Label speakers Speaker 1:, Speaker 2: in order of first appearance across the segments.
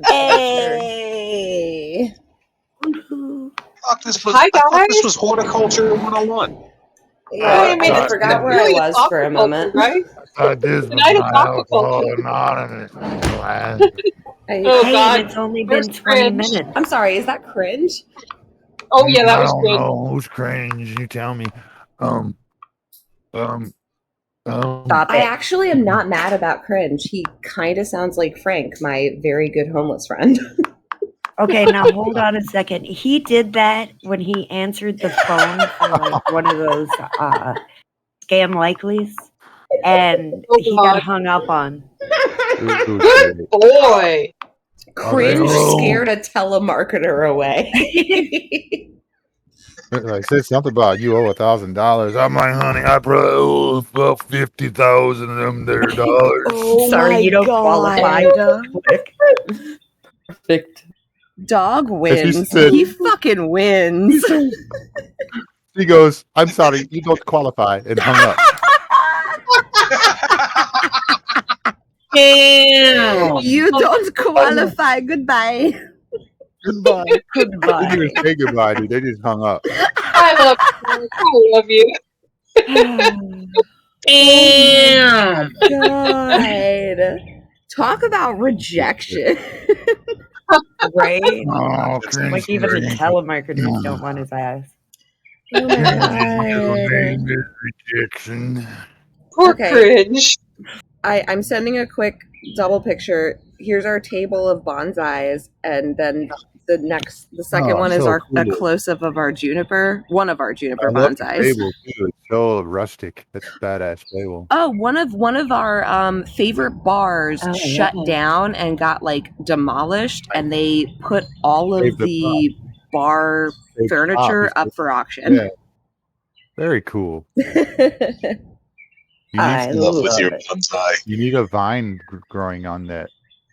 Speaker 1: Hey.
Speaker 2: Hi, guys.
Speaker 3: This was horticulture 101.
Speaker 1: Yeah, I forgot where I was for a moment.
Speaker 2: Right?
Speaker 4: This was
Speaker 2: Tonight is
Speaker 4: my
Speaker 2: aquaculture.
Speaker 4: alcohol anonymous class.
Speaker 2: Oh,
Speaker 5: Hey,
Speaker 2: God.
Speaker 5: and it's only
Speaker 2: Where's
Speaker 5: been 20
Speaker 2: cringe?
Speaker 5: minutes.
Speaker 1: I'm sorry, is that cringe?
Speaker 2: Oh, yeah, that
Speaker 4: I
Speaker 2: was
Speaker 4: don't
Speaker 2: good.
Speaker 4: know who's cringe. You tell me.
Speaker 5: Stop
Speaker 1: I
Speaker 5: it.
Speaker 1: actually am not mad about cringe. He kind of sounds like Frank, my very good homeless friend.
Speaker 5: Okay, now hold on a second. He did that when he answered the phone for like one of those scam likelies, and he got hung up on.
Speaker 2: Good boy.
Speaker 1: Cringe
Speaker 4: hello.
Speaker 1: scared a telemarketer away.
Speaker 4: I said something about you owe $1,000. I'm like, honey, I probably owe about 50,000 of them there dollars.
Speaker 1: Oh
Speaker 5: Sorry,
Speaker 1: my
Speaker 5: you don't qualify.
Speaker 6: Perfect.
Speaker 1: Dog wins.
Speaker 4: said-
Speaker 1: He fucking wins.
Speaker 4: He goes, I'm sorry, you don't qualify, and hung up.
Speaker 6: Damn.
Speaker 1: You don't qualify. Goodbye.
Speaker 4: Goodbye. They
Speaker 5: Goodbye.
Speaker 4: didn't even say goodbye, dude. They just hung up.
Speaker 2: I love you.
Speaker 6: Damn.
Speaker 1: God. Talk about rejection.
Speaker 5: Right?
Speaker 4: Oh,
Speaker 5: Like even the telemarketers don't want his ass.
Speaker 1: Oh my God.
Speaker 4: Rejection.
Speaker 2: Poor
Speaker 1: Okay.
Speaker 2: cringe.
Speaker 1: I'm sending a quick double picture. Here's our table of bonsais, and then the second one is
Speaker 4: so
Speaker 1: a
Speaker 4: cool.
Speaker 1: close-up of our juniper, one of our juniper
Speaker 4: I love the
Speaker 1: bonsais.
Speaker 4: table too. It's so rustic. That's a badass table.
Speaker 1: Oh, one of our favorite bars shut down and got like demolished, and they put all of
Speaker 4: Save the
Speaker 1: the bar
Speaker 4: Save the
Speaker 1: furniture
Speaker 4: prop.
Speaker 1: up for auction.
Speaker 4: Yeah. Very cool. You
Speaker 5: I
Speaker 4: need,
Speaker 5: love
Speaker 3: With your
Speaker 5: it.
Speaker 3: bonsai.
Speaker 4: you need a vine growing on that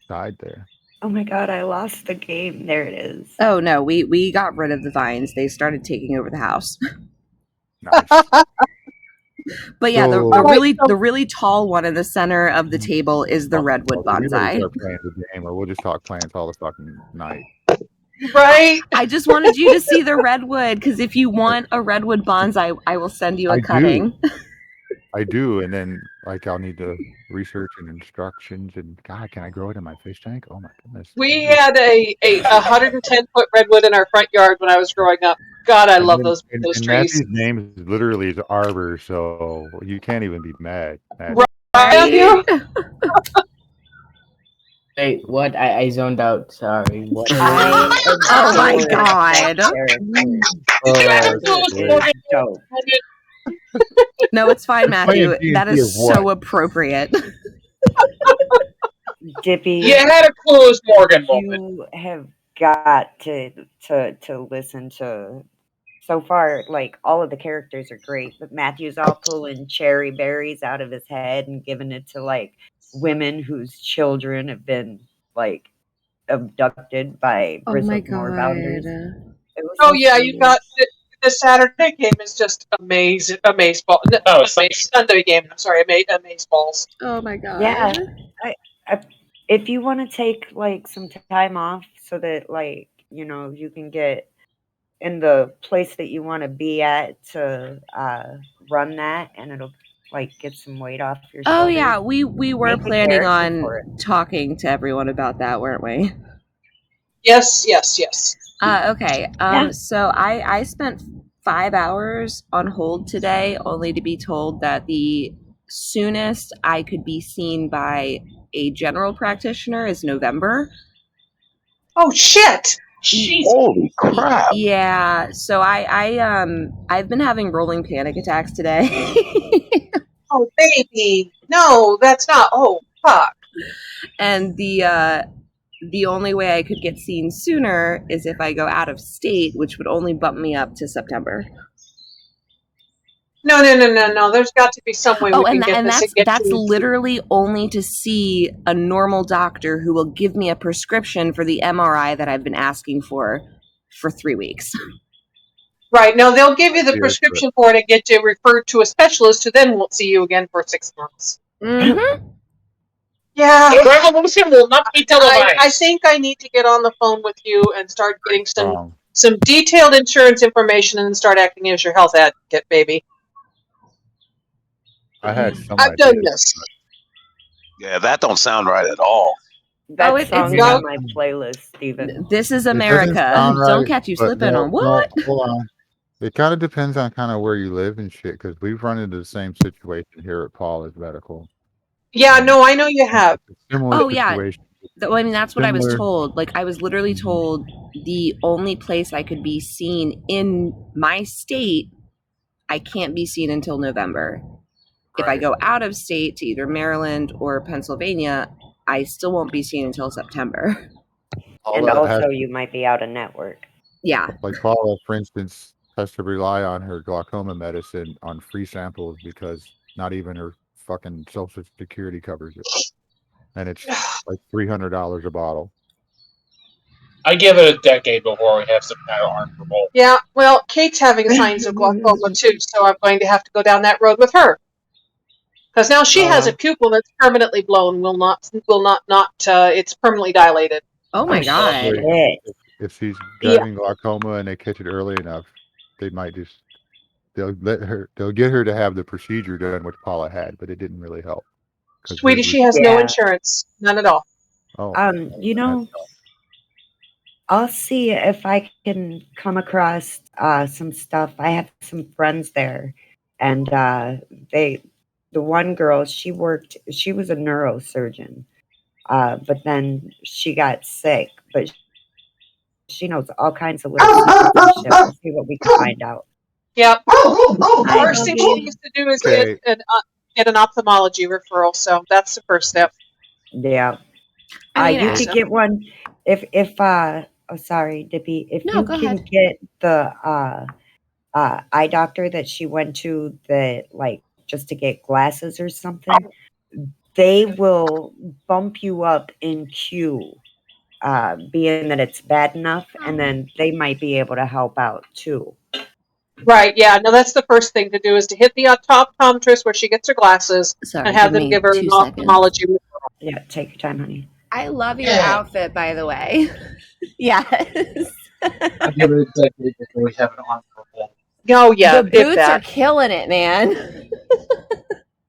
Speaker 4: side there.
Speaker 5: Oh my God, I lost the game. There it is.
Speaker 1: Oh no, we got rid of the vines. They started taking over the house.
Speaker 4: Nice.
Speaker 1: But yeah,
Speaker 4: So-
Speaker 1: the really tall one in the center of the table is the redwood
Speaker 4: We better
Speaker 1: bonsai.
Speaker 4: start playing the game, or we'll just talk plants all the fucking night.
Speaker 2: Right?
Speaker 1: I just wanted you to see the redwood, because if you want a redwood bonsai, I will send you a cutting.
Speaker 4: I do, and then like I'll need the research and instructions. And God, can I grow it in my fish tank? Oh my goodness.
Speaker 2: We had a 110-foot redwood in our front yard when I was growing up. God, I love those
Speaker 4: and
Speaker 2: trees.
Speaker 4: Matthew's name is literally Arbor, so you can't even be mad.
Speaker 2: Right?
Speaker 6: Wait, what? I zoned out. Sorry. What?
Speaker 1: Oh my God. No, it's fine, Matthew. That is so appropriate.
Speaker 5: Dippy,
Speaker 2: You had a closed Morgan moment.
Speaker 5: you have got to listen to. So far, like all of the characters are great, but Matthew's all pulling cherry berries out of his head and giving it to like women whose children have been like abducted by Bristlemore bounders.
Speaker 2: Oh yeah, you got the Saturday game is just amazing. Amazeball. No, Sunday game. I'm sorry, Amazeballs.
Speaker 1: Oh my God.
Speaker 5: Yeah, if you want to take like some time off so that like you can get in the place that you want to be at to run that, and it'll like get some weight off your shoulders.
Speaker 1: Oh yeah, we were
Speaker 5: Make a
Speaker 1: planning
Speaker 5: character
Speaker 1: on
Speaker 5: for it.
Speaker 1: talking to everyone about that, weren't we?
Speaker 2: Yes.
Speaker 1: Okay.
Speaker 5: Yeah.
Speaker 1: So I spent 5 hours on hold today, only to be told that the soonest I could be seen by a general practitioner is November.
Speaker 2: Oh shit! Jeez.
Speaker 3: Holy crap.
Speaker 1: Yeah. So I've been having rolling panic attacks today.
Speaker 2: Oh baby, no, that's not. Oh fuck.
Speaker 1: And the only way I could get seen sooner is if I go out of state, which would only bump me up to September.
Speaker 2: No. There's got to be some way we can get this.
Speaker 1: That's literally only to see a normal doctor who will give me a prescription for the MRI that I've been asking for 3 weeks.
Speaker 2: Right. No, they'll give you the prescription for it and get you referred to a specialist who then won't see you again for 6 months.
Speaker 1: Mm-hmm.
Speaker 2: Yeah.
Speaker 7: Revolution will not be televised.
Speaker 2: I think I need to get on the phone with you and start getting
Speaker 4: Wrong.
Speaker 2: some detailed insurance information and then start acting as your health advocate, baby.
Speaker 4: I had some
Speaker 2: I've done
Speaker 4: ideas.
Speaker 2: this.
Speaker 3: Yeah, that don't sound right at all.
Speaker 5: That
Speaker 1: it's
Speaker 5: song's
Speaker 2: not-
Speaker 5: on my playlist, Steven.
Speaker 1: This is
Speaker 4: It doesn't
Speaker 1: America.
Speaker 4: sound
Speaker 1: Don't
Speaker 4: right,
Speaker 1: catch you
Speaker 4: but
Speaker 1: slipping
Speaker 4: no,
Speaker 1: on what?
Speaker 4: No, hold on. It kind of depends on kind of where you live and shit, because we've run into the same situation here at Paula's Medical.
Speaker 2: Yeah, no, I know you have.
Speaker 4: It's a similar
Speaker 1: Oh, yeah.
Speaker 4: situation.
Speaker 1: I mean, that's what I was
Speaker 4: Similar.
Speaker 1: told. Like, I was literally told the only place I could be seen in my state, I can't be seen until November. If I
Speaker 3: Right.
Speaker 1: go out of state to either Maryland or Pennsylvania, I still won't be seen until September.
Speaker 5: And
Speaker 4: Paula has
Speaker 5: also, you might be out of network.
Speaker 1: Yeah.
Speaker 4: Like Paula, for instance, has to rely on her glaucoma medicine on free samples because not even her fucking Social Security covers it, and it's like $300 a bottle.
Speaker 7: I give it a decade before we have some kind of armed revolt.
Speaker 2: Yeah, well, Kate's having signs of glaucoma too, so I'm going to have to go down that road with her. Because now she has a pupil that's permanently blown, it's permanently dilated.
Speaker 1: Oh my God.
Speaker 5: Shit.
Speaker 4: If she's driving glaucoma and they catch it early enough, they might just they'll get her to have the procedure done, which Paula had, but it didn't really help.
Speaker 2: Sweetie, she has no insurance, none at all.
Speaker 5: You know, I'll see if I can come across some stuff. I have some friends there, and the one girl, she was a neurosurgeon, but then she got sick, but she knows all kinds of little secrets and shit. We'll see what we can find out.
Speaker 2: Yep. First thing she needs to do is get an ophthalmology referral, so that's the first step.
Speaker 5: Yeah.
Speaker 1: I mean,
Speaker 5: you could get one if oh sorry, Dippy. If
Speaker 1: No,
Speaker 5: you
Speaker 1: go
Speaker 5: can
Speaker 1: ahead.
Speaker 5: get the eye doctor that she went to, that like just to get glasses or something, they will bump you up in queue, being that it's bad enough, and then they might be able to help out too.
Speaker 2: Right, yeah. No, that's the first thing to do is to hit the optometrist where she gets her glasses and have them give her an ophthalmology referral.
Speaker 5: Yeah, take your time, honey.
Speaker 1: I love your outfit, by the way. Yes.
Speaker 7: I give it a decade before we have an armed revolt.
Speaker 2: Oh, yeah.
Speaker 1: The boots are killing it, man.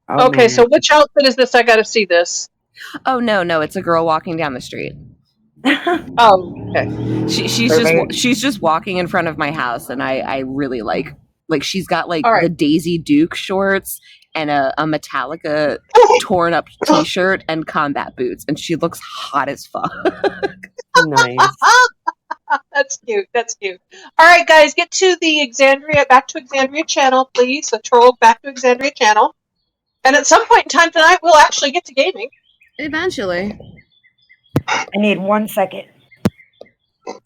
Speaker 5: Oh,
Speaker 2: okay,
Speaker 5: man.
Speaker 2: so which outfit is this? I got to see this.
Speaker 1: Oh, no. It's a girl walking down the street.
Speaker 2: Oh, okay.
Speaker 1: She's just walking in front of my house, and I really like she's got like the Daisy Duke shorts and a Metallica torn up t-shirt and combat boots, and she looks hot as fuck.
Speaker 5: Nice.
Speaker 2: That's cute. That's cute. All right, guys, get to the back to Exandria channel, please. The TROLGG back to Exandria channel. And at some point in time tonight, we'll actually get to gaming.
Speaker 1: Eventually.
Speaker 5: I need 1 second.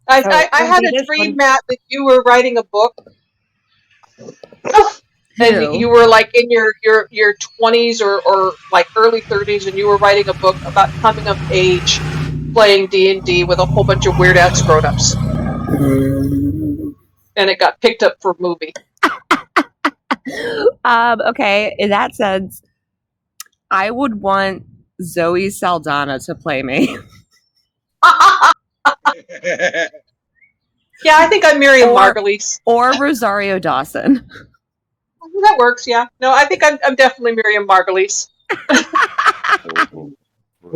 Speaker 2: I had a dream, Matt, that you were writing a book. And you were like in your 20s or like early 30s, and you were writing a book about coming of age playing D&D with a whole bunch of weird ass grown-ups. And it got picked up for a movie.
Speaker 1: Okay, in that sense, I would want Zoe Saldana to play me.
Speaker 2: Yeah, I think I'm Miriam Margulies.
Speaker 1: Or Rosario Dawson.
Speaker 2: That works, yeah. No, I think I'm definitely Miriam Margulies.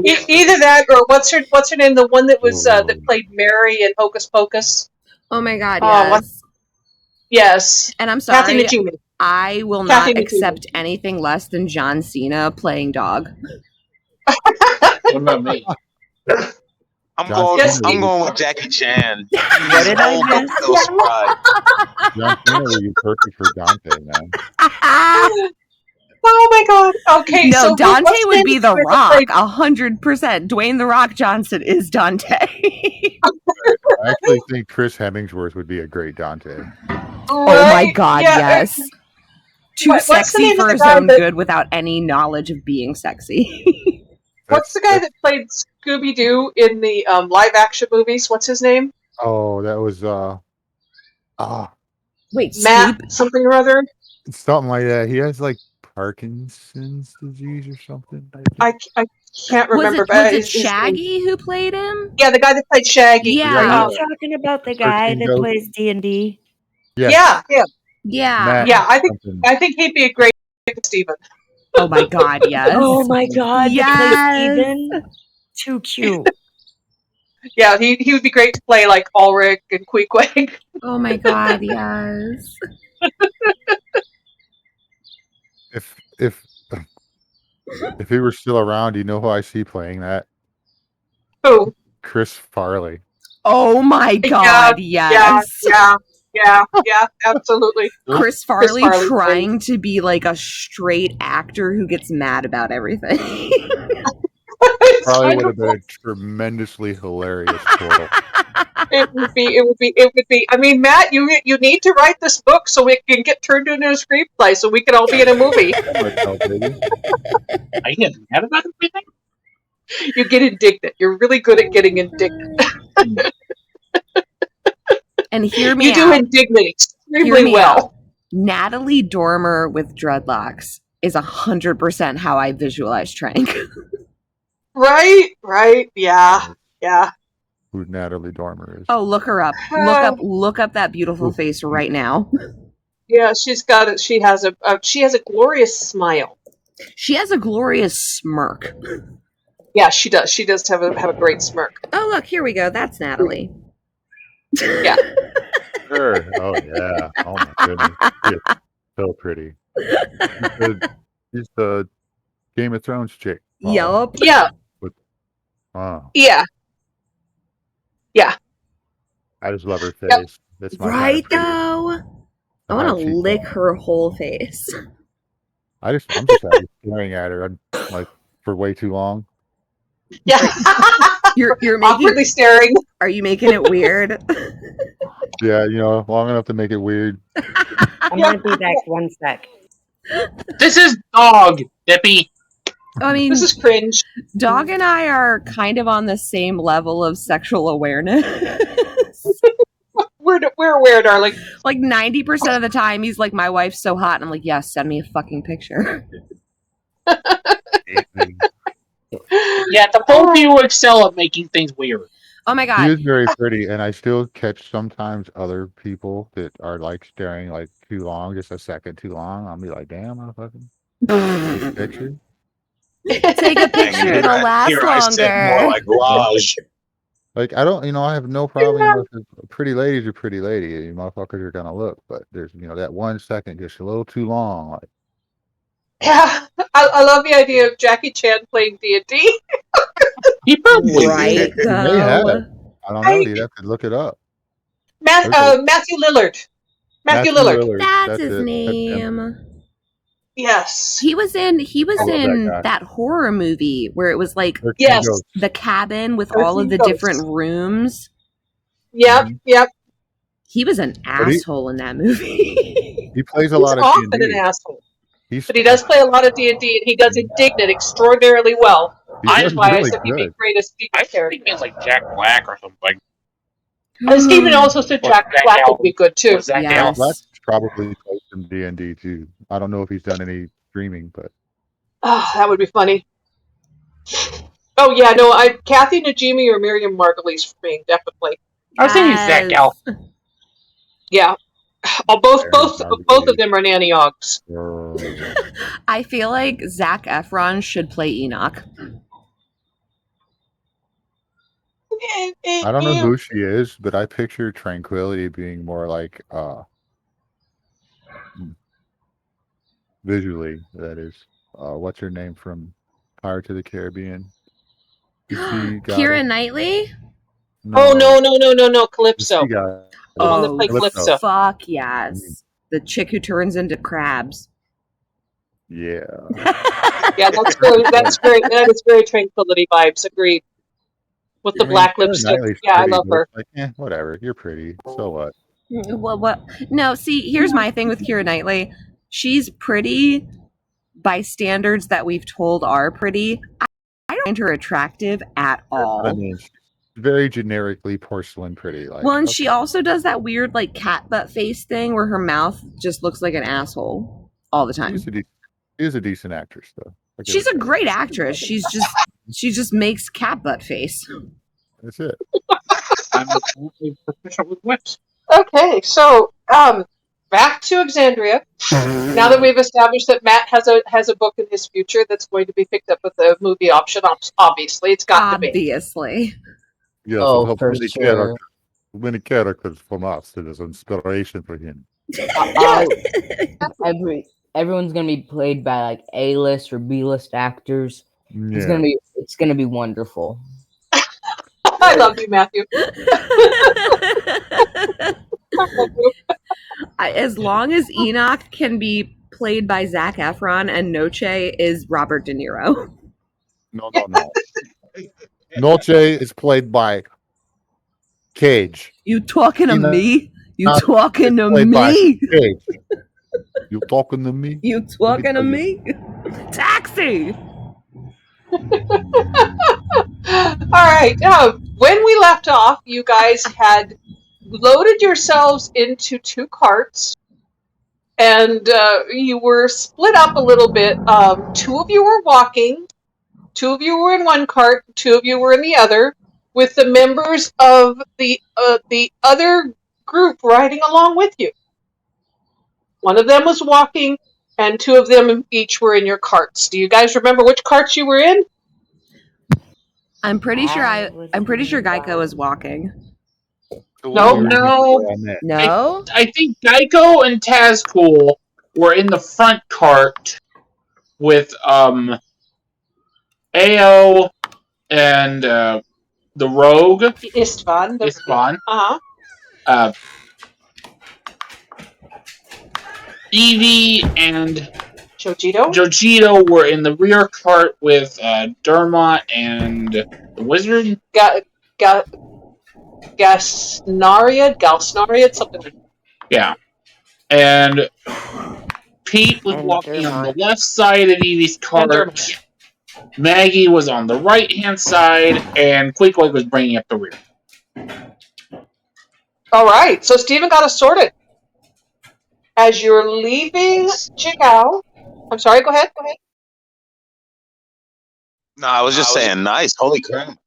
Speaker 2: Either that or what's her name? The one that was that played Mary in Hocus Pocus.
Speaker 1: Oh my God! Yes.
Speaker 2: Yes.
Speaker 1: And I'm sorry,
Speaker 2: Kathy Najimy.
Speaker 1: I will not accept anything less than John Cena playing dog.
Speaker 7: What about me?
Speaker 3: I'm going with Jackie Chan.
Speaker 5: What did I miss?
Speaker 4: John Cena would be perfect for Dante, man.
Speaker 2: Oh my God! Okay,
Speaker 1: no,
Speaker 2: so
Speaker 1: Dante would be The Rock, 100%. Dwayne The Rock Johnson is Dante.
Speaker 4: I actually think Chris Hemmingsworth would be a great Dante.
Speaker 1: Oh my God, yes. Too sexy for his own good without any knowledge of being sexy.
Speaker 2: What's the guy that played Scooby-Doo in the live-action movies? What's his name?
Speaker 4: Oh, that was
Speaker 1: wait,
Speaker 2: Matt something or other.
Speaker 4: Something like that. He has like Parkinson's disease or something.
Speaker 2: I Can't remember.
Speaker 1: Was it
Speaker 2: his name.
Speaker 1: Shaggy who played him?
Speaker 2: Yeah, the guy that played Shaggy.
Speaker 1: Yeah.
Speaker 5: Are you talking about the guy that plays D&D?
Speaker 2: Yeah.
Speaker 1: Yeah.
Speaker 2: Yeah, I think he'd be a great Steven.
Speaker 1: Oh my god, yes.
Speaker 5: Oh my god,
Speaker 1: Yes.
Speaker 5: to play Steven? Too cute.
Speaker 2: Yeah, he would be great to play like Ulrich and Queequeg.
Speaker 1: Oh my god, yes.
Speaker 4: If he were still around, you know who I see playing that?
Speaker 2: Who?
Speaker 4: Chris Farley.
Speaker 1: Oh my god, yes.
Speaker 2: Yeah, absolutely.
Speaker 1: Chris Farley
Speaker 2: Farley
Speaker 1: trying to be like a straight actor who gets mad about everything.
Speaker 4: Probably would have been a tremendously hilarious portal.
Speaker 2: It would be. I mean, Matt, you need to write this book so it can get turned into a screenplay, so we can all be in a movie.
Speaker 7: Are you getting mad about everything?
Speaker 2: You get indignant. You're really good at getting indignant.
Speaker 1: And hear me
Speaker 2: You do
Speaker 1: out.
Speaker 2: indignate
Speaker 1: Hear
Speaker 2: extremely
Speaker 1: me
Speaker 2: well.
Speaker 1: out. Natalie Dormer with dreadlocks is 100% how I visualize Trank.
Speaker 2: Right. Yeah.
Speaker 4: Who Natalie Dormer is.
Speaker 1: Oh, look her up. Look up that beautiful face right now.
Speaker 2: Yeah, she's got it. She has a glorious smile.
Speaker 1: She has a glorious smirk.
Speaker 2: Yeah, she does. She does have a great smirk.
Speaker 1: Oh, look, here we go. That's Natalie.
Speaker 2: Yeah.
Speaker 4: Sure. Oh yeah. Oh my goodness. She is so pretty. She's the Game of Thrones chick.
Speaker 1: Yup.
Speaker 2: Yeah.
Speaker 4: Oh.
Speaker 2: Yeah.
Speaker 4: I just love her face.
Speaker 2: Yep.
Speaker 4: That's my
Speaker 1: Right,
Speaker 4: kind of
Speaker 1: though? I want to lick her whole face.
Speaker 4: I'm just happy staring at her like for way too long.
Speaker 2: Yeah.
Speaker 1: You're
Speaker 2: awkwardly
Speaker 1: making
Speaker 2: staring.
Speaker 1: Are you making it weird?
Speaker 4: Yeah, long enough to make it weird.
Speaker 5: I'm gonna be back 1 sec.
Speaker 7: This is dog, Dippy.
Speaker 1: I mean,
Speaker 2: This is cringe.
Speaker 1: Dog and I are kind of on the same level of sexual awareness.
Speaker 2: We're aware, darling.
Speaker 1: Like 90% of the time, he's like, "My wife's so hot," and I'm like, "Yes, send me a fucking picture."
Speaker 7: Yeah, the both of you excel at making things weird.
Speaker 1: Oh my
Speaker 4: She
Speaker 1: god.
Speaker 4: is very pretty, and I still catch sometimes other people that are like staring like too long, just a second too long. I'll be like, "Damn, I fucking take a picture."
Speaker 1: Take a picture, it'll last
Speaker 3: Here I sit more
Speaker 1: longer.
Speaker 3: like Raj.
Speaker 4: Like I don't, I have no problem with a pretty lady's a pretty lady. You motherfuckers are gonna look, but there's that 1 second just a little too long. Like,
Speaker 2: Yeah, I love the idea of Jackie Chan playing D&D.
Speaker 7: He probably
Speaker 1: Right,
Speaker 4: He may have.
Speaker 1: though.
Speaker 4: I don't know. You'd have to look it up.
Speaker 2: Matthew Lillard. Matthew Lillard.
Speaker 1: That's his
Speaker 4: it. That's him.
Speaker 1: name.
Speaker 2: Yes.
Speaker 1: He was in
Speaker 4: that guy.
Speaker 1: that horror movie where it was like
Speaker 4: 13
Speaker 2: Yes.
Speaker 4: Ghosts.
Speaker 1: the cabin with
Speaker 2: 13
Speaker 1: all of the
Speaker 2: Ghosts.
Speaker 1: different rooms.
Speaker 2: Yep.
Speaker 1: He was an asshole in that movie.
Speaker 4: He plays a
Speaker 2: He's
Speaker 4: lot of
Speaker 2: often
Speaker 4: D&D.
Speaker 2: an asshole.
Speaker 4: But
Speaker 2: He does play a lot of D&D, and he does indignant extraordinarily well. That's why I said he'd be great as
Speaker 7: I
Speaker 2: Steven's character.
Speaker 7: think it's like Jack Black or something.
Speaker 2: Steven also said Jack Black would be good too.
Speaker 7: Zach
Speaker 1: Yes.
Speaker 4: Black's probably played some D&D too. I don't know if he's done any streaming, but
Speaker 2: Oh, that would be funny. Oh yeah, no, Kathy Najimy or Miriam Margolyes for me, definitely.
Speaker 7: I was thinking Zach Gal.
Speaker 2: Yeah. Oh, both of them are nanny ogs.
Speaker 1: I feel like Zac Efron should play Enoch.
Speaker 4: I don't know who she is, but I picture Tranquility being more like visually, that is. What's her name from Pirates of the Caribbean?
Speaker 1: Keira Knightley?
Speaker 2: Oh no, Calypso. The one that played Calypso.
Speaker 1: Fuck yes. The chick who turns into crabs.
Speaker 4: Yeah.
Speaker 2: Yeah, that is very Tranquility vibes, agreed. With the black lipstick. Yeah, I love her.
Speaker 4: Like, whatever. You're pretty. So what?
Speaker 1: Well, what? No, see, here's my thing with Keira Knightley. She's pretty by standards that we've told are pretty. I don't find her attractive at all.
Speaker 4: I mean, she's very generically porcelain pretty. Like,
Speaker 1: well, and she also does that weird like cat butt face thing where her mouth just looks like an asshole all the time.
Speaker 4: She's a decent actress, though.
Speaker 1: She's a great actress. She's just She just makes cat butt face.
Speaker 4: That's it.
Speaker 7: I'm proficient with whips.
Speaker 2: Okay, so back to Exandria. Now that we've established that Matt has a book in his future that's going to be picked up with the movie option, obviously it's got to be.
Speaker 1: Obviously.
Speaker 4: Yes,
Speaker 6: Oh,
Speaker 4: we'll have
Speaker 6: for sure.
Speaker 4: many characters from us as inspiration for him.
Speaker 2: Yeah.
Speaker 6: Everyone's gonna be played by like A-list or B-list actors.
Speaker 4: Yeah.
Speaker 6: It's gonna be wonderful.
Speaker 2: I love you, Matthew.
Speaker 1: As long as Enoch can be played by Zac Efron and Noche is Robert De Niro.
Speaker 4: No. Noche is played by Cage.
Speaker 1: You talking to
Speaker 4: Enoch
Speaker 1: me? You talking to
Speaker 4: played by
Speaker 1: me?
Speaker 4: Cage. You talking to me?
Speaker 1: You talking to
Speaker 4: tell you.
Speaker 1: me? Taxi!
Speaker 2: All right. When we left off, you guys had loaded yourselves into 2 carts, and you were split up a little bit. 2 of you were walking, 2 of you were in one cart, 2 of you were in the other, with the members of the other group riding along with you. One of them was walking, and 2 of them each were in your carts. Do you guys remember which carts you were in?
Speaker 1: I'm pretty sure I'm pretty sure
Speaker 5: Wild.
Speaker 1: Geico is walking.
Speaker 2: No.
Speaker 1: No?
Speaker 7: I think Geico and Tazcool were in the front cart with Ao and the Rogue
Speaker 2: Istvan.
Speaker 7: Istvan.
Speaker 2: Uh-huh.
Speaker 7: Evie and
Speaker 2: Jojito.
Speaker 7: Jojito were in the rear cart with Dermot and the Wizard.
Speaker 2: Galsnariad, something like that.
Speaker 7: Yeah. And Pete was
Speaker 5: And
Speaker 7: walking on the
Speaker 5: Dermot.
Speaker 7: left side of Evie's cart. Maggie was on the right-hand side, and Queequeg was bringing up the rear.
Speaker 2: All right, so Stephen got us sorted. As you're leaving Chigao, I'm sorry, go ahead.
Speaker 3: No, I was just saying, nice. Holy crap.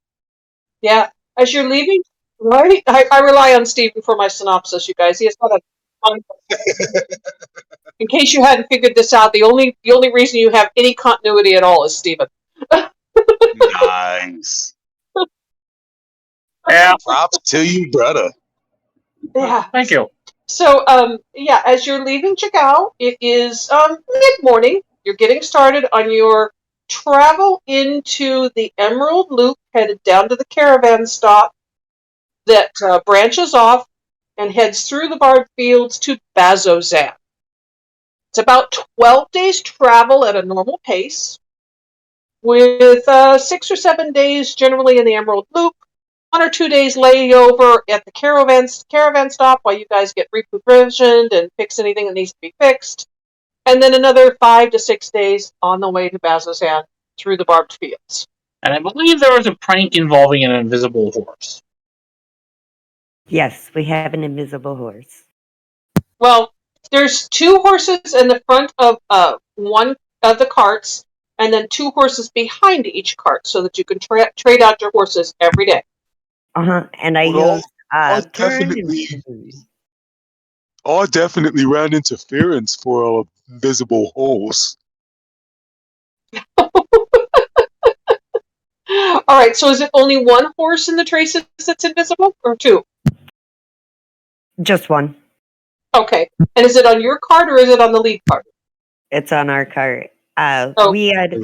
Speaker 2: Yeah, as you're leaving, right? I rely on Stephen for my synopsis, you guys. He has got a. In case you hadn't figured this out, the only reason you have any continuity at all is Stephen.
Speaker 3: Nice.
Speaker 7: Yeah.
Speaker 3: Props to you, brother.
Speaker 2: Yeah.
Speaker 7: Thank you.
Speaker 2: So, as you're leaving Chagao, it is mid-morning. You're getting started on your travel into the Emerald Loop, headed down to the caravan stop that branches off and heads through the barbed fields to Bazozan. It's about 12 days travel at a normal pace, with 6 or 7 days generally in the Emerald Loop, 1 or 2 days layover at the caravan stop while you guys get reprovisioned and fix anything that needs to be fixed, and then another 5 to 6 days on the way to Bazozan through the barbed fields.
Speaker 7: And I believe there was a prank involving an invisible horse.
Speaker 5: Yes, we have an invisible horse.
Speaker 2: Well, there's 2 horses in the front of one of the carts, and then 2 horses behind each cart, so that you can trade out your horses every day.
Speaker 5: And I
Speaker 3: Well,
Speaker 5: use
Speaker 3: I
Speaker 5: turn
Speaker 3: definitely ran interference for a visible horse.
Speaker 2: All right, so is it only 1 horse in the traces that's invisible, or 2?
Speaker 5: Just 1.
Speaker 2: Okay, and is it on your cart or is it on the lead cart?
Speaker 5: It's on our cart.
Speaker 2: Oh.
Speaker 5: We had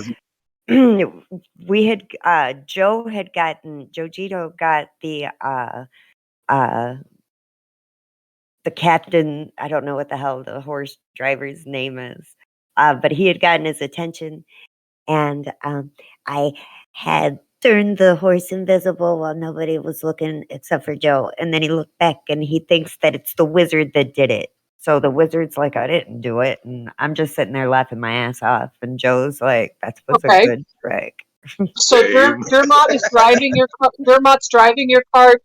Speaker 5: Jojito got the captain. I don't know what the hell the horse driver's name is, but he had gotten his attention, and I had turned the horse invisible while nobody was looking except for Joe. And then he looked back and he thinks that it's the wizard that did it. So the wizard's like, I didn't do it. And I'm just sitting there laughing my ass off. And Joe's like, that was a good trick.
Speaker 2: So Dermot's driving your cart,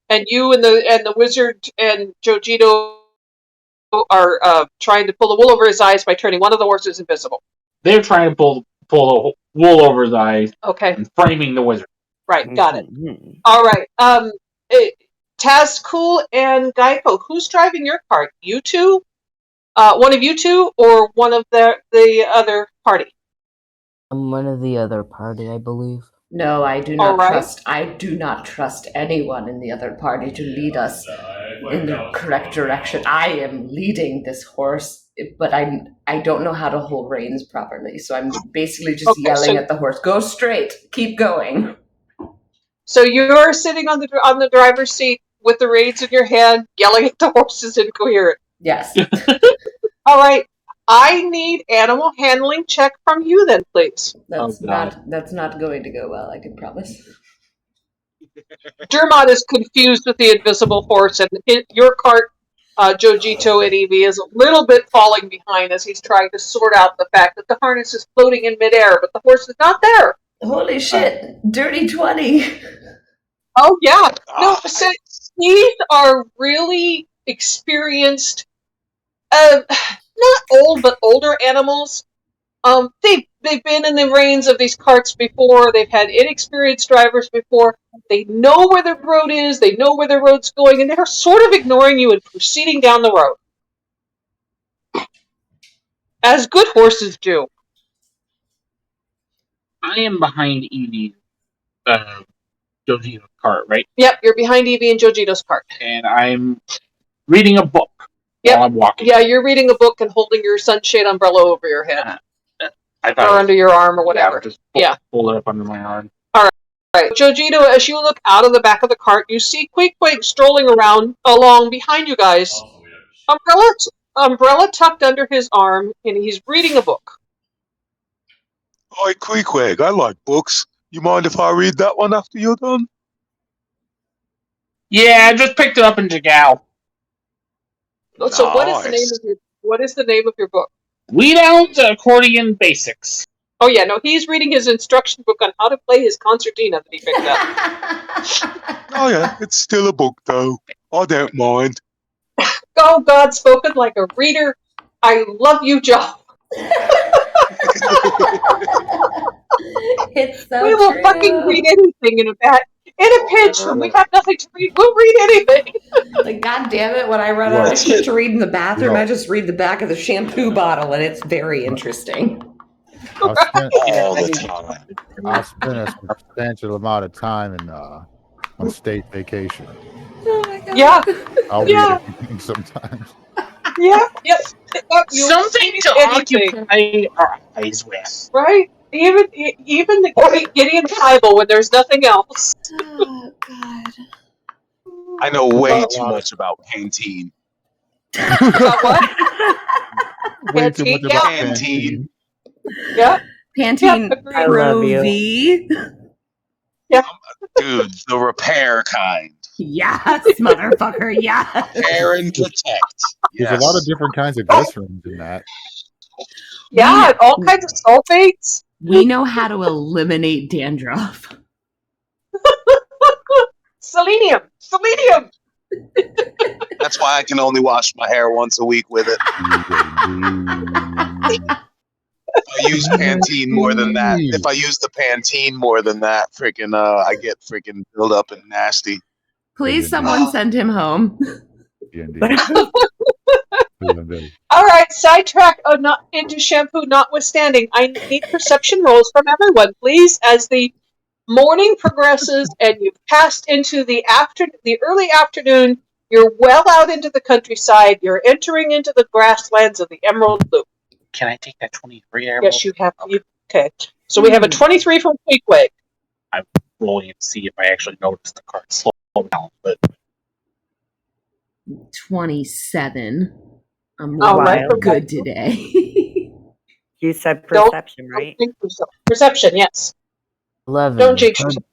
Speaker 2: and you and the wizard and Jojito are trying to pull the wool over his eyes by turning one of the horses invisible.
Speaker 7: They're trying to pull pull the wool over his eyes
Speaker 2: Okay.
Speaker 7: and framing the wizard.
Speaker 2: Right. Got it. All right. Tazcool and Geico, who's driving your cart? You two? One of you two, or one of the other party?
Speaker 6: I'm one of the other party, I believe.
Speaker 1: No, I do
Speaker 2: All
Speaker 1: not
Speaker 2: right.
Speaker 1: trust. I do not trust anyone in the other party to lead us in the correct direction. I am leading this horse, but I don't know how to hold reins properly. So I'm basically just yelling at the horse, "Go straight, keep going."
Speaker 2: So you're sitting on the driver's seat with the reins in your hand, yelling at the horses incoherent.
Speaker 1: Yes.
Speaker 2: All right. I need animal handling check from you then, please.
Speaker 1: That's not going to go well, I can promise.
Speaker 2: Dermot is confused with the invisible horse, and your cart, Jojito and Evie, is a little bit falling behind as he's trying to sort out the fact that the harness is floating in midair, but the horse is not there.
Speaker 1: Holy shit! Dirty 20!
Speaker 2: Oh, yeah. No, so these are really experienced, not old, but older animals. They've been in the reins of these carts before. They've had inexperienced drivers before. They know where the road is. They know where the road's going, and they're sort of ignoring you and proceeding down the road, as good horses do.
Speaker 7: I am behind Evie's Jojito's cart, right?
Speaker 2: Yep, you're behind Evie and Jojito's cart.
Speaker 7: And I'm reading a book while I'm walking.
Speaker 2: Yeah, you're reading a book and holding your sunshade umbrella over your head. Or under your arm or whatever.
Speaker 7: Just pull it up under my arm.
Speaker 2: Alright, Jojito, as you look out of the back of the cart, you see Queequeg strolling along behind you guys. Umbrella tucked under his arm, and he's reading a book.
Speaker 3: Hi, Queequeg, I like books. You mind if I read that one after you're done?
Speaker 7: Yeah, I just picked it up in Jagao.
Speaker 2: So what is the name of your book?
Speaker 7: Weed Out Accordion Basics.
Speaker 2: Oh yeah, no, he's reading his instruction book on how to play his concertina that he picked up.
Speaker 3: Oh yeah, it's still a book though. I don't mind.
Speaker 2: Oh God, spoken like a reader. I love you, Joe.
Speaker 1: It's so
Speaker 2: we will
Speaker 1: true.
Speaker 2: fucking read anything in a pinch when we have nothing to read. We'll read anything.
Speaker 1: Like, God damn it, when I run out of shit to read in the bathroom, I just read the back of the shampoo bottle, and it's very interesting.
Speaker 3: All the time.
Speaker 4: I spent a substantial amount of time on state vacation.
Speaker 1: Oh my God.
Speaker 2: Yeah.
Speaker 4: I'll read anything sometimes.
Speaker 2: Yeah.
Speaker 7: Something to occupy our eyes with.
Speaker 2: Right? Even the great Gideon Bible when there's nothing else.
Speaker 1: Oh God.
Speaker 3: I know way too much about Pantene.
Speaker 2: About what?
Speaker 4: Way too much about
Speaker 3: Pantene.
Speaker 2: Yeah.
Speaker 1: Pantene
Speaker 5: I love you.
Speaker 1: Pro V.
Speaker 2: Yeah.
Speaker 3: Dude, the repair kind.
Speaker 1: Yes, motherfucker, yes.
Speaker 3: Repair and protect.
Speaker 4: There's a lot of different kinds of glycerins in that.
Speaker 2: Yeah, and all kinds of sulfates.
Speaker 1: We know how to eliminate dandruff.
Speaker 2: Selenium.
Speaker 3: That's why I can only wash my hair once a week with it. If I use Pantene more than that, if I use the Pantene more than that, freaking, I get freaking built up and nasty.
Speaker 1: Please, someone send him home.
Speaker 2: All right, sidetrack not into shampoo notwithstanding. I need perception rolls from everyone, please, as the morning progresses and you've passed into the early afternoon. You're well out into the countryside. You're entering into the grasslands of the Emerald Loop.
Speaker 7: Can I take that 23?
Speaker 2: Yes, you have. Okay, so we have a 23 from Queequeg.
Speaker 7: I'm rolling to see if I actually notice the cart slow down, but
Speaker 1: 27. I'm
Speaker 2: Wild.
Speaker 1: good today.
Speaker 5: You said perception, right?
Speaker 2: Don't think perception, yes.
Speaker 6: 11.
Speaker 2: Don't jinx yourself.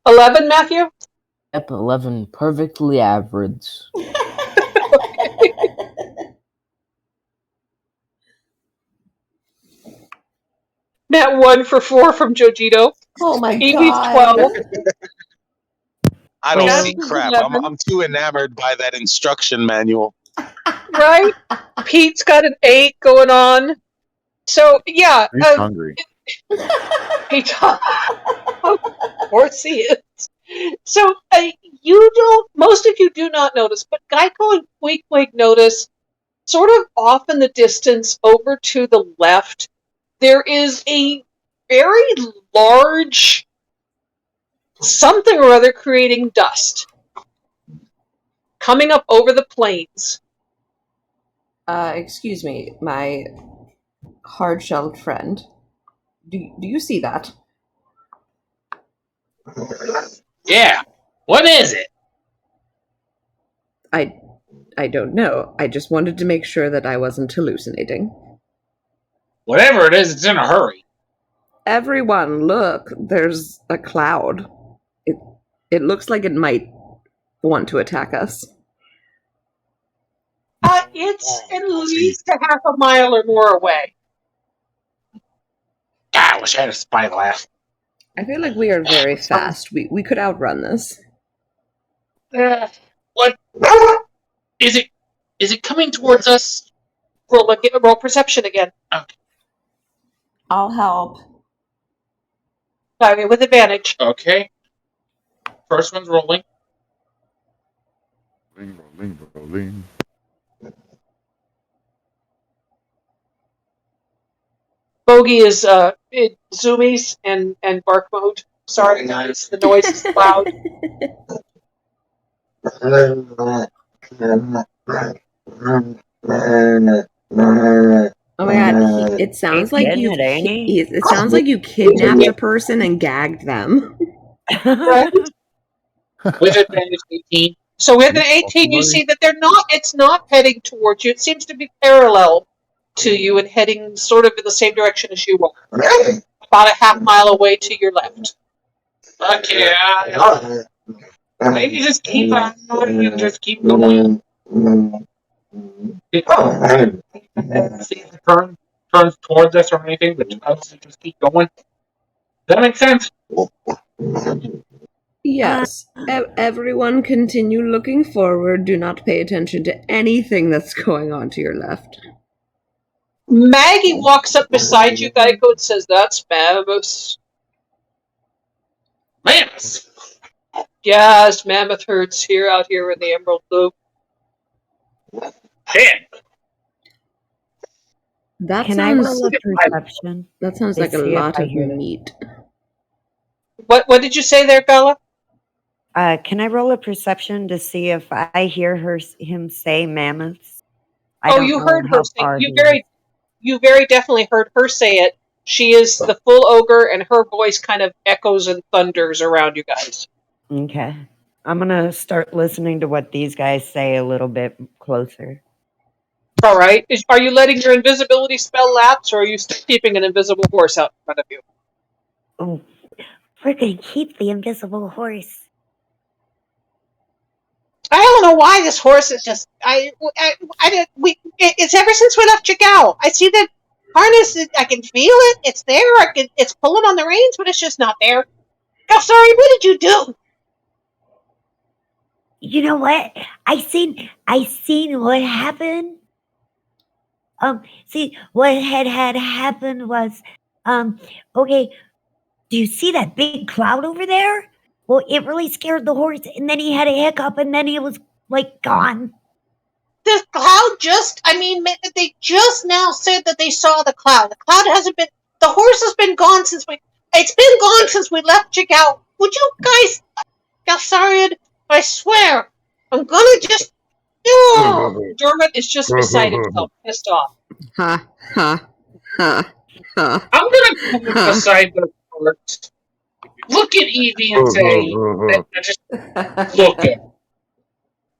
Speaker 2: 11, Matthew?
Speaker 6: Yep, 11. Perfectly average.
Speaker 2: Nat 1 for 4 from Jojito.
Speaker 1: Oh my
Speaker 2: Evie's
Speaker 1: God.
Speaker 2: 12.
Speaker 3: I don't
Speaker 2: Well,
Speaker 3: see crap. I'm too enamored by that instruction manual.
Speaker 2: Right? Pete's got an 8 going on. So yeah,
Speaker 4: He's hungry.
Speaker 2: of course he is. So most of you do not notice, but Geico and Queequeg notice, sort of off in the distance, over to the left, there is a very large something or other creating dust coming up over the plains.
Speaker 1: Excuse me, my hard-shelled friend. Do you see that?
Speaker 7: Yeah. What is it?
Speaker 1: I don't know. I just wanted to make sure that I wasn't hallucinating.
Speaker 7: Whatever it is, it's in a hurry.
Speaker 1: Everyone, look, there's a cloud. It looks like it might want to attack us.
Speaker 2: It's at least a half a mile or more away.
Speaker 7: God, I wish I had a spyglass.
Speaker 1: I feel like we are very fast. We could outrun this.
Speaker 7: What? Is it coming towards us?
Speaker 2: Roll perception again.
Speaker 7: Okay.
Speaker 1: I'll help.
Speaker 2: I mean, with advantage.
Speaker 7: Okay. First one's rolling.
Speaker 4: Rolling.
Speaker 2: Bogey is in zoomies and bark mode. Sorry guys, the noise is loud.
Speaker 1: Oh my god, it sounds like
Speaker 5: getting
Speaker 1: you.
Speaker 5: it, ain't he?
Speaker 1: It sounds like you kidnapped a person and gagged them.
Speaker 7: With advantage 18.
Speaker 2: So with an 18, you see that it's not heading towards you. It seems to be parallel to you and heading sort of in the same direction as you are. About a half mile away to your left.
Speaker 7: Okay. Maybe just keep on going and just keep going. See if it turns towards us or anything, but just keep going. Does that make sense?
Speaker 1: Yes. Everyone continue looking forward. Do not pay attention to anything that's going on to your left.
Speaker 2: Maggie walks up beside you, Geico, and says, "That's mammoths."
Speaker 7: Mammoths?
Speaker 2: Yes, mammoth herds out here in the Emerald Loop.
Speaker 7: Damn.
Speaker 5: Can I roll a perception?
Speaker 1: That sounds like a lot of meat.
Speaker 2: What did you say there, Gala?
Speaker 5: Can I roll a perception to see if I hear him say mammoths?
Speaker 2: You heard her say. You very definitely heard her say it. She is the full ogre, and her voice kind of echoes and thunders around you guys.
Speaker 5: Okay. I'm going to start listening to what these guys say a little bit closer.
Speaker 2: All right. Are you letting your invisibility spell lapse, or are you still keeping an invisible horse out in front of you?
Speaker 5: Oh, we're going to keep the invisible horse.
Speaker 2: I don't know why this horse is just. It's ever since we left Chagao. I see the harness. I can feel it. It's there. It's pulling on the reins, but it's just not there. Oh, sorry. What did you do?
Speaker 8: You know what? I seen what happened. See, what had happened was, okay, do you see that big cloud over there? Well, it really scared the horse, and then he had a hiccup, and then he was, gone.
Speaker 2: The cloud they just now said that they saw the cloud. The cloud hasn't been, the horse has been gone it's been gone since we left Chagao. Would you guys, Galsarian, I swear, I'm gonna just, Dermot is just beside himself, pissed off.
Speaker 1: Ha, ha, ha, ha.
Speaker 7: I'm gonna come beside the horse, look at Evie and say, just look at her.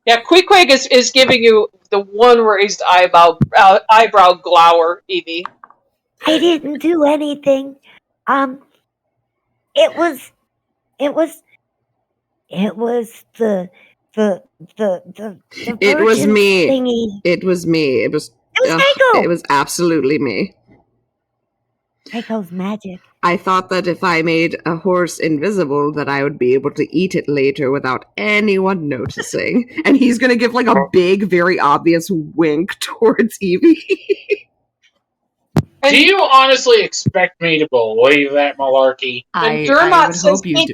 Speaker 2: Yeah, Queequeg is giving you the one raised eyebrow glower, Evie.
Speaker 8: I didn't do anything. It was the
Speaker 1: It was me.
Speaker 8: Thingy.
Speaker 1: It was me. It was
Speaker 8: Keiko.
Speaker 1: It was absolutely me.
Speaker 8: Keiko's magic.
Speaker 1: I thought that if I made a horse invisible, that I would be able to eat it later without anyone noticing. And he's gonna give a big, very obvious wink towards Evie.
Speaker 7: Do you honestly expect me to believe that malarkey?
Speaker 2: And
Speaker 1: I
Speaker 2: Dermot
Speaker 1: would
Speaker 2: says,
Speaker 1: hope you
Speaker 2: "Hey,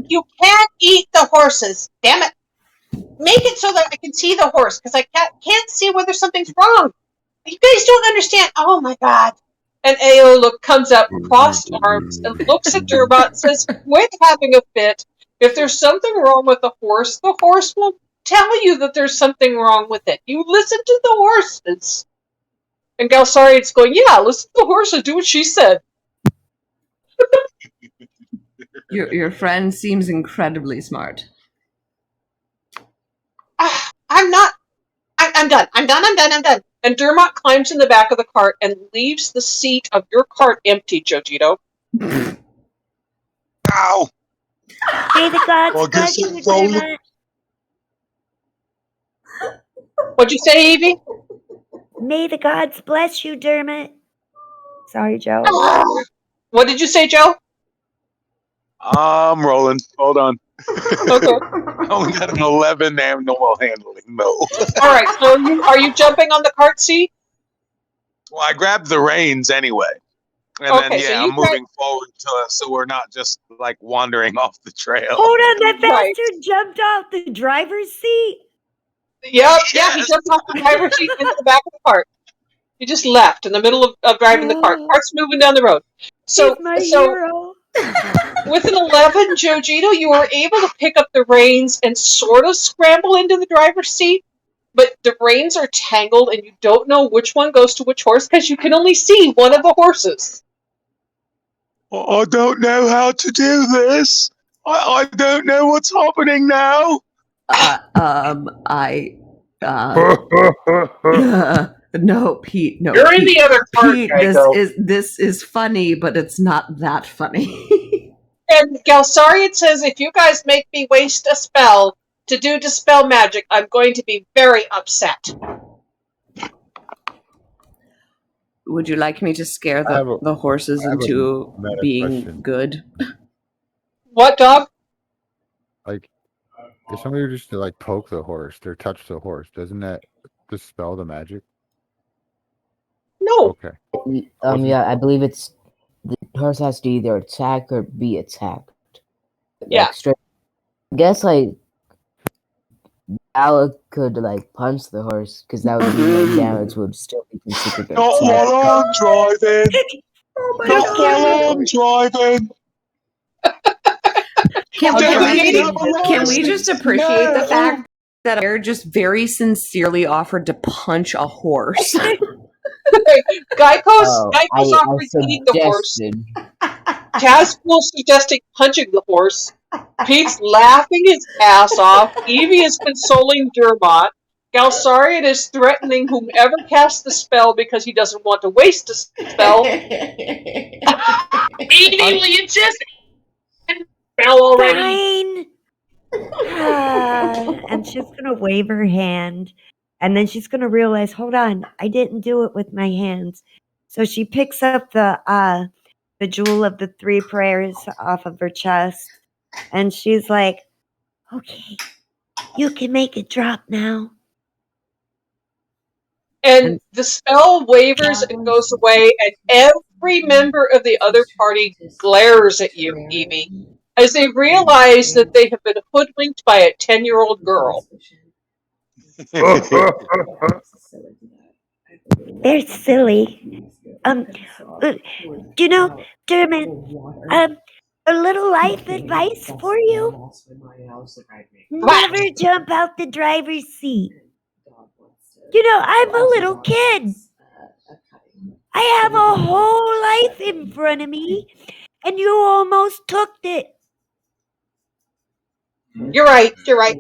Speaker 2: you can't eat the horses. Damn it! Make it so that I can see the horse, because I can't see whether something's wrong. You guys don't understand. Oh my god!" And Ao comes up, crossed arms, and looks at Dermot and says, "Quit having a fit. If there's something wrong with the horse will tell you that there's something wrong with it. You listen to the horses." And Galsariad's going, "Yeah, listen to the horses. Do what she said."
Speaker 1: Your friend seems incredibly smart.
Speaker 2: I'm not. I'm done. I'm done. And Dermot climbs in the back of the cart and leaves the seat of your cart empty, Jojito.
Speaker 3: Ow!
Speaker 8: May the gods
Speaker 3: Well,
Speaker 8: bless
Speaker 3: guess
Speaker 8: you,
Speaker 3: it's all-
Speaker 8: Dermot.
Speaker 2: What'd you say, Evie?
Speaker 8: May the gods bless you, Dermot. Sorry, Joe.
Speaker 2: What did you say, Joe?
Speaker 3: I'm rolling. Hold on.
Speaker 2: Okay.
Speaker 3: I only got an 11 animal handling. No.
Speaker 2: All right. So are you jumping on the cart seat?
Speaker 3: Well, I grabbed the reins anyway. And
Speaker 2: Okay,
Speaker 3: then,
Speaker 2: so
Speaker 3: yeah,
Speaker 2: you
Speaker 3: I'm moving forward so we're not just like wandering off the trail.
Speaker 8: Hold on, that
Speaker 2: Right.
Speaker 8: bastard jumped off the driver's seat.
Speaker 2: Yep. Yeah, he
Speaker 3: Yes.
Speaker 2: jumped off the driver's seat into the back of the cart. He just left in the middle of driving the cart. Cart's moving down the road. So,
Speaker 8: He's my hero.
Speaker 2: with an 11, Jojito, you were able to pick up the reins and sort of scramble into the driver's seat, but the reins are tangled and you don't know which one goes to which horse because you can only see one of the horses.
Speaker 3: I don't know how to do this. I don't know what's happening now.
Speaker 1: No, Pete. No,
Speaker 7: You're in
Speaker 1: Pete.
Speaker 7: the other cart,
Speaker 1: Pete,
Speaker 7: Geico.
Speaker 1: this is funny, but it's not that funny.
Speaker 2: And Galsariad says, if you guys make me waste a spell to do Dispel Magic, I'm going to be very upset.
Speaker 1: Would you like me to scare the horses
Speaker 4: I have a
Speaker 1: into
Speaker 4: meta
Speaker 1: being
Speaker 4: question.
Speaker 1: good?
Speaker 2: What, dog?
Speaker 4: Like, if somebody were just to like poke the horse or touch the horse, doesn't that dispel the magic?
Speaker 2: No.
Speaker 4: Okay.
Speaker 6: Yeah, I believe it's the horse has to either attack or be attacked. Like,
Speaker 2: Yeah.
Speaker 6: I guess like Alec could like punch the horse because that would be no damage, would still be considered an
Speaker 3: Not
Speaker 6: attack.
Speaker 3: while I'm driving.
Speaker 1: Oh my
Speaker 3: Not while I'm driving.
Speaker 1: Can we just appreciate the fact that Bear just very sincerely offered to punch a horse?
Speaker 2: Geico's
Speaker 6: I
Speaker 2: offering to eat the horse.
Speaker 6: suggested.
Speaker 2: Caspool suggesting punching the horse. Pete's laughing his ass off. Evie is consoling Dermot. Galsariad is threatening whomever casts the spell because he doesn't want to waste a spell.
Speaker 7: Evie, will you just spell already?
Speaker 8: Fine. And she's gonna wave her hand, and then she's gonna realize, hold on, I didn't do it with my hands. So she picks up the jewel of the 3 prayers off of her chest, and she's like, okay, you can make it drop now.
Speaker 2: And the spell wavers and goes away, and every member of the other party glares at you, Evie, as they realize that they have been hoodwinked by a 10-year-old girl.
Speaker 8: They're silly. You know, Dermot, a little life advice for you. Never jump out the driver's seat. You know, I'm a little kid. I have a whole life in front of me, and you almost took it.
Speaker 2: You're right.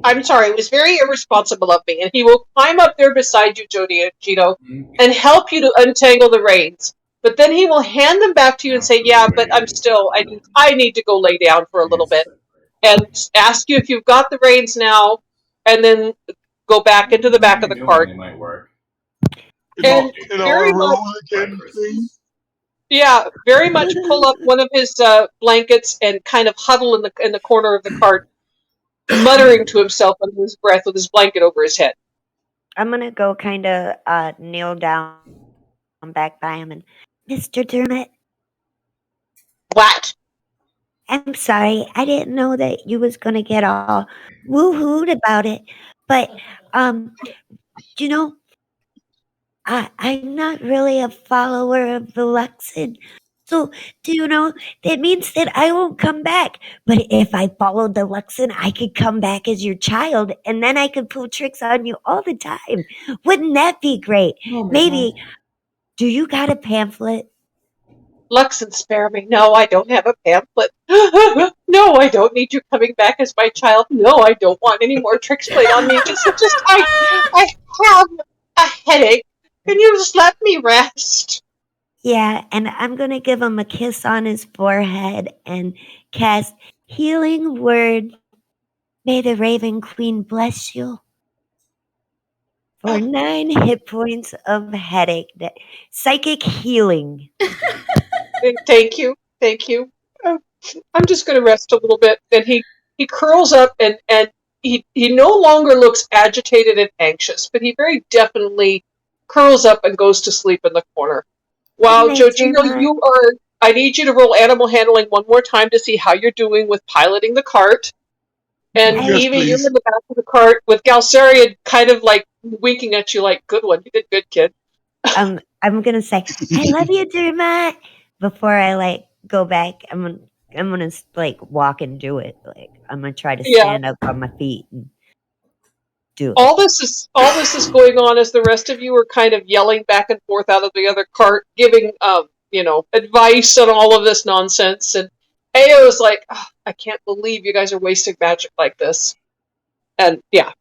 Speaker 2: I'm sorry. It was very irresponsible of me. And he will climb up there beside you, Jojito, and help you to untangle the reins. But then he will hand them back to you and say, yeah, but I need to go lay down for a little bit. And ask you if you've got the reins now, and then go back into the back of the cart. And very much, very much pull up one of his blankets and kind of huddle in the corner of the cart, muttering to himself under his breath with his blanket over his head.
Speaker 8: I'm gonna go kind of kneel down back by him and Mr. Dermot.
Speaker 2: What?
Speaker 8: I'm sorry. I didn't know that you was gonna get all woo-hooed about it. But you know, I'm not really a follower of the Luxon. So, do you know, that means that I won't come back. But if I followed the Luxon, I could come back as your child, and then I could pull tricks on you all the time. Wouldn't that be great?
Speaker 1: Oh my
Speaker 8: Maybe.
Speaker 1: God.
Speaker 8: Do you got a pamphlet?
Speaker 2: Luxon, spare me. No, I don't have a pamphlet. No, I don't need you coming back as my child. No, I don't want any more tricks played on me. Just I have a headache. Can you just let me rest?
Speaker 8: Yeah, and I'm gonna give him a kiss on his forehead and cast healing word. May the Raven Queen bless you for 9 hit points of headache. Psychic healing.
Speaker 2: Thank you. Thank you. I'm just going to rest a little bit. And he curls up and he no longer looks agitated and anxious, but he very definitely curls up and goes to sleep in the corner. While
Speaker 8: Night,
Speaker 2: Jojito, I need you to roll animal handling one more time to see how you're doing with piloting the cart. And
Speaker 3: Yes,
Speaker 2: Eva, you're in
Speaker 3: please.
Speaker 2: the back of the cart with Galsarian kind of like winking at you like, good one, you did good, kid.
Speaker 8: I'm gonna say, I love you, Dermot. Before I like go back, I'm gonna like walk and do it. Like I'm gonna try to
Speaker 2: Yeah.
Speaker 8: stand up on my feet and do it.
Speaker 2: All this is going on as the rest of you are kind of yelling back and forth out of the other cart, giving advice on all of this nonsense. And Ao is like, oh, I can't believe you guys are wasting magic like this. And yeah,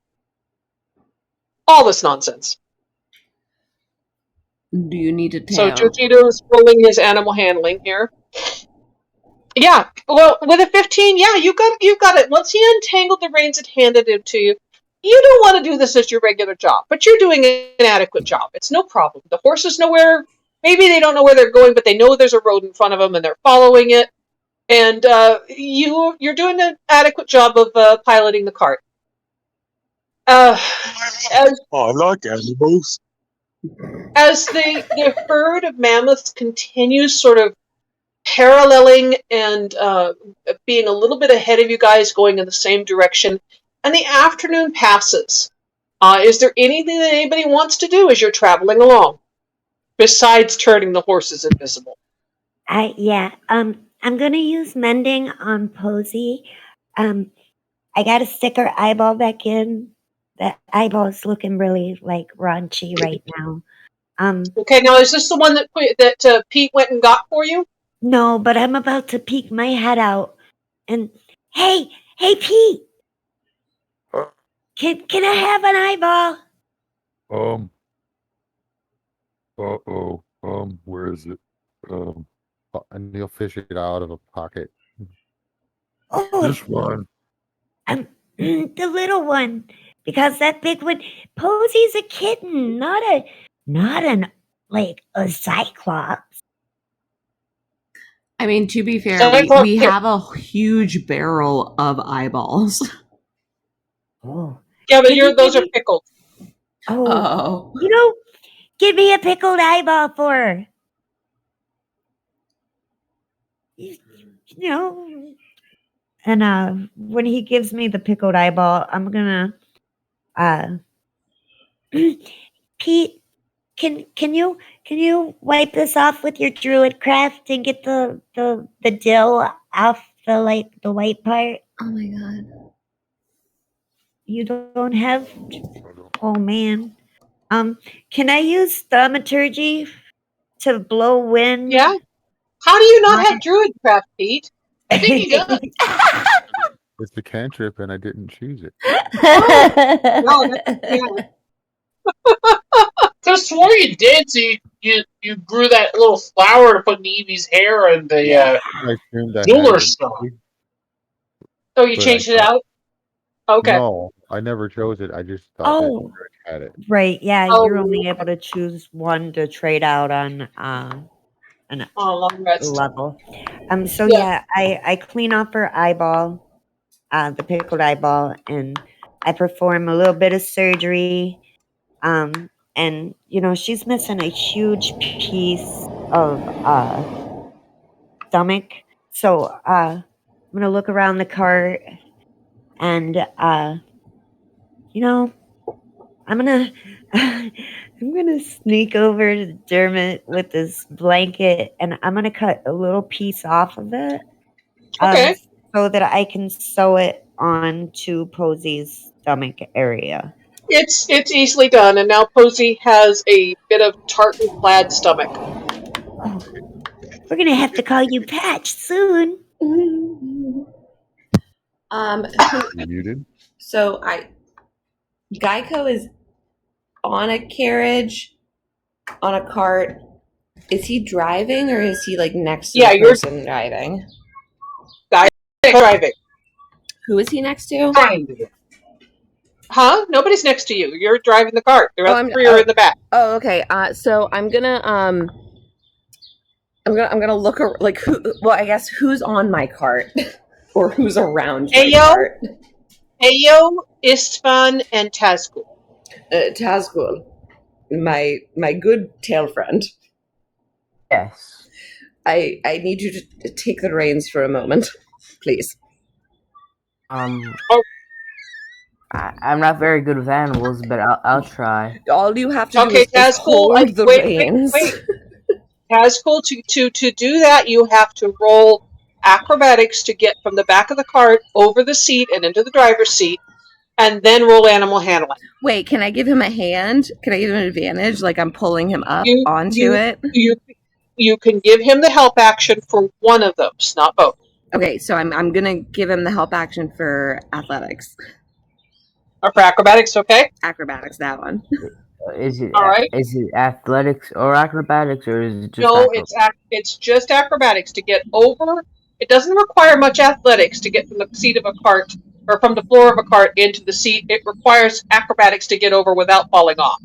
Speaker 2: all this nonsense.
Speaker 1: Do you need to
Speaker 2: So
Speaker 1: tell?
Speaker 2: Jojito is rolling his animal handling here. Yeah, well, with a 15, yeah, you got it. Once he untangled the reins and handed it to you, you don't want to do this as your regular job, but you're doing an adequate job. It's no problem. The horses know maybe they don't know where they're going, but they know there's a road in front of them and they're following it. And you're doing an adequate job of piloting the cart.
Speaker 3: I like animals.
Speaker 2: As the herd of mammoths continues sort of paralleling and being a little bit ahead of you guys, going in the same direction, and the afternoon passes. Is there anything that anybody wants to do as you're traveling along, besides turning the horses invisible?
Speaker 8: I'm gonna use mending on Posey. I gotta stick her eyeball back in. That eyeball is looking really like raunchy right now.
Speaker 2: Okay, now is this the one that Pete went and got for you?
Speaker 8: No, but I'm about to peek my head out. And hey, Pete, can I have an eyeball?
Speaker 4: Where is it? And he'll fish it out of a pocket.
Speaker 8: Oh,
Speaker 4: This one.
Speaker 8: the little one, because that big one, Posey's a kitten, not an like a cyclops.
Speaker 1: I mean, to be fair, we have a huge barrel of eyeballs.
Speaker 8: Oh,
Speaker 2: yeah, but those are pickled.
Speaker 1: Oh,
Speaker 8: give me a pickled eyeball for her. And when he gives me the pickled eyeball, I'm gonna Pete, can you wipe this off with your druid craft and get the dill off the white part?
Speaker 1: oh my God.
Speaker 8: You don't have. Oh man. Can I use thaumaturgy to blow wind?
Speaker 2: Yeah. How do you not have druidcraft, Pete? I think you got it.
Speaker 4: It's the cantrip, and I didn't choose it.
Speaker 7: I swore you did. So you grew that little flower to put in Evie's hair and the
Speaker 4: I assumed I had
Speaker 7: jeweler
Speaker 4: it.
Speaker 7: stuff.
Speaker 2: Oh, you
Speaker 4: But
Speaker 2: changed
Speaker 4: I
Speaker 2: it
Speaker 4: thought-
Speaker 2: out? Okay.
Speaker 4: No, I never chose it. I just thought that Rick had it.
Speaker 8: Right, yeah,
Speaker 2: Oh,
Speaker 8: you're only able to choose one to trade out on an
Speaker 2: long rest.
Speaker 8: level. So yeah, I clean off her eyeball, the pickled eyeball, and I perform a little bit of surgery. And she's missing a huge piece stomach. So I'm gonna look around the cart and you know, I'm gonna I'm gonna sneak over to Dermot with this blanket and I'm gonna cut a little piece off of it.
Speaker 2: Okay.
Speaker 8: So that I can sew it onto Posy's stomach area.
Speaker 2: It's easily done, and now Posey has a bit of tartan plaid stomach.
Speaker 8: We're gonna have to call you Patch soon.
Speaker 1: You
Speaker 4: muted?
Speaker 1: So Geico is on a carriage, on a cart. Is he driving or is he like next to the person driving?
Speaker 2: Driving.
Speaker 1: Who is he next to?
Speaker 2: Huh? Nobody's next to you. You're driving the cart. The other three are in the back.
Speaker 1: Oh, okay. So I'm gonna look like who. Well, I guess who's on my cart or who's around my cart.
Speaker 2: Ayo, Istvan, and Tazgul.
Speaker 1: Tazgul, my good tail friend.
Speaker 6: Yes.
Speaker 1: I need you to take the reins for a moment, please.
Speaker 6: I'm not very good with animals, but I'll try.
Speaker 1: All you have to do is
Speaker 2: Tazgul,
Speaker 1: hold the reins.
Speaker 2: Wait. Tazgul, to do that, you have to roll acrobatics to get from the back of the cart over the seat and into the driver's seat, and then roll animal handling.
Speaker 1: Wait, can I give him a hand? Can I give him an advantage? Like I'm pulling him up onto it?
Speaker 2: You can give him the help action for one of those, not both.
Speaker 1: Okay, so I'm gonna give him the help action for athletics.
Speaker 2: Or for acrobatics, okay?
Speaker 1: Acrobatics, that one.
Speaker 6: Is it
Speaker 2: all right?
Speaker 6: Is it athletics or acrobatics, or is it just
Speaker 2: no? It's just acrobatics to get over. It doesn't require much athletics to get from the seat of a cart or from the floor of a cart into the seat. It requires acrobatics to get over without falling off.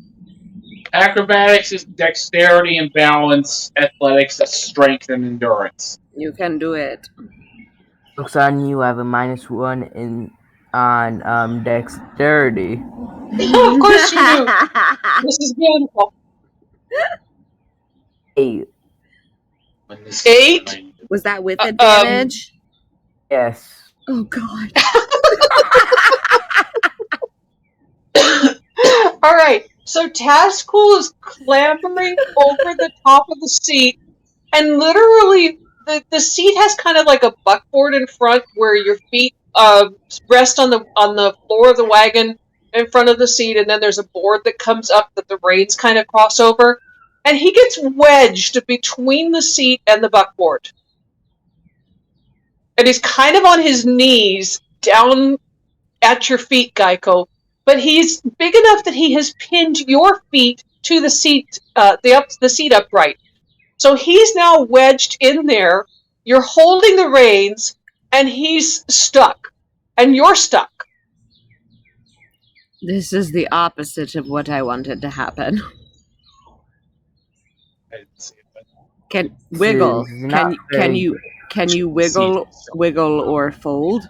Speaker 7: Acrobatics is dexterity and balance. Athletics is strength and endurance.
Speaker 1: You can do it.
Speaker 6: Looks on you have a -1 on dexterity.
Speaker 2: Of course you do. This is beautiful.
Speaker 6: 8.
Speaker 2: 8?
Speaker 1: Was that with advantage?
Speaker 6: Yes.
Speaker 1: Oh God.
Speaker 2: All right. So Tazgul is clambering over the top of the seat, and literally the seat has kind of like a buckboard in front where your feet rest on the floor of the wagon in front of the seat, and then there's a board that comes up that the reins kind of cross over, and he gets wedged between the seat and the buckboard. And he's kind of on his knees down at your feet, Geico. But he's big enough that he has pinned your feet to the seat, the seat upright. So he's now wedged in there. You're holding the reins, and he's stuck, and you're stuck.
Speaker 1: This is the opposite of what I wanted to happen.
Speaker 7: I didn't see it, but
Speaker 1: Can wiggle? Can you wiggle or fold?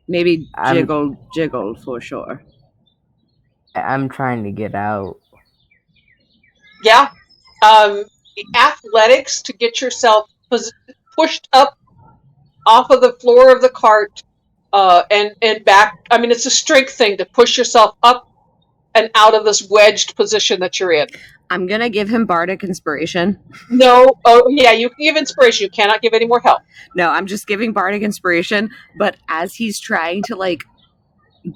Speaker 1: Maybe jiggle for sure.
Speaker 6: I'm trying to get out.
Speaker 2: Yeah. Athletics to get yourself pushed up off of the floor of the cart and back. I mean, it's a strength thing to push yourself up and out of this wedged position that you're in.
Speaker 1: I'm going to give him Bardic Inspiration.
Speaker 2: No. Oh, yeah, you can give inspiration. You cannot give any more help.
Speaker 1: No, I'm just giving Bardic Inspiration, but as he's trying to, like,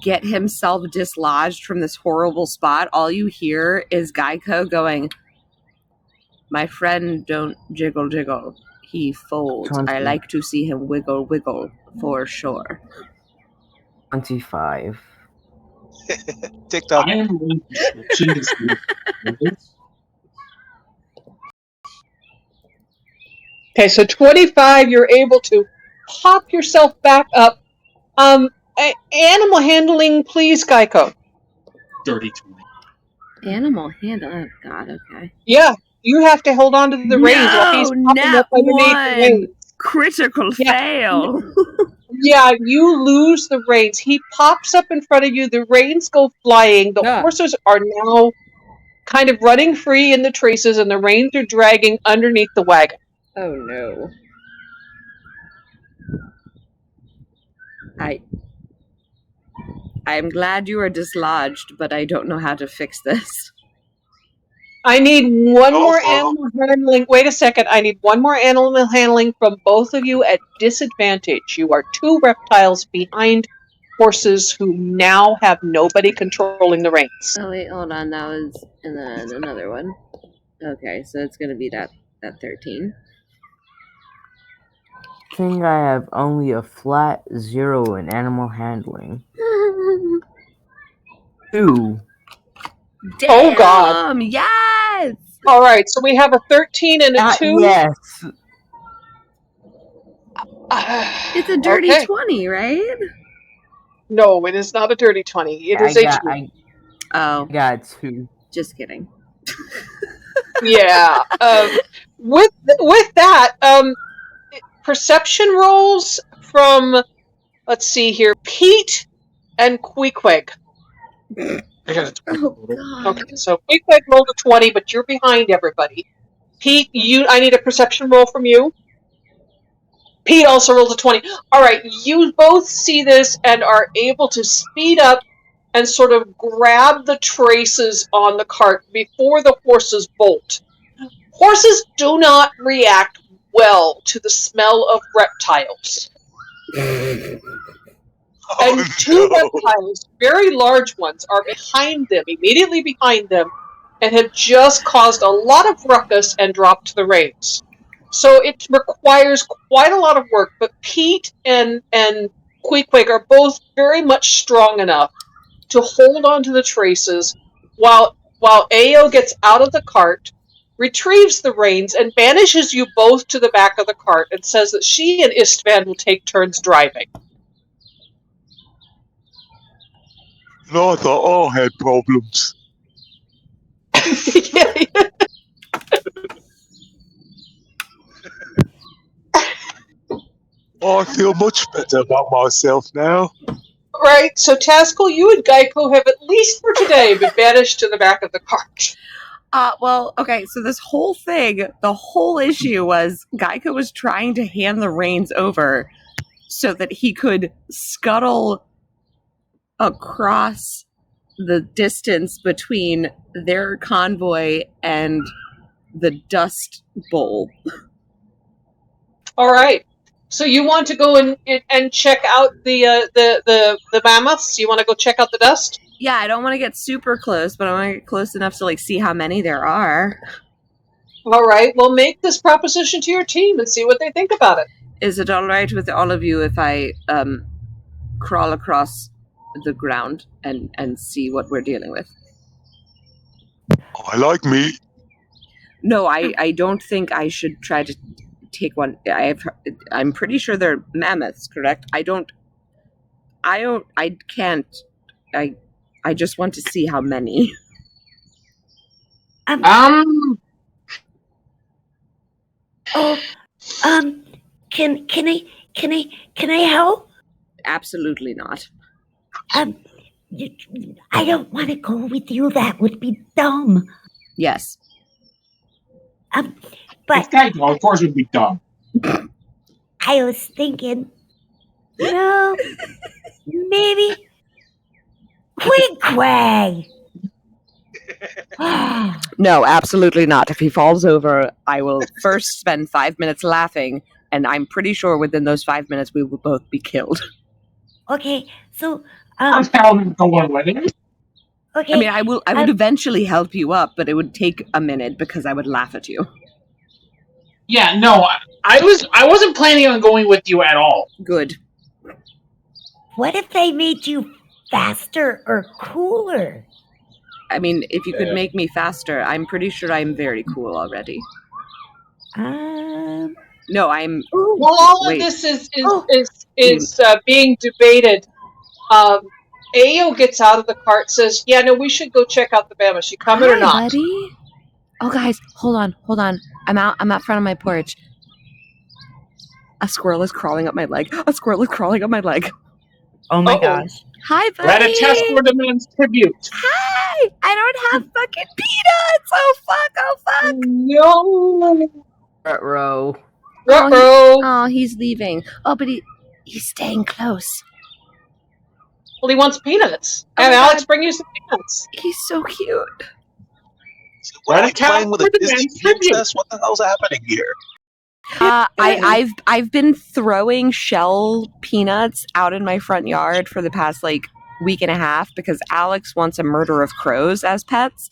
Speaker 1: get himself dislodged from this horrible spot, all you hear is Geico going, "My friend don't jiggle jiggle. He folds. I like to see him wiggle wiggle for sure."
Speaker 6: 25.
Speaker 3: TikTok.
Speaker 7: I am going to choose this.
Speaker 2: Okay, so 25, you're able to pop yourself back up. Animal handling, please, Geico.
Speaker 7: Dirty 20.
Speaker 1: Animal handling. Oh, God, okay.
Speaker 2: Yeah, you have to hold on to the reins while he's popping up underneath the reins.
Speaker 1: Critical fail.
Speaker 2: Yeah, you lose the reins. He pops up in front of you. The reins go flying. The horses are now kind of running free in the traces, and the reins are dragging underneath the wagon.
Speaker 1: Oh no. I'm glad you are dislodged, but I don't know how to fix this.
Speaker 2: I need one more animal handling. Wait a second. I need one more animal handling from both of you at disadvantage. You are 2 reptiles behind horses who now have nobody controlling the reins.
Speaker 1: Oh wait, hold on. That was, and then another one. Okay, so it's gonna be that 13.
Speaker 6: I think I have only a flat 0 in animal handling. 2.
Speaker 1: Damn!
Speaker 2: Oh God!
Speaker 1: Yes.
Speaker 2: All right, so we have a 13 and a 2.
Speaker 6: Yes.
Speaker 1: It's a dirty
Speaker 2: Okay.
Speaker 1: 20, right?
Speaker 2: No, it is not a dirty 20. It is a 2.
Speaker 1: Oh,
Speaker 6: I got 2.
Speaker 1: just kidding.
Speaker 2: Yeah. With that, perception rolls from, let's see here, Pete and Queequeg.
Speaker 7: I got a 20.
Speaker 1: Oh God.
Speaker 2: Okay, so Queequeg rolled a 20, but you're behind everybody. Pete, I need a perception roll from you. Pete also rolled a 20. All right, you both see this and are able to speed up and sort of grab the traces on the cart before the horses bolt. Horses do not react well to the smell of reptiles. And 2 reptiles, very large ones, are behind them, immediately behind them, and have just caused a lot of ruckus and dropped the reins. So it requires quite a lot of work, but Pete and Queequeg are both very much strong enough to hold onto the traces while Ao gets out of the cart, retrieves the reins, and banishes you both to the back of the cart and says that she and Istvan will take turns driving.
Speaker 3: No, I thought all had problems.
Speaker 2: Yeah.
Speaker 3: Oh, I feel much better about myself now.
Speaker 2: Right, so Taskell, you and Geico have at least for today been banished to the back of the cart.
Speaker 1: Well, okay, so this whole thing, the whole issue was Geico was trying to hand the reins over so that he could scuttle across the distance between their convoy and the dust bowl.
Speaker 2: All right. So you want to go and check out the mammoths? You want to go check out the dust?
Speaker 1: Yeah, I don't want to get super close, but I want to get close enough to like see how many there are.
Speaker 2: All right. Well, make this proposition to your team and see what they think about it.
Speaker 1: Is it all right with all of you if I crawl across the ground and see what we're dealing with?
Speaker 3: I like meat.
Speaker 1: No, I don't think I should try to take one. I'm pretty sure they're mammoths, correct? I can't. I just want to see how many.
Speaker 8: Can I help?
Speaker 1: Absolutely not.
Speaker 8: I don't want to go with you. That would be dumb.
Speaker 1: Yes.
Speaker 8: But
Speaker 7: Geico, of course, would be dumb.
Speaker 8: I was thinking, maybe Queequeg.
Speaker 1: No, absolutely not. If he falls over, I will first spend 5 minutes laughing, and I'm pretty sure within those 5 minutes we will both be killed.
Speaker 8: Okay, so
Speaker 7: I'm going with it.
Speaker 8: okay.
Speaker 1: I mean, I would eventually help you up, but it would take a minute because I would laugh at you.
Speaker 7: Yeah, no, I wasn't planning on going with you at all.
Speaker 1: Good.
Speaker 8: What if they made you faster or cooler?
Speaker 1: I mean, if you could make me faster, I'm pretty sure I'm very cool already. No, I'm.
Speaker 2: Well, all of this is being debated. Ao gets out of the cart, says, "Yeah, no, we should go check out the mammoths. You coming or not?"
Speaker 1: Buddy? Oh, guys, hold on. I'm out front of my porch. A squirrel is crawling up my leg.
Speaker 5: Oh my gosh.
Speaker 1: Hi, buddy.
Speaker 7: Let a test for demands tribute.
Speaker 1: Hi. die! I don't have fucking peanuts! Oh fuck!
Speaker 2: No.
Speaker 6: Row.
Speaker 2: Uh-oh.
Speaker 1: He's leaving. Oh, but he's staying close.
Speaker 2: Well, he wants peanuts.
Speaker 1: Oh
Speaker 2: Have
Speaker 1: my
Speaker 2: Alex
Speaker 1: God.
Speaker 2: bring you some peanuts.
Speaker 1: He's so cute.
Speaker 3: What are you playing with a
Speaker 7: for the
Speaker 3: Disney
Speaker 7: man's tribute.
Speaker 3: princess? What the hell's happening here?
Speaker 1: I've been throwing shell peanuts out in my front yard for the past week and a half because Alex wants a murder of crows as pets,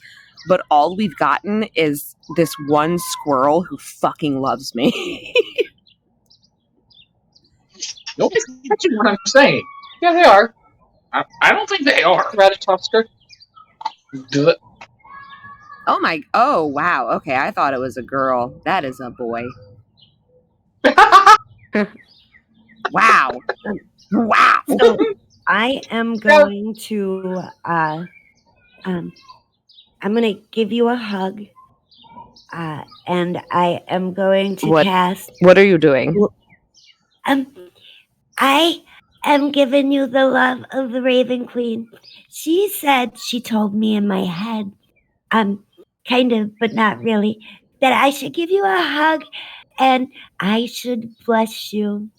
Speaker 1: but all we've gotten is this one squirrel who fucking loves me.
Speaker 7: Nobody's catching what I'm saying.
Speaker 2: Yeah, they are.
Speaker 7: I don't think they are.
Speaker 2: Ratatosker.
Speaker 7: Do it.
Speaker 1: Oh wow, okay, I thought it was a girl. That is a boy. Wow. Wow.
Speaker 8: So I am going to I'm gonna give you a hug. And I am going to cast
Speaker 1: What are you doing?
Speaker 8: I am giving you the love of the Raven Queen. She said, she told me in my head, kind of, but not really, that I should give you a hug and I should bless you.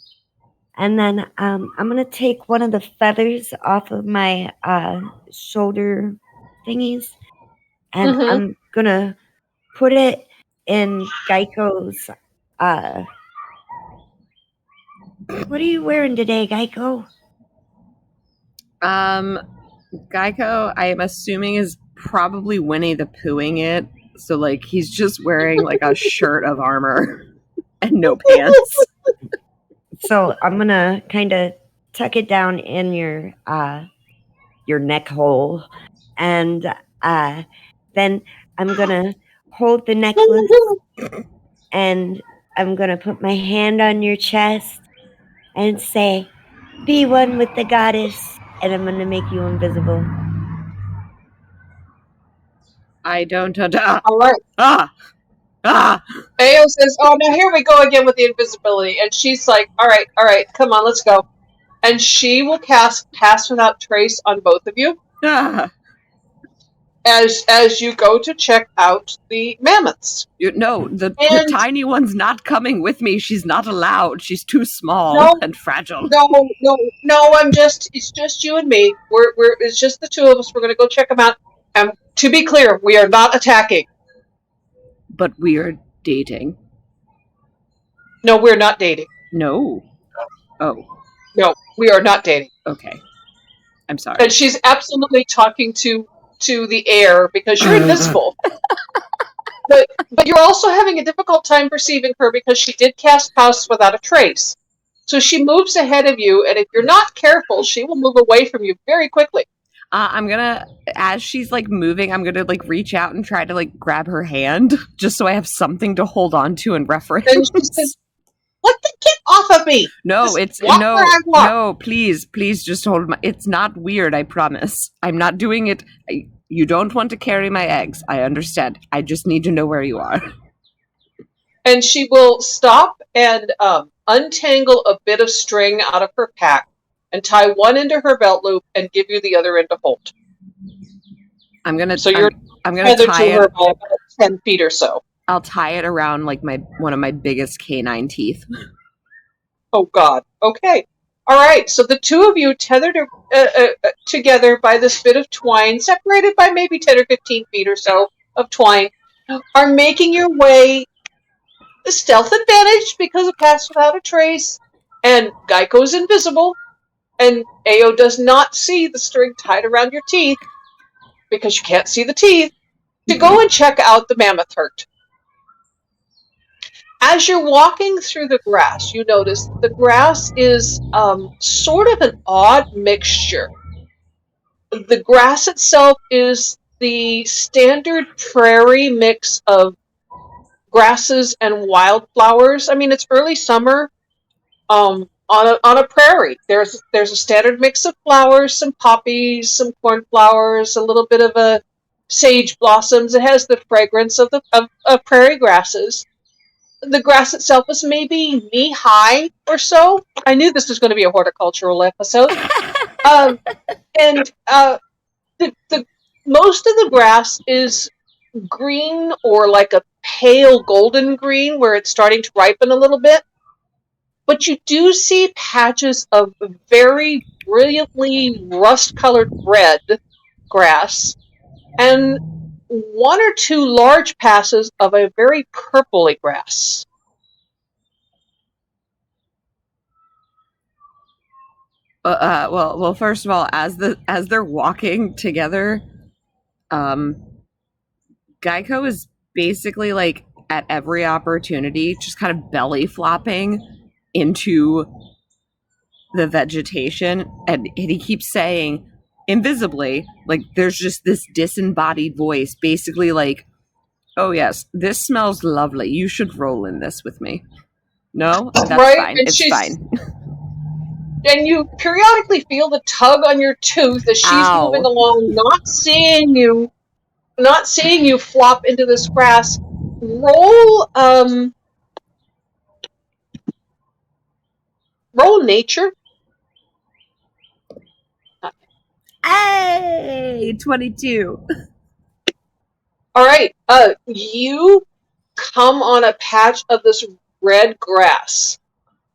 Speaker 8: And then I'm going to take one of the feathers off of my shoulder thingies and I'm going to put it in Geico's. What are you wearing today, Geico?
Speaker 1: Geico, I am assuming, is probably Winnie the Poohing it. So he's just wearing a shirt of armor and no pants.
Speaker 8: So I'm gonna kind of tuck it down in your neck hole, and then I'm gonna hold the necklace, and I'm gonna put my hand on your chest and say, "Be one with the goddess," and I'm gonna make you invisible.
Speaker 1: I don't.
Speaker 2: All right.
Speaker 1: Ah!
Speaker 2: Ao says, "Oh, now here we go again with the invisibility," and she's like, "All right, come on, let's go." And she will cast Pass Without Trace on both of you
Speaker 1: Ah!
Speaker 2: as you go to check out the mammoths.
Speaker 1: The tiny one's not coming with me. She's not allowed. She's too small and fragile.
Speaker 2: No. It's just you and me. It's just the two of us. We're going to go check them out. And to be clear, we are not attacking.
Speaker 1: But we are dating.
Speaker 2: No, we're not dating.
Speaker 1: No. Oh.
Speaker 2: No, we are not dating.
Speaker 1: Okay. I'm sorry.
Speaker 2: And she's absolutely talking to the air because you're invisible. But you're also having a difficult time perceiving her because she did cast Pass Without a Trace. So she moves ahead of you, and if you're not careful, she will move away from you very quickly.
Speaker 1: I'm gonna, as she's moving, I'm gonna reach out and try to grab her hand just so I have something to hold on to and reference.
Speaker 2: And she says, "What the get off of me?
Speaker 1: No,
Speaker 2: just no,
Speaker 1: please just hold my. It's not weird, I promise. I'm not doing it. You don't want to carry my eggs. I understand. I just need to know where you are."
Speaker 2: And she will stop and untangle a bit of string out of her pack and tie one into her belt loop and give you the other end to hold.
Speaker 1: I'm gonna
Speaker 2: tie
Speaker 1: it
Speaker 2: her by about 10 feet or so.
Speaker 1: I'll tie it around one of my biggest canine teeth.
Speaker 2: Oh God. Okay. All right. So the two of you tethered together by this bit of twine, separated by maybe 10 or 15 feet or so of twine, are making your way. The stealth advantage because of Pass Without a Trace, and Geico's invisible, and Ao does not see the string tied around your teeth because you can't see the teeth, to go and check out the mammoth herd. As you're walking through the grass, you notice the grass is sort of an odd mixture. The grass itself is the standard prairie mix of grasses and wildflowers. I mean, it's early summer on a prairie. There's a standard mix of flowers, some poppies, some cornflowers, a little bit of a sage blossoms. It has the fragrance of prairie grasses. The grass itself is maybe knee high or so. I knew this was going to be a horticultural episode. And the most of the grass is green or like a pale golden green where it's starting to ripen a little bit. But you do see patches of very brilliantly rust-colored red grass and one or two large passes of a very purpley grass.
Speaker 1: Well, first of all, as they're walking together, Geico is basically like at every opportunity just kind of belly flopping into the vegetation, and he keeps saying invisibly, like there's just this disembodied voice basically like, oh yes, this smells lovely, you should roll in this with me. No, that's
Speaker 2: right?
Speaker 1: fine,
Speaker 2: And
Speaker 1: it's fine.
Speaker 2: And you periodically feel the tug on your tooth as she's
Speaker 1: Ow.
Speaker 2: moving along, not seeing you flop into this grass. Roll nature.
Speaker 1: Hey, 22.
Speaker 2: All right. You come on a patch of this red grass,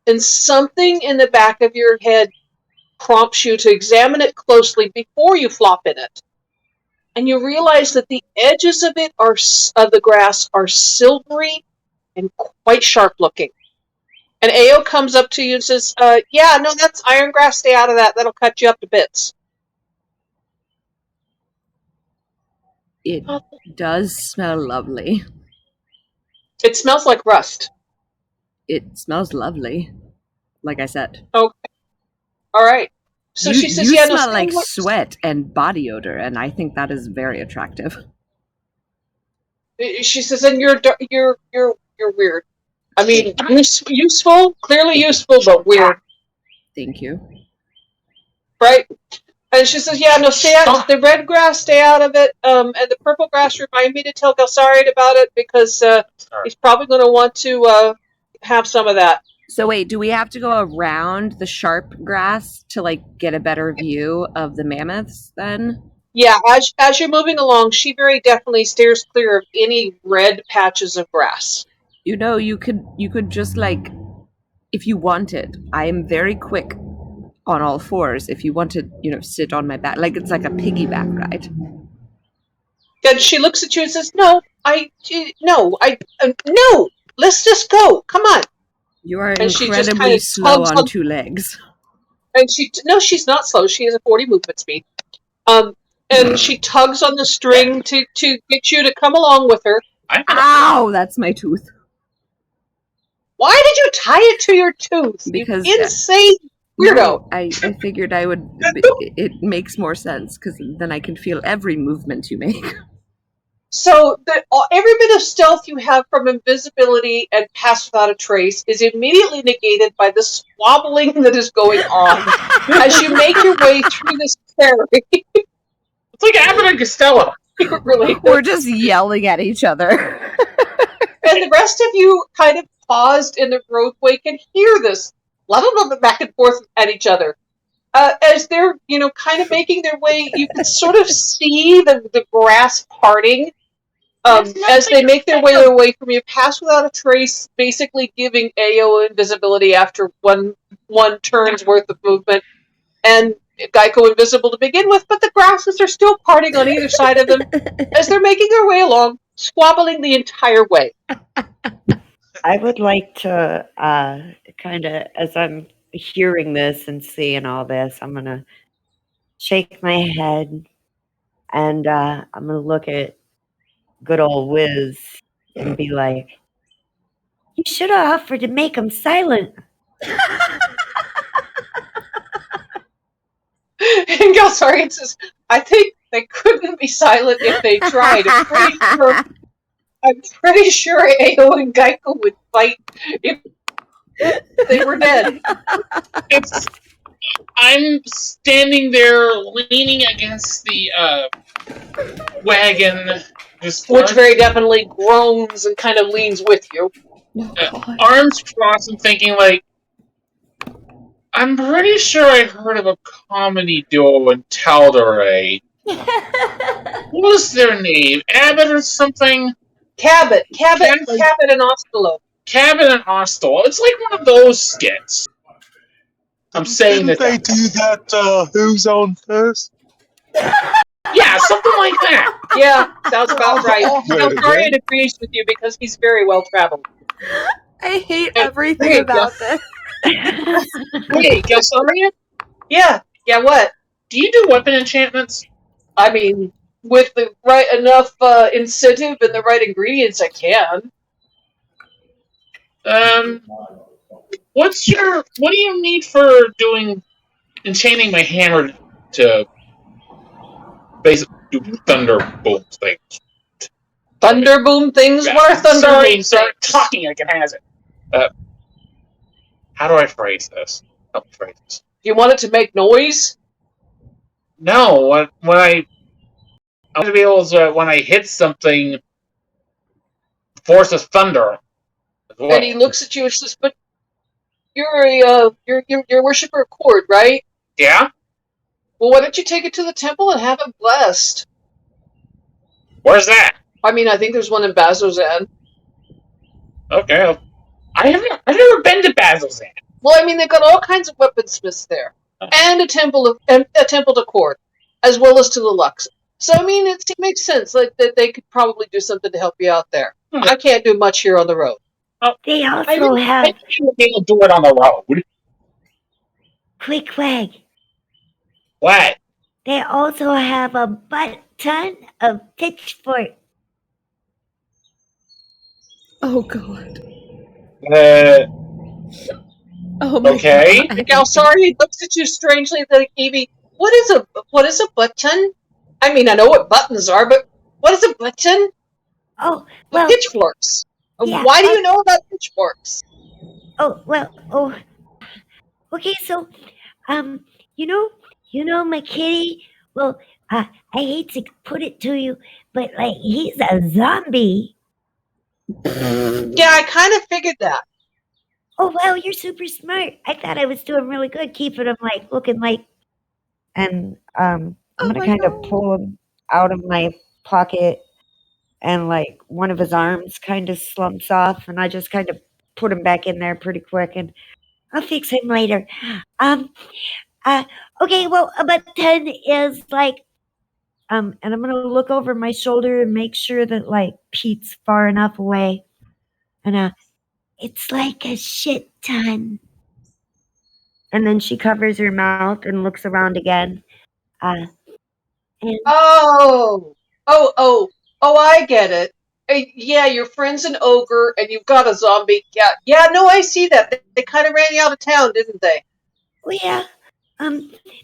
Speaker 2: and something in the back of your head prompts you to examine it closely before you flop in it. And you realize that the edges of it of the grass are silvery and quite sharp looking. And Ao comes up to you and says, yeah, no, that's iron grass. Stay out of that. That'll cut you up to bits.
Speaker 1: It does smell lovely.
Speaker 2: It smells like rust.
Speaker 1: It smells lovely, like I said.
Speaker 2: Okay. All right. So she says,
Speaker 1: you
Speaker 2: yeah,
Speaker 1: smell
Speaker 2: no,
Speaker 1: like sweat and body odor, and I think that is very attractive.
Speaker 2: She says, and you're weird. I mean, useful, clearly useful, but weird.
Speaker 1: Thank you.
Speaker 2: Right? And she says, yeah, no, stay out. The red grass, stay out of it. And the purple grass, remind me to tell Galsariad about it because he's probably going to want to have some of that.
Speaker 1: So wait, do we have to go around the sharp grass to like get a better view of the mammoths then?
Speaker 2: Yeah, as you're moving along, she very definitely steers clear of any red patches of grass.
Speaker 1: You know, you could just like, if you wanted, I am very quick on all fours. If you want to, sit on my back, like it's like a piggyback ride.
Speaker 2: And she looks at you and says, no, let's just go. Come on.
Speaker 1: You are
Speaker 2: and
Speaker 1: incredibly slow on two legs.
Speaker 2: And she's not slow. She has a 40 movement speed. And she tugs on the string to get you to come along with her.
Speaker 1: Ow, that's my tooth.
Speaker 2: Why did you tie it to your tooth?
Speaker 1: Because
Speaker 2: you insane weirdo.
Speaker 1: No, I figured I would. It makes more sense because then I can feel every movement you make.
Speaker 2: So every bit of stealth you have from invisibility and pass without a trace is immediately negated by the squabbling that is going on as you make your way through this prairie.
Speaker 7: It's like Abbott and Costello.
Speaker 2: Really,
Speaker 1: we're just yelling at each other.
Speaker 2: And the rest of you kind of paused in the roadway can hear this, blah, blah, blah, back and forth at each other. As they're, kind of making their way, you can sort of see the grass parting. As they make their way away from you, pass without a trace, basically giving Ao invisibility after one turn's worth of movement, and Geico invisible to begin with, but the grasses are still parting on either side of them as they're making their way along, squabbling the entire way.
Speaker 5: I would like to kind of, as I'm hearing this and seeing all this, I'm going to shake my head and I'm going to look at good old Wiz and be like,
Speaker 8: you should have offered to make him silent.
Speaker 2: And Galsariad says, I think they couldn't be silent if they tried. I'm pretty sure Ao and Geico would fight if they were dead.
Speaker 7: I'm standing there leaning against the wagon.
Speaker 2: Which very definitely groans and kind of leans with you.
Speaker 7: Arms crossed and thinking like, I'm pretty sure I heard of a comedy duo in Tal'Dorei. What was their name? Abbott or something?
Speaker 2: Cabot and Ostolo.
Speaker 7: Cabot and Ostel. It's like one of those skits. I'm saying
Speaker 3: Didn't they
Speaker 7: that.
Speaker 3: do that? Who's on first?
Speaker 7: Yeah, something like that.
Speaker 2: Yeah, sounds about right.
Speaker 3: Wait,
Speaker 2: Eltarian agrees with you because he's very well traveled.
Speaker 1: I hate
Speaker 2: Hey,
Speaker 1: everything
Speaker 2: hey,
Speaker 1: about this.
Speaker 7: Wait, Gelsarian?
Speaker 2: Yeah, what?
Speaker 7: Do you do weapon enchantments?
Speaker 2: I mean, with the right enough incentive and the right ingredients, I can.
Speaker 7: What do you need for doing enchanting my hammer to basically do thunderbolt things?
Speaker 2: Thunderboom things?
Speaker 7: Yeah,
Speaker 2: What are thunderboom
Speaker 7: start
Speaker 2: things?
Speaker 7: talking like it has it. How do I phrase this? Help me phrase this.
Speaker 2: You want it to make noise?
Speaker 7: No, when I want to be able to, when I hit something, force a thunder. As well.
Speaker 2: And he looks at you and says, "But you're a worshiper of Cord, right?
Speaker 7: Yeah.
Speaker 2: Well, why don't you take it to the temple and have it blessed?
Speaker 7: Where's that?
Speaker 2: I mean, I think there's one in Bazzoxan.
Speaker 7: Okay. I've never been to Bazzoxan.
Speaker 2: Well, I mean, they've got all kinds of weaponsmiths there, and a temple to Cord, as well as to the Lux. So I mean, it makes sense. Like that, they could probably do something to help you out there. I can't do much here on the road.
Speaker 8: They also
Speaker 7: I
Speaker 8: have
Speaker 7: think you'll be able to do it on the road.
Speaker 8: quick wag.
Speaker 7: What?
Speaker 8: They also have a butt ton of pitchfork.
Speaker 1: Oh god.
Speaker 2: Oh
Speaker 1: my
Speaker 7: Okay.
Speaker 1: god.
Speaker 2: Galsari looks at you strangely, like Evie. What is a button? I mean, I know what buttons are, but what is a button?
Speaker 8: Oh, well,
Speaker 2: pitchforks.
Speaker 8: yeah,
Speaker 2: Why do you know about pitchforks?
Speaker 8: Okay, so, you know my kitty? Well, I hate to put it to you, but, like, he's a zombie.
Speaker 2: Yeah, I kind of figured that.
Speaker 8: Oh, wow, you're super smart. I thought I was doing really good keeping him, like, looking like... And, I'm gonna kind of pull him out of my pocket, and, like, one of his arms kind of slumps off, and I just kind of put him back in there pretty quick, and I'll fix him later. Okay, well, a button is, like... and I'm gonna look over my shoulder and make sure that, like, Pete's far enough away. And, it's like a shit ton. And then she covers her mouth and looks around again. And
Speaker 2: Oh, I get it. Yeah, your friend's an ogre, and you've got a zombie. Yeah, no, I see that. They kind of ran you out of town, didn't they?
Speaker 8: well, yeah.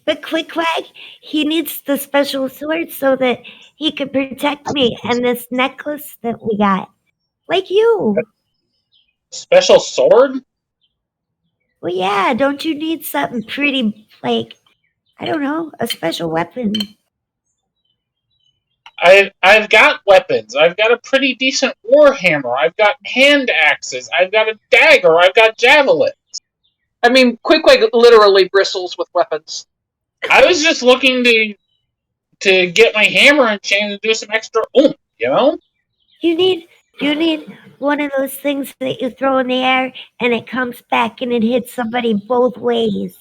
Speaker 8: But Quick Wag, he needs the special sword so that he could protect me and this necklace that we got. Like you.
Speaker 7: Special sword?
Speaker 8: Well, yeah, don't you need something pretty, like, I don't know, a special weapon?
Speaker 7: I've got weapons. I've got a pretty decent warhammer. I've got hand axes. I've got a dagger. I've got javelins.
Speaker 2: I mean, Quickweg literally bristles with weapons.
Speaker 7: I was just looking to get my hammer and chain to do some extra oomph, you know?
Speaker 8: You need one of those things that you throw in the air and it comes back and it hits somebody both ways.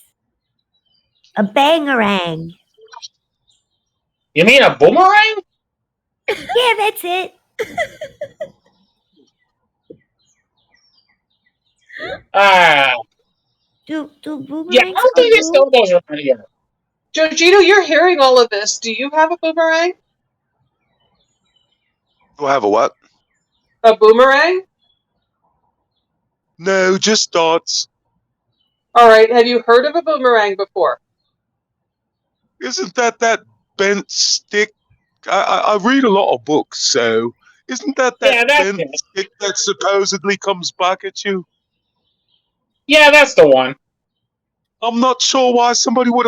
Speaker 8: A bangarang.
Speaker 7: You mean a boomerang?
Speaker 8: Yeah, that's it. Do boomerangs?
Speaker 7: Yeah, I don't think they sell those around here.
Speaker 2: Jojito, you're hearing all of this. Do you have a boomerang?
Speaker 3: Do I have a what?
Speaker 2: A boomerang?
Speaker 3: No, just thoughts.
Speaker 2: All right. Have you heard of a boomerang before?
Speaker 3: Isn't that bent stick? I read a lot of books, so isn't that bent stick that supposedly comes back at you?
Speaker 7: Yeah, that's the one.
Speaker 3: I'm not sure why somebody would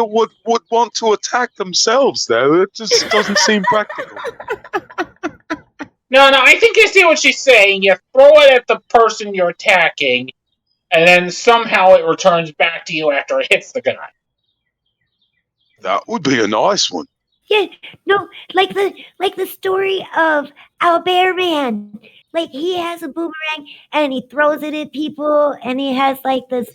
Speaker 3: want to attack themselves, though. It just doesn't seem practical.
Speaker 7: No, I think I see what she's saying. You throw it at the person you're attacking, and then somehow it returns back to you after it hits the guy.
Speaker 3: That would be a nice one.
Speaker 8: Yeah, no, like the story of Albert Man. Like he has a boomerang and he throws it at people, and he has like this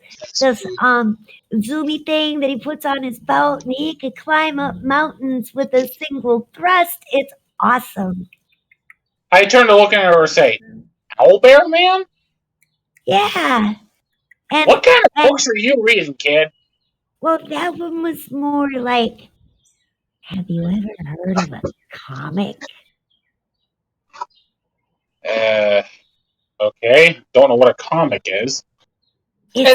Speaker 8: zoomy thing that he puts on his belt, and he could climb up mountains with a single thrust. It's awesome.
Speaker 7: I turn to look at her and say, Owlbear Man?
Speaker 8: Yeah. And
Speaker 7: what kind of books are you reading, kid?
Speaker 8: Well, that one was more like, have you ever heard of a comic?
Speaker 7: Okay. Don't know what a comic is.
Speaker 2: And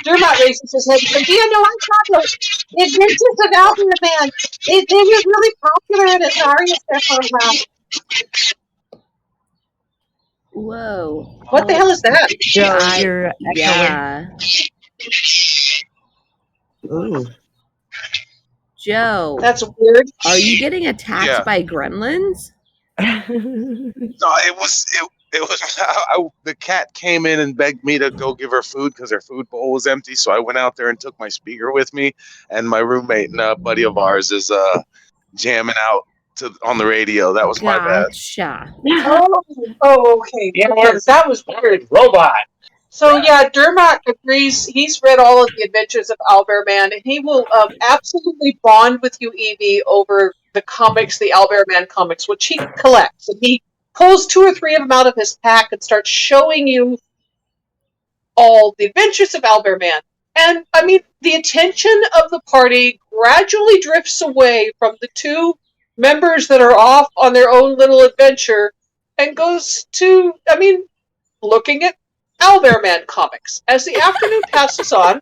Speaker 2: Dermot raises his head and says, "Yeah, no, I saw those. The Adventures of Albert Man. They were really popular in Atari there for a while."
Speaker 1: Whoa.
Speaker 2: What the hell is that?
Speaker 5: Joe, you're echoing.
Speaker 1: Yeah.
Speaker 5: Ooh.
Speaker 1: Joe.
Speaker 2: That's weird.
Speaker 1: Are you getting attacked
Speaker 3: Yeah.
Speaker 1: by gremlins?
Speaker 3: No, it was the cat came in and begged me to go give her food because her food bowl was empty. So I went out there and took my speaker with me, and my roommate and a buddy of ours is jamming out on the radio. That was my bad.
Speaker 1: Gotcha.
Speaker 2: Oh, okay.
Speaker 7: Yeah,
Speaker 2: Because that was
Speaker 7: weird. Robot.
Speaker 2: So yeah, Dermot agrees. He's read all of the Adventures of Albert Man, and he will absolutely bond with you, Evie, over the comics, the Albert Man comics, which he collects. And he pulls 2 or 3 of them out of his pack and starts showing you all the Adventures of Albert Man. And I mean, the attention of the party gradually drifts away from the 2 members that are off on their own little adventure and goes to, looking at Albert Man comics. As the afternoon passes on,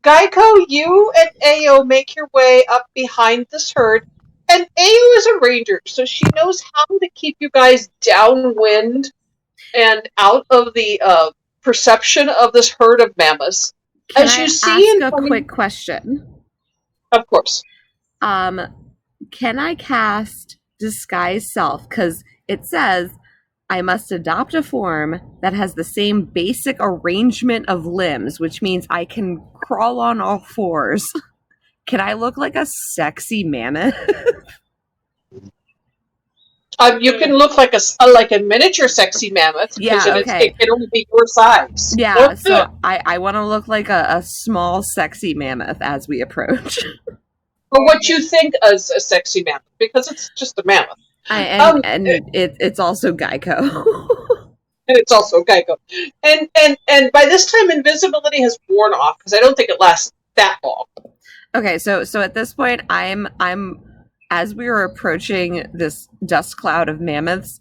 Speaker 2: Geico, you and Ayo make your way up behind this herd, and Ayo is a ranger, so she knows how to keep you guys downwind and out of the perception of this herd of mammoths.
Speaker 1: Can
Speaker 2: As
Speaker 1: I
Speaker 2: you see
Speaker 1: ask a quick question?
Speaker 2: Of course.
Speaker 1: Can I cast Disguise Self? Because it says I must adopt a form that has the same basic arrangement of limbs, which means I can crawl on all 4s. Can I look like a sexy mammoth?
Speaker 2: You can look like a miniature sexy mammoth.
Speaker 1: Yeah, okay.
Speaker 2: It can only be your size.
Speaker 1: Yeah, so I want to look like a small sexy mammoth as we approach.
Speaker 2: Or what you think as a sexy mammoth, because it's just a mammoth.
Speaker 1: It's also Geico.
Speaker 2: And it's also Geico. And by this time, invisibility has worn off, because I don't think it lasts that long.
Speaker 1: Okay, so at this point, I'm as we are approaching this dust cloud of mammoths,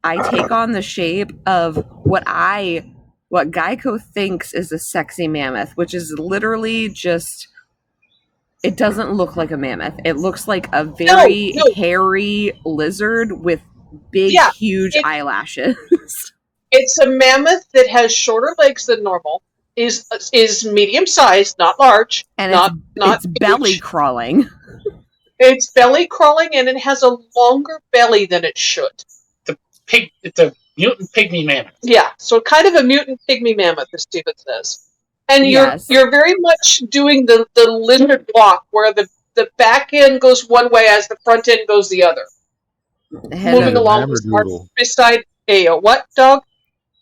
Speaker 1: I take on the shape of what Geico thinks is a sexy mammoth, which is literally just. It doesn't look like a mammoth. It looks like a very hairy lizard with big, huge eyelashes.
Speaker 2: It's a mammoth that has shorter legs than normal, is medium sized, not large,
Speaker 1: and it's belly crawling.
Speaker 2: It's belly crawling, and it has a longer belly than it should.
Speaker 7: It's a mutant pygmy mammoth.
Speaker 2: Yeah, so kind of a mutant pygmy mammoth, as Stephen says. And you're very much doing the lizard walk, where the back end goes one way as the front end goes the other. Moving along beside Ayo. What, dog?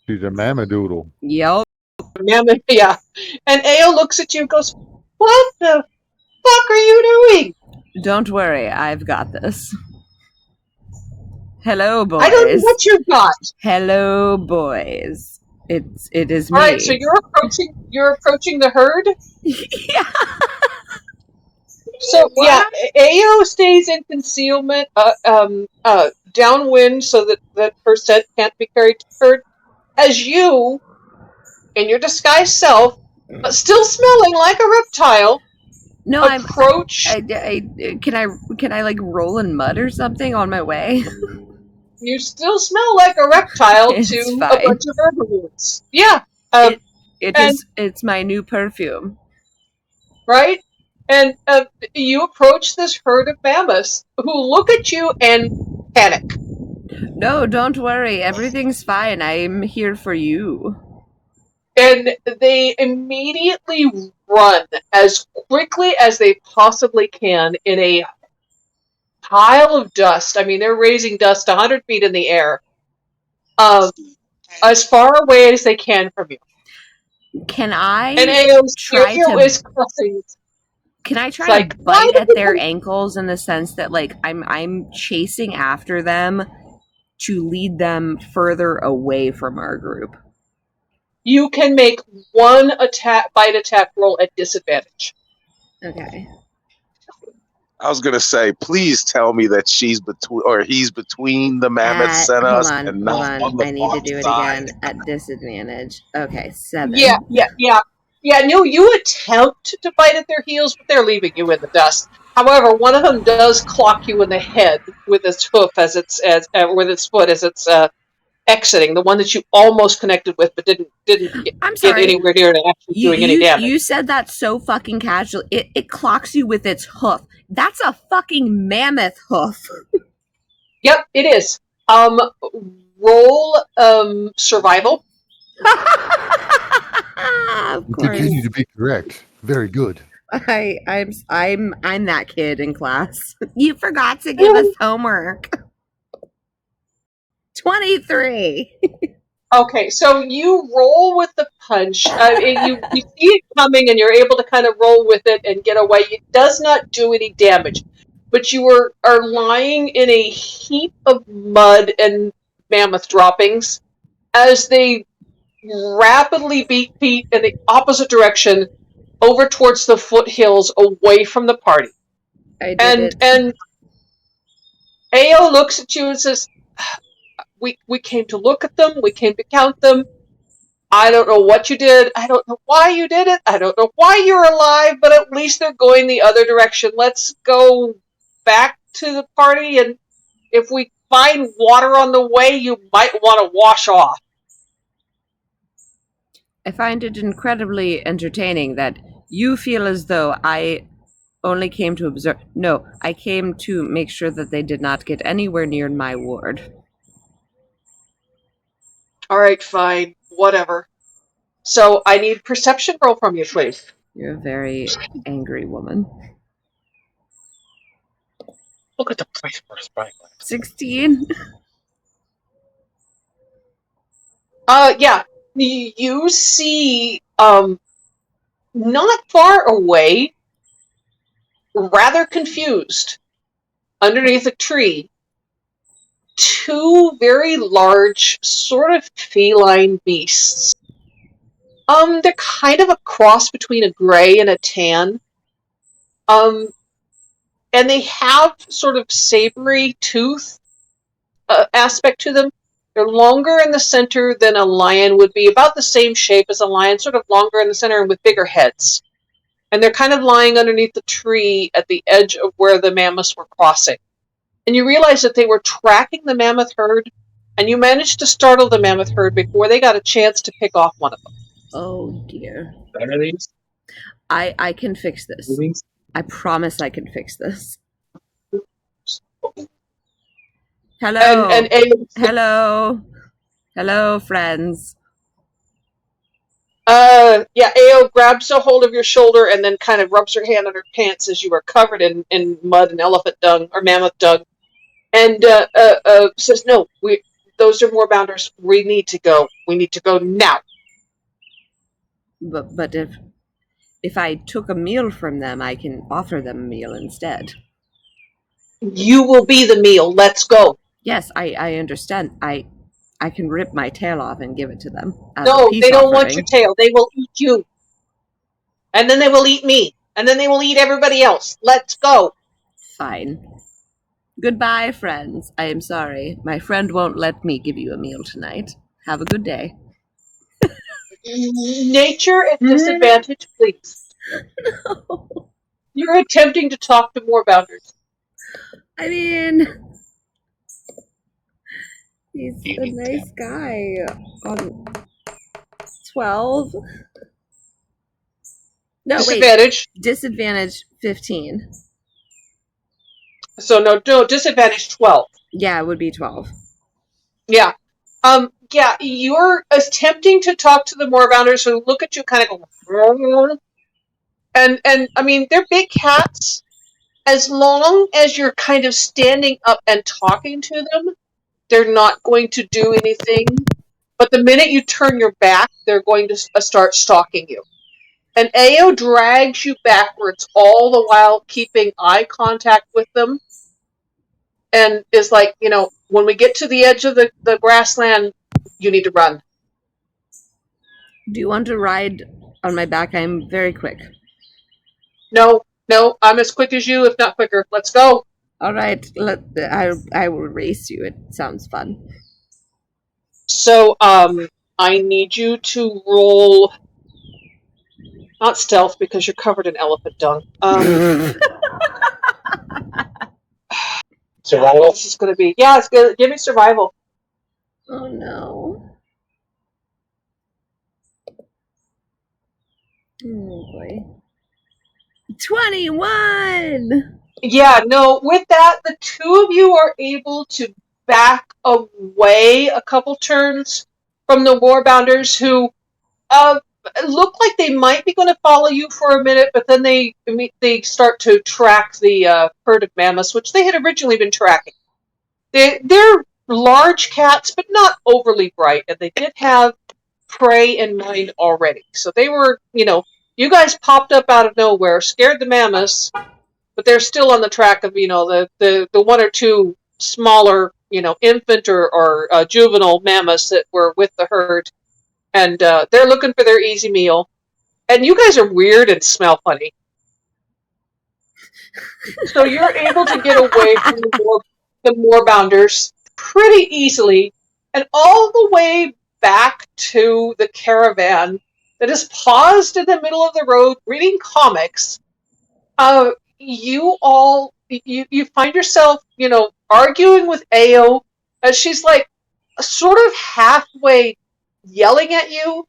Speaker 4: She's a mammadoodle.
Speaker 1: Yep.
Speaker 2: Mammoth, yeah. And Ayo looks at you and goes, "What the fuck are you doing?"
Speaker 1: Don't worry, I've got this. Hello, boys.
Speaker 2: I don't know what you've got.
Speaker 1: Hello, boys. It is me.
Speaker 2: All right, so you're approaching the herd?
Speaker 1: Yeah.
Speaker 2: So yeah, Ayo stays in concealment, downwind, so that her scent can't be carried to the herd. As you, in your disguised self, still smelling like a reptile, approach.
Speaker 1: Can I like roll in mud or something on my way?
Speaker 2: You still smell like a reptile to a bunch of herbivores. Yeah.
Speaker 1: It's my new perfume.
Speaker 2: Right? And you approach this herd of mammoths who look at you and panic.
Speaker 1: No, don't worry. Everything's fine. I'm here for you.
Speaker 2: And they immediately run as quickly as they possibly can in a pile of dust. I mean, they're raising dust 100 feet in the air, as far away as they can from you.
Speaker 1: Can
Speaker 2: And
Speaker 1: I
Speaker 2: Ao's
Speaker 1: try
Speaker 2: ear
Speaker 1: to?
Speaker 2: is cussing.
Speaker 1: Can I try
Speaker 2: Like,
Speaker 1: to bite at their ankles in the sense that, like, I'm chasing after them to lead them further away from our group?
Speaker 2: You can make one bite attack roll at disadvantage.
Speaker 1: Okay.
Speaker 3: I was gonna say, please tell me that she's between or he's between the mammoths and
Speaker 1: Hold
Speaker 3: us,
Speaker 1: on,
Speaker 3: and
Speaker 1: hold
Speaker 3: not
Speaker 1: on.
Speaker 3: on the
Speaker 1: I need to
Speaker 3: far
Speaker 1: do it
Speaker 3: side.
Speaker 1: again at disadvantage. Okay, 7.
Speaker 2: Yeah, no, you attempt to bite at their heels, but they're leaving you in the dust. However, one of them does clock you in the head with its hoof with its foot as it's exiting. The one that you almost connected with, but didn't
Speaker 1: I'm
Speaker 2: get
Speaker 1: sorry.
Speaker 2: anywhere near to actually doing any damage.
Speaker 1: You said that so fucking casual. It clocks you with its hoof. That's a fucking mammoth hoof.
Speaker 2: Yep, it is. Roll survival.
Speaker 1: Of
Speaker 4: You
Speaker 1: course.
Speaker 4: continue to be correct. Very good.
Speaker 1: I'm that kid in class. You forgot to give us homework. 23.
Speaker 2: Okay, so you roll with the punch. You see it coming, and you're able to kind of roll with it and get away. It does not do any damage, but you are lying in a heap of mud and mammoth droppings as they rapidly beat feet in the opposite direction over towards the foothills away from the party.
Speaker 1: I did it.
Speaker 2: And Ao looks at you and says, we came to look at them, we came to count them. I don't know what you did. I don't know why you did it. I don't know why you're alive, but at least they're going the other direction. Let's go back to the party, and if we find water on the way, you might want to wash off.
Speaker 1: I find it incredibly entertaining that you feel as though I only came to observe. No, I came to make sure that they did not get anywhere near my ward.
Speaker 2: All right, fine. Whatever. So I need perception roll from you, please.
Speaker 1: You're a very angry woman.
Speaker 7: Look at the price for a spyglass.
Speaker 1: 16?
Speaker 2: Yeah. You see, not far away, rather confused, underneath a tree, two very large, sort of feline beasts. They're kind of a cross between a gray and a tan. And they have sort of savory tooth aspect to them. They're longer in the center than a lion would be, about the same shape as a lion, sort of longer in the center and with bigger heads. And they're kind of lying underneath the tree at the edge of where the mammoths were crossing. And you realize that they were tracking the mammoth herd, and you managed to startle the mammoth herd before they got a chance to pick off one of them.
Speaker 1: Oh dear.
Speaker 7: Are these?
Speaker 1: I can fix this. I promise I can fix this. Hello.
Speaker 2: And
Speaker 1: Hello. Hello, friends.
Speaker 2: Ao grabs a hold of your shoulder and then kind of rubs her hand on her pants as you are covered in mud and elephant dung or mammoth dung, and says, "No, those are more bounders. We need to go. We need to go now."
Speaker 1: But if I took a meal from them, I can offer them a meal instead.
Speaker 2: You will be the meal. Let's go.
Speaker 1: Yes, I understand. I can rip my tail off and give it to them.
Speaker 2: No, they don't want your tail. They will eat you. And then they will eat me. And then they will eat everybody else. Let's go.
Speaker 1: Fine. Goodbye, friends. I am sorry. My friend won't let me give you a meal tonight. Have a good day.
Speaker 2: Nature at disadvantage, please.
Speaker 1: No.
Speaker 2: You're attempting to talk to more bounders.
Speaker 1: I mean, he's a nice guy. 12? No,
Speaker 2: disadvantage.
Speaker 1: Wait. Disadvantage 15.
Speaker 2: So no, disadvantage 12.
Speaker 1: Yeah, it would be 12.
Speaker 2: Yeah. Yeah, you're attempting to talk to the moorbounders who look at you kind of go, and I mean, they're big cats. As long as you're kind of standing up and talking to them, they're not going to do anything. But the minute you turn your back, they're going to start stalking you. And Ao drags you backwards, all the while keeping eye contact with them. And is like, when we get to the edge of the grassland, you need to run.
Speaker 1: Do you want to ride on my back? I'm very quick.
Speaker 2: No, I'm as quick as you, if not quicker. Let's go.
Speaker 1: All right, I will race you. It sounds fun.
Speaker 2: So, I need you to roll, not stealth because you're covered in elephant dung.
Speaker 7: Survival?
Speaker 2: This is going to be, it's good. Give me survival.
Speaker 1: Oh no. Oh boy. 21!
Speaker 2: Yeah, no, with that, the two of you are able to back away a couple turns from the warbounders who look like they might be going to follow you for a minute, but then they start to track the herd of mammoths, which they had originally been tracking. They're large cats, but not overly bright, and they did have prey in mind already. So they were, you guys popped up out of nowhere, scared the mammoths, but they're still on the track of, the one or two smaller, infant or juvenile mammoths that were with the herd. And they're looking for their easy meal. And you guys are weird and smell funny. So you're able to get away from the moorbounders pretty easily, and all the way back to the caravan that is paused in the middle of the road reading comics. You find yourself, arguing with Ao as she's like sort of halfway yelling at you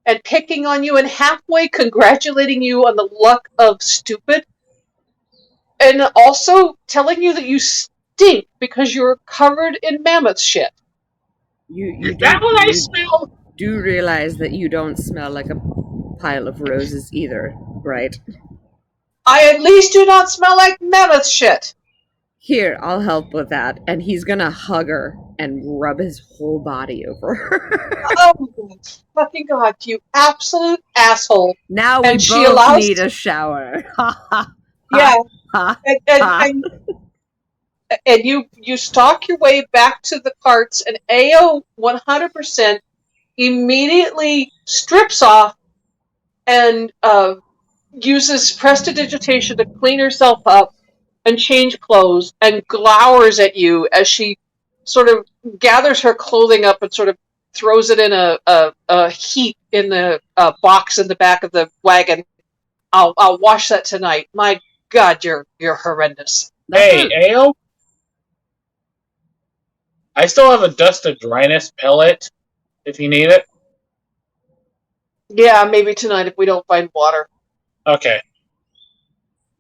Speaker 2: and picking on you and halfway congratulating you on the luck of stupid. And also telling you that you stink because you're covered in mammoth shit.
Speaker 1: You
Speaker 7: That what I smell?
Speaker 1: do realize that you don't smell like a pile of roses either, right?
Speaker 2: I at least do not smell like mammoth shit.
Speaker 1: Here, I'll help with that. And he's gonna hug her and rub his whole body over her.
Speaker 2: Oh, fucking God, you absolute asshole.
Speaker 1: Now
Speaker 2: And
Speaker 1: we
Speaker 2: she
Speaker 1: both
Speaker 2: allows-
Speaker 1: need a shower.
Speaker 2: Yeah.
Speaker 1: Ha.
Speaker 2: And you stalk your way back to the carts, and Ao 100% immediately strips off and uses prestidigitation to clean herself up and change clothes and glowers at you as she sort of gathers her clothing up and sort of throws it in a heap in the box in the back of the wagon. I'll wash that tonight. My God, you're horrendous.
Speaker 7: Hey, Ao? I still have a dust of dryness pellet if you need it.
Speaker 2: Yeah, maybe tonight if we don't find water.
Speaker 7: Okay.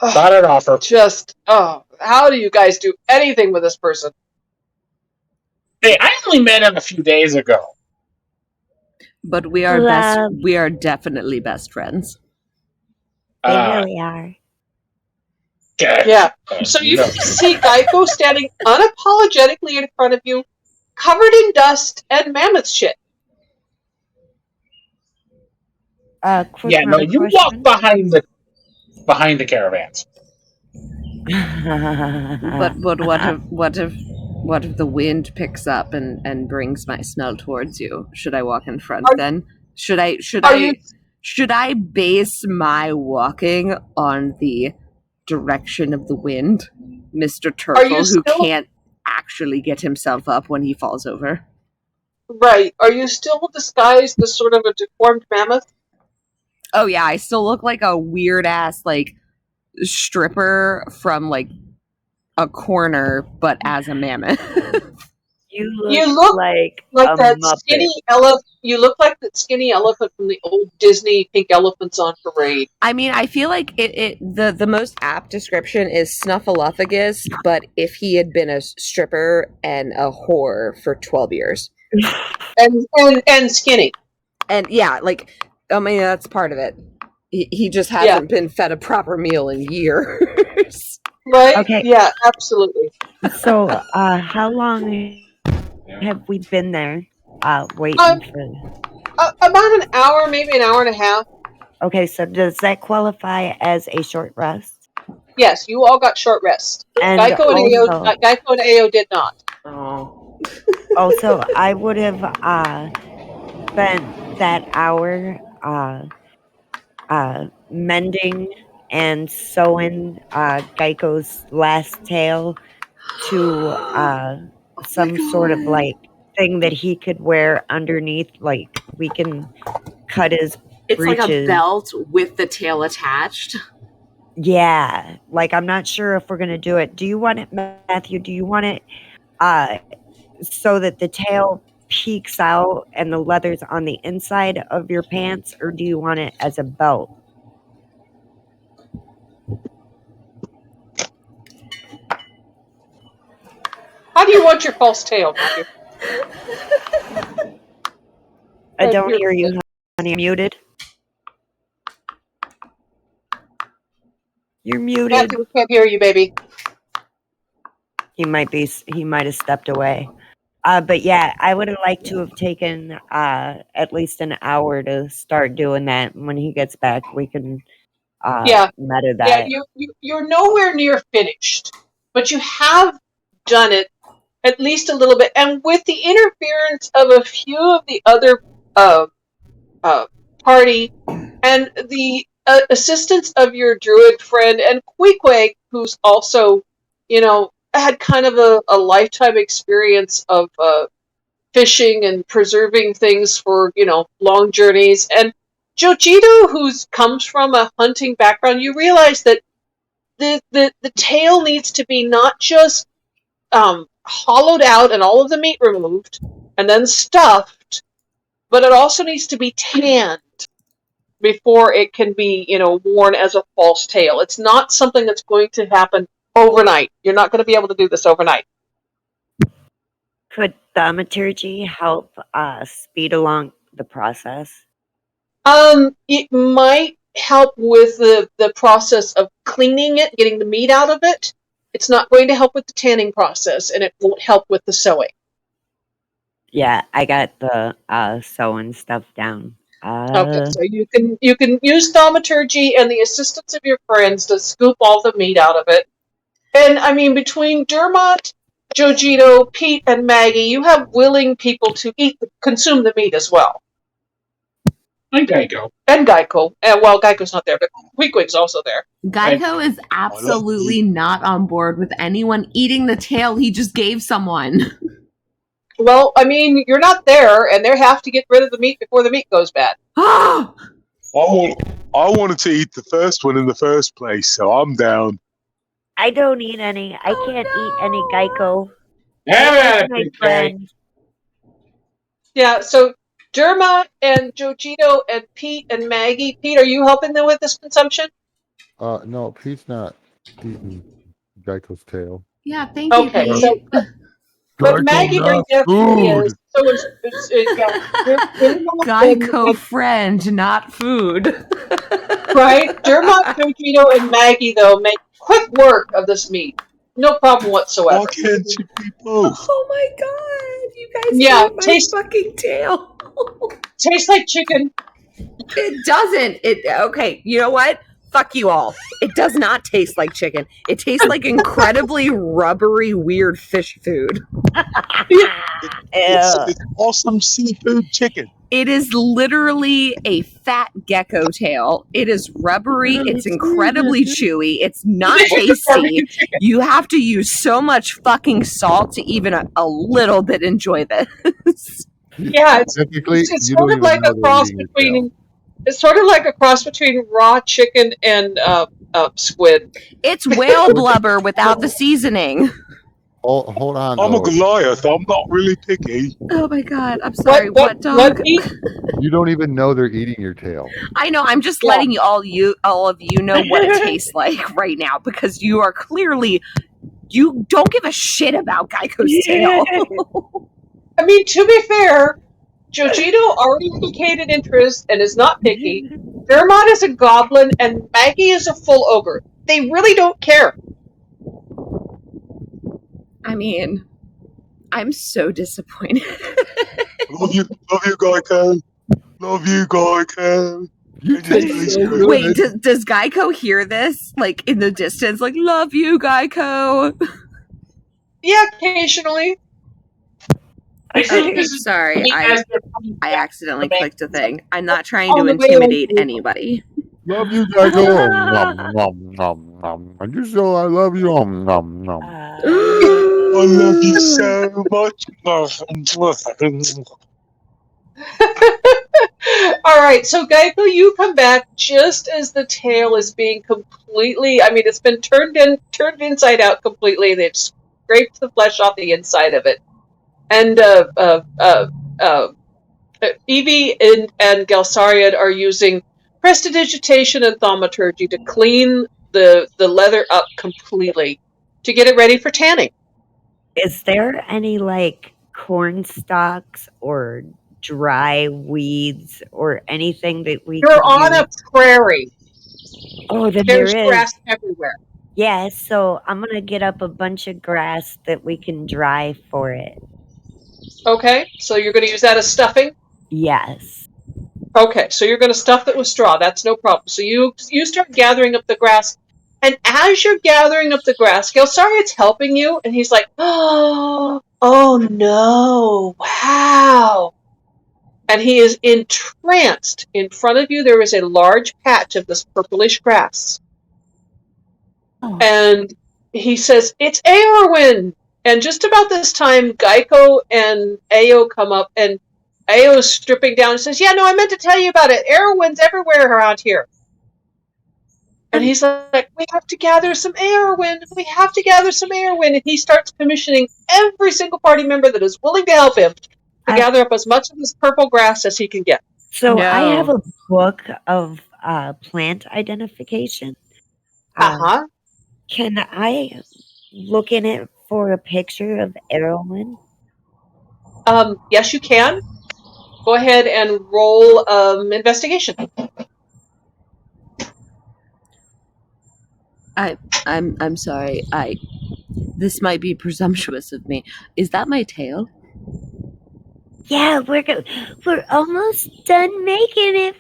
Speaker 2: Ugh,
Speaker 7: Thought I'd offer.
Speaker 2: How do you guys do anything with this person?
Speaker 7: Hey, I only met him a few days ago.
Speaker 1: But we are
Speaker 8: Love.
Speaker 1: we are definitely best friends.
Speaker 8: They really are.
Speaker 7: Okay.
Speaker 2: Yeah. So you
Speaker 7: No.
Speaker 2: see Geico standing unapologetically in front of you, covered in dust and mammoth shit.
Speaker 8: Quick
Speaker 7: Yeah, no,
Speaker 8: random
Speaker 7: you
Speaker 8: question.
Speaker 7: walk behind the caravans.
Speaker 1: But what if the wind picks up and brings my smell towards you? Should I walk in front then? Should I base my walking on the direction of the wind, Mr. Turtle, who can't actually get himself up when he falls over?
Speaker 2: Right. Are you still disguised as sort of a deformed mammoth?
Speaker 1: Oh yeah, I still look like a weird ass like stripper from like a corner, but as a mammoth.
Speaker 5: You
Speaker 2: You
Speaker 5: look
Speaker 2: look
Speaker 5: like
Speaker 2: like
Speaker 5: a
Speaker 2: that
Speaker 5: Muppet.
Speaker 2: skinny elephant. You look like that skinny elephant from the old Disney Pink Elephants on Parade.
Speaker 1: I mean, I feel like the most apt description is Snuffleupagus, but if he had been a stripper and a whore for 12 years.
Speaker 2: And skinny.
Speaker 1: And yeah, like, I mean, that's part of it. He just hasn't been fed a proper meal in years.
Speaker 2: Right?
Speaker 5: Okay.
Speaker 2: Yeah, absolutely.
Speaker 5: So, how long have we been there, waiting for?
Speaker 2: About an hour, maybe an hour and a half.
Speaker 5: Okay, so does that qualify as a short rest?
Speaker 2: Yes, you all got short rest.
Speaker 5: And
Speaker 2: Geico and AO did not.
Speaker 1: Oh.
Speaker 5: Also, I would have spent that hour mending and sewing Geico's last tail to some sort of like thing that he could wear underneath. Like we can cut his
Speaker 1: It's
Speaker 5: breeches.
Speaker 1: like a belt with the tail attached.
Speaker 5: Yeah, like I'm not sure if we're gonna do it. Do you want it, Matthew? Do you want it so that the tail peeks out and the leather's on the inside of your pants, or do you want it as a belt?
Speaker 2: How do you want your false tail, Matthew?
Speaker 5: I don't hear you, honey. You're muted. You're muted.
Speaker 2: Matthew can't hear you, baby.
Speaker 5: He might have stepped away. But yeah, I would have liked to have taken at least an hour to start doing that. When he gets back, we can meta that.
Speaker 2: Yeah, you're nowhere near finished, but you have done it at least a little bit, and with the interference of a few of the other party and the assistance of your druid friend and Queequeg, who's also, had kind of a lifetime experience of fishing and preserving things for, long journeys, and Jojito, who comes from a hunting background, you realize that the tail needs to be not just hollowed out and all of the meat removed and then stuffed, but it also needs to be tanned before it can be, worn as a false tail. It's not something that's going to happen overnight. You're not going to be able to do this overnight.
Speaker 5: Could thaumaturgy help speed along the process?
Speaker 2: It might help with the process of cleaning it, getting the meat out of it. It's not going to help with the tanning process, and it won't help with the sewing.
Speaker 5: Yeah, I got the sewing stuff down.
Speaker 2: Okay, so you can use thaumaturgy and the assistance of your friends to scoop all the meat out of it. And I mean, between Dermot, Jojito, Pete, and Maggie, you have willing people to consume the meat as well.
Speaker 7: And Geico.
Speaker 2: And Geico. Well, Geico's not there, but Queequeg's also there.
Speaker 1: Geico is absolutely not on board with anyone eating the tail he just gave someone.
Speaker 2: Well, I mean, you're not there, and they have to get rid of the meat before the meat goes bad.
Speaker 3: I wanted to eat the first one in the first place, so I'm down.
Speaker 5: I don't eat any. I can't eat any Geico.
Speaker 7: Yeah,
Speaker 5: my friend.
Speaker 2: Yeah, so Dermot and Jojito and Pete and Maggie. Pete, are you helping them with this consumption?
Speaker 4: No, Pete's not eating Geico's tail.
Speaker 1: Yeah, thank you,
Speaker 2: Okay,
Speaker 1: Pete.
Speaker 2: so but Maggie very definitely is. So
Speaker 1: Geico friend, not food.
Speaker 2: Right? Dermot, Jojito, and Maggie, though, make quick work of this meat. No problem whatsoever.
Speaker 3: Why can't you be both?
Speaker 1: Oh my god, you guys ate my fucking tail.
Speaker 2: Tastes like chicken.
Speaker 1: It doesn't. Okay, you know what? Fuck you all. It does not taste like chicken. It tastes like incredibly rubbery, weird fish food.
Speaker 3: It's awesome seafood chicken.
Speaker 1: It is literally a fat gecko tail. It is rubbery. It's incredibly chewy. It's not tasty. You have to use so much fucking salt to even a little bit enjoy this.
Speaker 2: Yeah, it's sort of like a cross between. It's sort of like a cross between raw chicken and squid.
Speaker 1: It's whale blubber without the seasoning.
Speaker 4: Hold on.
Speaker 3: I'm a
Speaker 4: though.
Speaker 3: Goliath. I'm not really picky.
Speaker 1: Oh my god, I'm sorry.
Speaker 2: What
Speaker 1: dog?
Speaker 4: You don't even know they're eating your tail.
Speaker 1: I know. I'm just
Speaker 2: Yeah.
Speaker 1: letting all of you know what it tastes like right now because you are clearly you don't give a shit about Geico's tail.
Speaker 2: I mean, to be fair, Jojito already indicated interest and is not picky. Dermot is a goblin and Maggie is a full ogre. They really don't care.
Speaker 1: I mean, I'm so disappointed.
Speaker 3: Love you, Geico. Love you, Geico.
Speaker 4: You
Speaker 3: It just
Speaker 4: taste
Speaker 3: tastes
Speaker 4: so
Speaker 3: good.
Speaker 4: good.
Speaker 1: Wait, does Geico hear this? Like in the distance, like "Love you, Geico."
Speaker 2: Yeah, occasionally.
Speaker 1: Sorry, I accidentally clicked a thing. I'm not trying to
Speaker 2: On the way
Speaker 1: intimidate
Speaker 2: home.
Speaker 1: anybody.
Speaker 4: Love you, Geico. Nom, nom, nom, nom. And you so I love you. Nom, nom, nom.
Speaker 3: I love you so much.
Speaker 2: All right, so Geico, you come back just as the tail is being completely. I mean, it's been turned inside out completely. They've scraped the flesh off the inside of it, and Evie and Gelsariad are using prestidigitation and thaumaturgy to clean the leather up completely to get it ready for tanning.
Speaker 5: Is there any like corn stalks or dry weeds or anything that we
Speaker 2: You're
Speaker 5: could
Speaker 2: on
Speaker 5: use?
Speaker 2: a prairie.
Speaker 5: Oh, then
Speaker 2: There's
Speaker 5: there is.
Speaker 2: grass everywhere.
Speaker 5: Yeah, so I'm gonna get up a bunch of grass that we can dry for it.
Speaker 2: Okay, so you're going to use that as stuffing?
Speaker 5: Yes.
Speaker 2: Okay, so you're going to stuff it with straw. That's no problem. So you start gathering up the grass. And as you're gathering up the grass, Gelsariad's helping you, and he's like, oh no, wow. And he is entranced. In front of you, there is a large patch of this purplish grass.
Speaker 5: Oh.
Speaker 2: And he says, it's Eowyn! And just about this time, Geico and Ao come up, and Ao's stripping down and says, yeah, no, I meant to tell you about it. Eowyn's everywhere around here. And he's like, we have to gather some Eowyn. We have to gather some Eowyn. And he starts commissioning every single party member that is willing to help him to gather up as much of this purple grass as he can get.
Speaker 5: So
Speaker 1: No.
Speaker 5: I have a book of plant identification.
Speaker 2: Uh-huh.
Speaker 5: Can I look in it for a picture of Eowyn?
Speaker 2: Yes, you can. Go ahead and roll investigation.
Speaker 1: I'm sorry. This might be presumptuous of me. Is that my tail?
Speaker 8: Yeah, we're almost done making it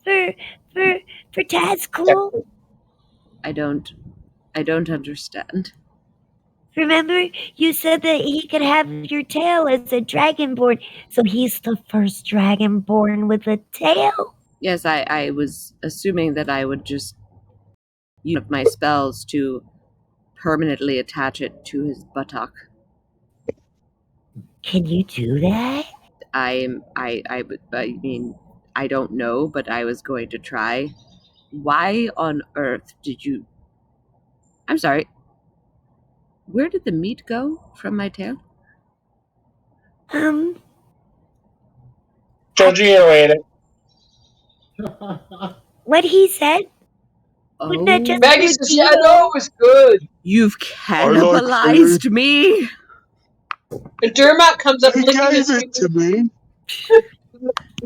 Speaker 8: for Tazcool.
Speaker 1: I don't understand.
Speaker 8: Remember, you said that he could have your tail as a dragonborn, so he's the first dragonborn with a tail.
Speaker 1: Yes, I was assuming that I would just use my spells to permanently attach it to his buttock.
Speaker 8: Can you do that?
Speaker 1: I mean, I don't know, but I was going to try. Why on earth did you... I'm sorry. Where did the meat go from my tail?
Speaker 7: Georgina ate it.
Speaker 8: What he said? Wouldn't that just
Speaker 2: Maggie
Speaker 8: be
Speaker 2: says, yeah, no, it was good.
Speaker 1: You've cannibalized me.
Speaker 2: And Dermot comes up
Speaker 3: He
Speaker 2: licking
Speaker 3: gave
Speaker 2: his
Speaker 3: it to me.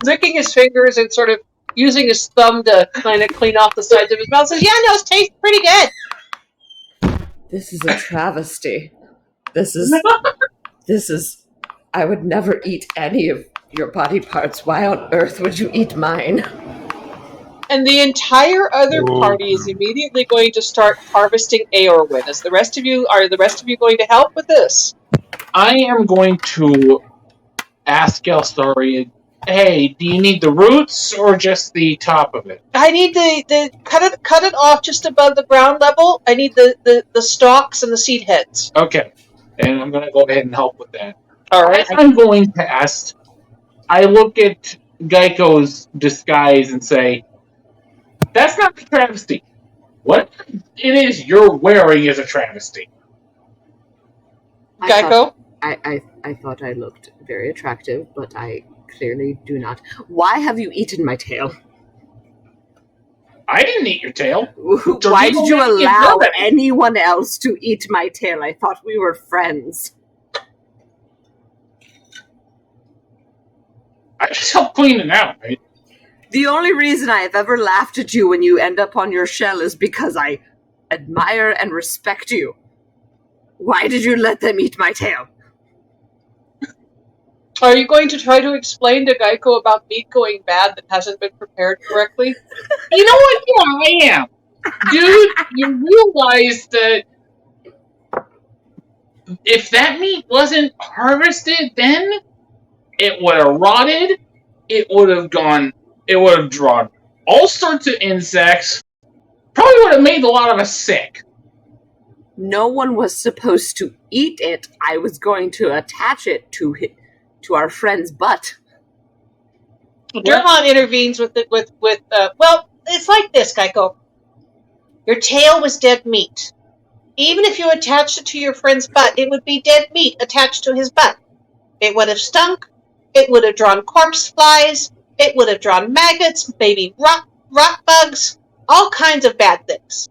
Speaker 2: licking his fingers and sort of using his thumb to kind of clean off the sides of his mouth. Says, yeah, no, it tastes pretty good.
Speaker 1: This is a travesty. This is... I would never eat any of your body parts. Why on earth would you eat mine?
Speaker 2: And the entire other party is immediately going to start harvesting Eowyn. Are the rest of you going to help with this?
Speaker 7: I am going to ask Gelsariad, hey, do you need the roots or just the top of it?
Speaker 2: I need the cut it off just above the ground level. I need the stalks and the seed heads.
Speaker 7: Okay, and I'm going to go ahead and help with that.
Speaker 2: All right.
Speaker 7: I'm going to ask, I look at Geico's disguise and say, that's not a travesty. What it is you're wearing is a travesty.
Speaker 2: Geico?
Speaker 1: I thought I looked very attractive, but I clearly do not. Why have you eaten my tail?
Speaker 7: I didn't eat your tail.
Speaker 1: Why did you allow anyone else to eat my tail? I thought we were friends.
Speaker 7: I just helped clean it out, right?
Speaker 1: The only reason I have ever laughed at you when you end up on your shell is because I admire and respect you. Why did you let them eat my tail?
Speaker 2: Are you going to try to explain to Geico about meat going bad that hasn't been prepared correctly?
Speaker 7: You know what? Yeah, I am. Dude, you realize that if that meat wasn't harvested then, it would have rotted, it would have drawn all sorts of insects, probably would have made a lot of us sick.
Speaker 1: No one was supposed to eat it. I was going to attach it to our friend's butt.
Speaker 2: Dermot intervenes with well, it's like this, Geico. Your tail was dead meat. Even if you attached it to your friend's butt, it would be dead meat attached to his butt. It would have stunk. It would have drawn corpse flies. It would have drawn maggots, baby rot bugs, all kinds of bad things.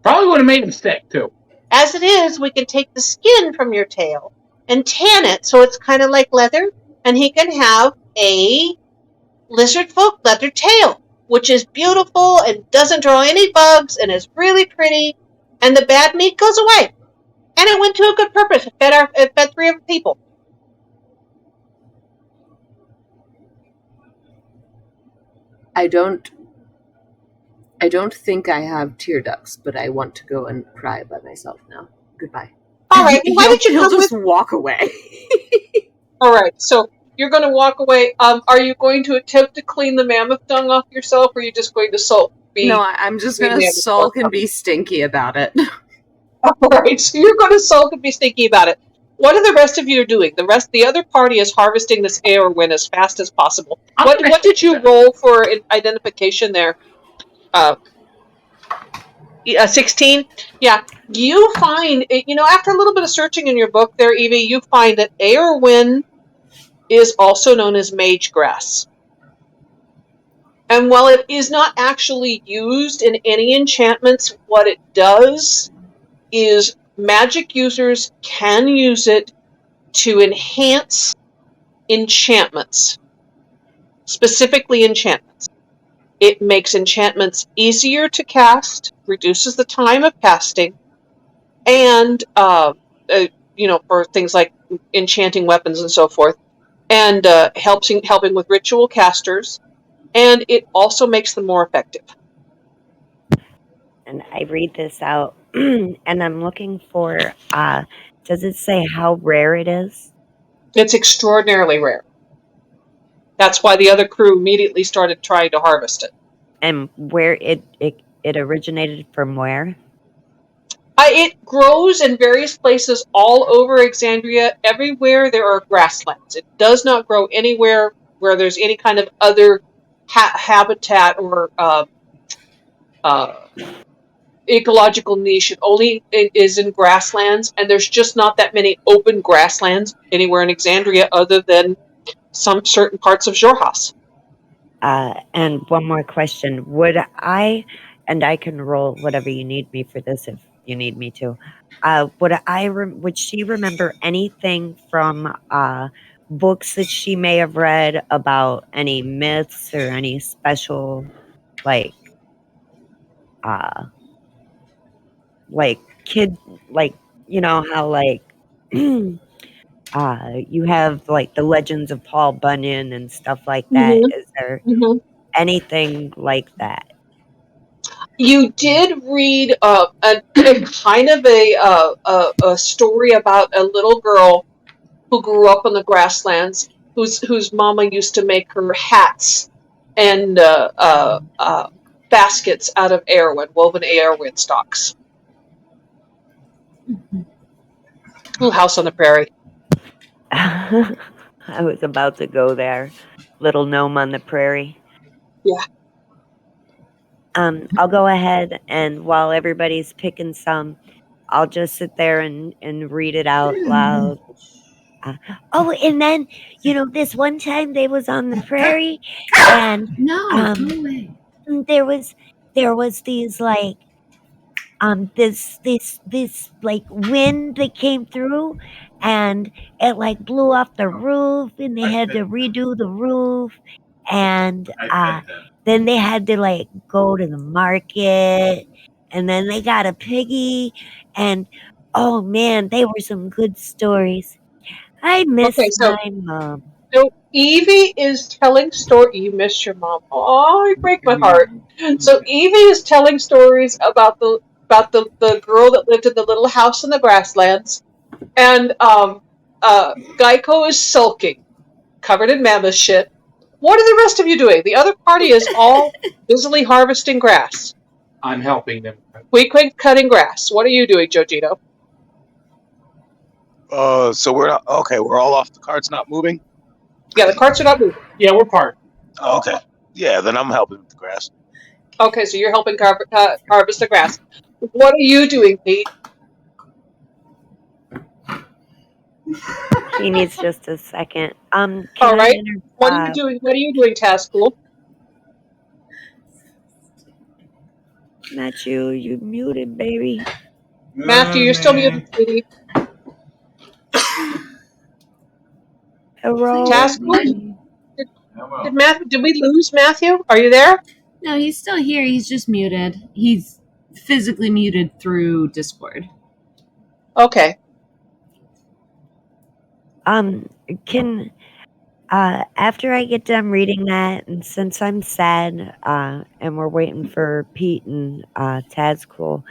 Speaker 7: Probably would have made him sick, too.
Speaker 2: As it is, we can take the skin from your tail and tan it so it's kind of like leather, and he can have a lizard folk leather tail, which is beautiful and doesn't draw any bugs and is really pretty, and the bad meat goes away. And it went to a good purpose. It fed 3 people.
Speaker 1: I don't think I have tear ducts, but I want to go and cry by myself now. Goodbye.
Speaker 2: All right. Why don't you
Speaker 1: He'll
Speaker 2: come
Speaker 1: just
Speaker 2: with?
Speaker 1: walk away.
Speaker 2: All right. So you're going to walk away. Are you going to attempt to clean the mammoth dung off yourself, or are you just going to sulk?
Speaker 1: No, I'm just going to sulk and be stinky about it.
Speaker 2: All right. So you're going to sulk and be stinky about it. What are the rest of you doing? The other party is harvesting this Aorwin as fast as possible. What did you roll for identification there? 16? Yeah. You find, after a little bit of searching in your book there, Evie, you find that Aorwin is also known as mage grass. And while it is not actually used in any enchantments, what it does is magic users can use it to enhance enchantments, specifically enchantments. It makes enchantments easier to cast, reduces the time of casting, and for things like enchanting weapons and so forth, and helping with ritual casters, and it also makes them more effective.
Speaker 5: And I read this out, and I'm looking for, does it say how rare it is?
Speaker 2: It's extraordinarily rare. That's why the other crew immediately started trying to harvest it.
Speaker 5: And where it originated from where?
Speaker 2: It grows in various places all over Exandria. Everywhere there are grasslands. It does not grow anywhere where there's any kind of other habitat or ecological niche. It only is in grasslands, and there's just not that many open grasslands anywhere in Exandria other than some certain parts of Xhorhas.
Speaker 5: And one more question. Would I, and I can roll whatever you need me for this if you need me to, would she remember anything from books that she may have read about any myths or any special, like kid, like, you know how like you have like the legends of Paul Bunyan and stuff like that.
Speaker 2: Mm-hmm.
Speaker 5: Is there anything like that?
Speaker 2: You did read a kind of a story about a little girl who grew up on the grasslands, whose mama used to make her hats and baskets out of woven Aorwin stalks. Little House on the Prairie.
Speaker 5: I was about to go there. Little Gnome on the Prairie.
Speaker 2: Yeah.
Speaker 5: I'll go ahead, and while everybody's picking some, I'll just sit there and read it out loud.
Speaker 8: Oh, and then this one time they was on the prairie, and
Speaker 9: No,
Speaker 8: Um,
Speaker 9: go away.
Speaker 8: there was these like this like wind that came through, and it like blew off the roof, and they had to redo the roof, and then they had to like go to the market, and then they got a piggy, and oh man, they were some good stories. I miss
Speaker 2: Okay, so
Speaker 8: my mom.
Speaker 2: so Evie is telling story. You missed your mom. Oh, you break my heart. So Evie is telling stories about the girl that lived in the little house in the grasslands, and Geico is sulking, covered in mammoth shit. What are the rest of you doing? The other party is all busily harvesting grass.
Speaker 7: I'm helping them.
Speaker 2: Queequeg cutting grass. What are you doing, Jojito?
Speaker 3: So we're not okay. We're all off the carts, not moving.
Speaker 2: Yeah, the carts are not moving.
Speaker 7: Yeah, we're part.
Speaker 3: Okay. Yeah, then I'm helping with the grass.
Speaker 2: Okay, so you're helping harvest the grass. What are you doing, Pete?
Speaker 5: He needs just a second. Can
Speaker 2: All right.
Speaker 5: I
Speaker 2: What are you doing, Taskpool?
Speaker 8: Matthew, you muted, baby.
Speaker 2: Matthew, you're still muted, sweetie.
Speaker 8: Hello.
Speaker 2: Taskpool? Did we lose Matthew? Are you there?
Speaker 9: No, he's still here. He's just muted. He's physically muted through Discord.
Speaker 2: Okay.
Speaker 8: Can after I get done reading that, and since I'm sad, and we're waiting for Pete and Tazcool,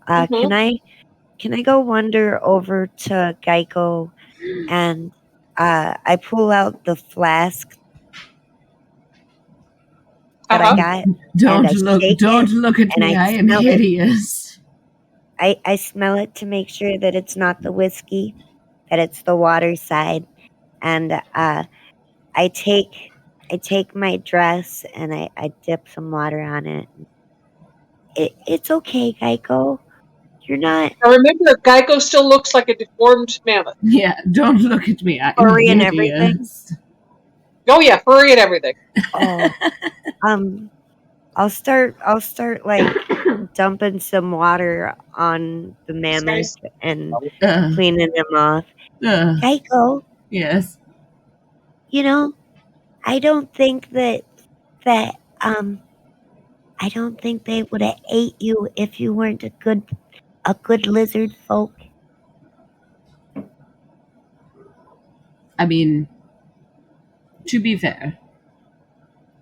Speaker 2: Mhm.
Speaker 8: can I go wander over to Geico, and I pull out the flask that I got,
Speaker 9: Don't
Speaker 8: and I
Speaker 9: look!
Speaker 8: shake
Speaker 9: Don't
Speaker 8: it,
Speaker 9: look at
Speaker 8: and
Speaker 9: me!
Speaker 8: I
Speaker 9: I am
Speaker 8: smell it.
Speaker 9: hideous.
Speaker 8: I smell it to make sure that it's not the whiskey, that it's the water side, and I take my dress and I dip some water on it. It's okay, Geico. You're not
Speaker 2: Now remember, Geico still looks like a deformed mammoth.
Speaker 9: Yeah, don't look at me. I am
Speaker 8: furry and
Speaker 9: hideous.
Speaker 8: everything.
Speaker 2: Oh yeah, furry and everything.
Speaker 8: Oh, I'll start like dumping some water on the mammoth and cleaning them off. Geico,
Speaker 9: Yes.
Speaker 8: I don't think that I don't think they would have ate you if you weren't a good lizard folk.
Speaker 9: I mean, to be fair,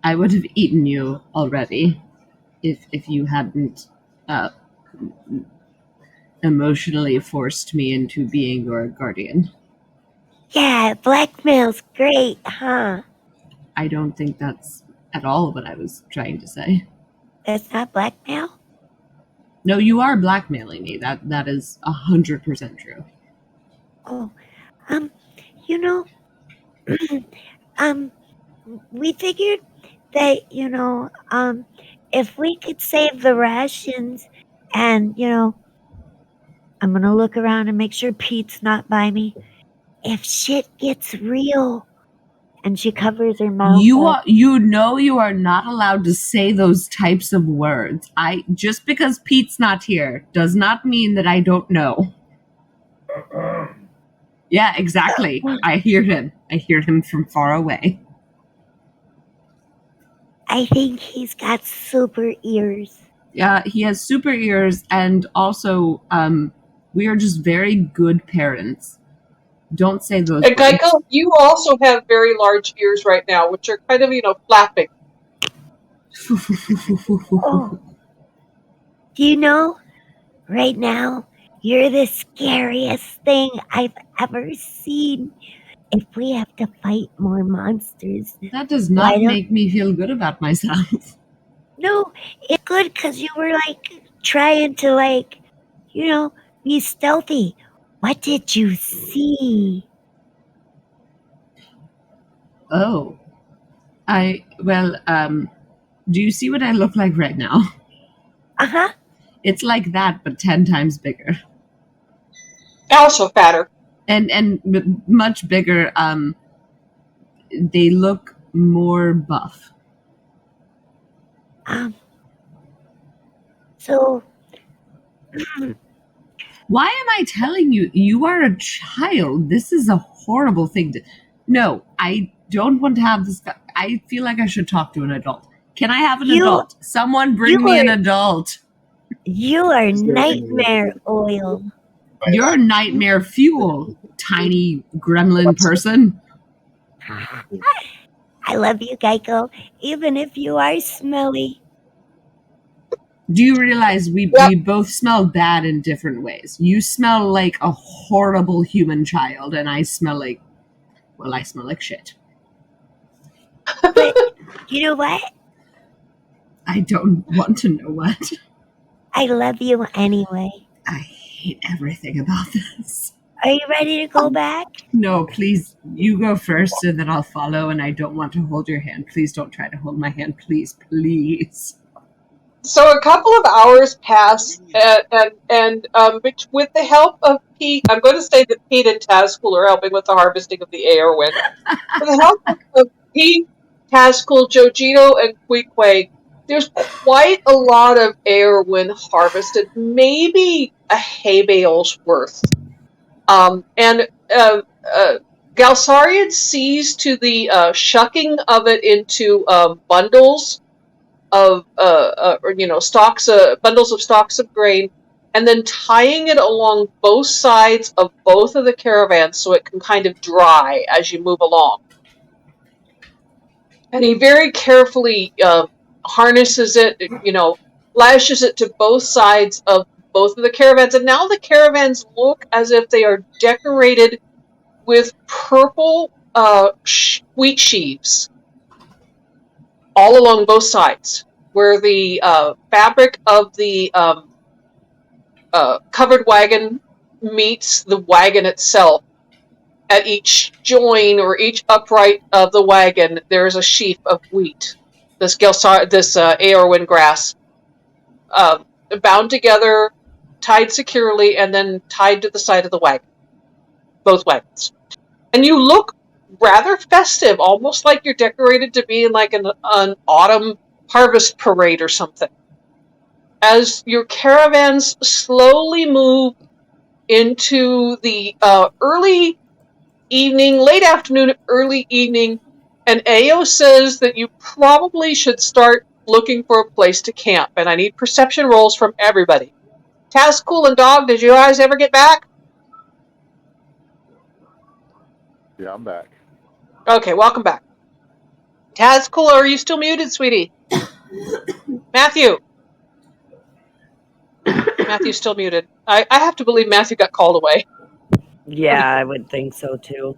Speaker 9: I would have eaten you already if you hadn't emotionally forced me into being your guardian.
Speaker 8: Yeah, blackmail's great, huh?
Speaker 9: I don't think that's at all what I was trying to say.
Speaker 8: That's not blackmail?
Speaker 9: No, you are blackmailing me. That is 100% true.
Speaker 8: Oh, we figured that, if we could save the rations and, I'm gonna look around and make sure Pete's not by me. If shit gets real, and she covers her mouth up.
Speaker 9: You are not allowed to say those types of words. Just because Pete's not here does not mean that I don't know. Yeah, exactly. I hear him. I hear him from far away.
Speaker 8: I think he's got super ears.
Speaker 9: Yeah, he has super ears, and also, we are just very good parents. Don't say those
Speaker 2: And
Speaker 9: words.
Speaker 2: Geico, you also have very large ears right now, which are kind of, flapping.
Speaker 8: Oh. Do you know, right now, you're the scariest thing I've ever seen. If we have to fight more monsters...
Speaker 9: That does not make me feel good about myself.
Speaker 8: No, it's good because you were, trying to, be stealthy. What did you see?
Speaker 9: Oh. Do you see what I look like right now?
Speaker 8: Uh-huh.
Speaker 9: It's like that, but 10 times bigger.
Speaker 2: Also fatter.
Speaker 9: and much bigger. They look more buff.
Speaker 8: So,
Speaker 9: Why am I telling you? You are a child. This is a horrible thing to. No, I don't want to have this. I feel like I should talk to an adult. Can I have an adult? Someone bring me an adult.
Speaker 8: You are nightmare oil.
Speaker 9: You're nightmare fuel, tiny gremlin person.
Speaker 8: I love you, Geico, even if you are smelly.
Speaker 9: Do you realize we both smell bad in different ways? You smell like a horrible human child, and I smell like, well, I smell like shit.
Speaker 8: But you know what?
Speaker 9: I don't want to know what.
Speaker 8: I love you anyway.
Speaker 9: I hate everything about this.
Speaker 8: Are you ready to go back?
Speaker 9: No, please, you go first, and then I'll follow, and I don't want to hold your hand. Please don't try to hold my hand. Please, please.
Speaker 2: So a couple of hours pass, and with the help of Pete, I'm going to say that Pete and Tazcool are helping with the harvesting of the Aorwin. With the help of Pete, Tazcool, Jojito, and Queequeg, there's quite a lot of Aorwin harvested, maybe a hay bale's worth. And Galsarian sees to the shucking of it into bundles of bundles of stalks of grain, and then tying it along both sides of both of the caravans so it can kind of dry as you move along. And he very carefully harnesses it, lashes it to both sides of both of the caravans, and now the caravans look as if they are decorated with purple wheat sheaves all along both sides, where the fabric of the covered wagon meets the wagon itself. At each join or each upright of the wagon, there is a sheaf of wheat. This Aorwin grass, bound together, tied securely, and then tied to the side of the wagon. Both wagons. And you look rather festive, almost like you're decorated to be in like an autumn harvest parade or something. As your caravans slowly move into the early evening, late afternoon, early evening, and Ao says that you probably should start looking for a place to camp, and I need perception rolls from everybody. Tazcool and Dog, did you guys ever get back?
Speaker 4: Yeah, I'm back.
Speaker 2: Okay, welcome back. Tazcool, are you still muted, sweetie? Matthew. Matthew's still muted. I have to believe Matthew got called away.
Speaker 5: Yeah, I would think so too.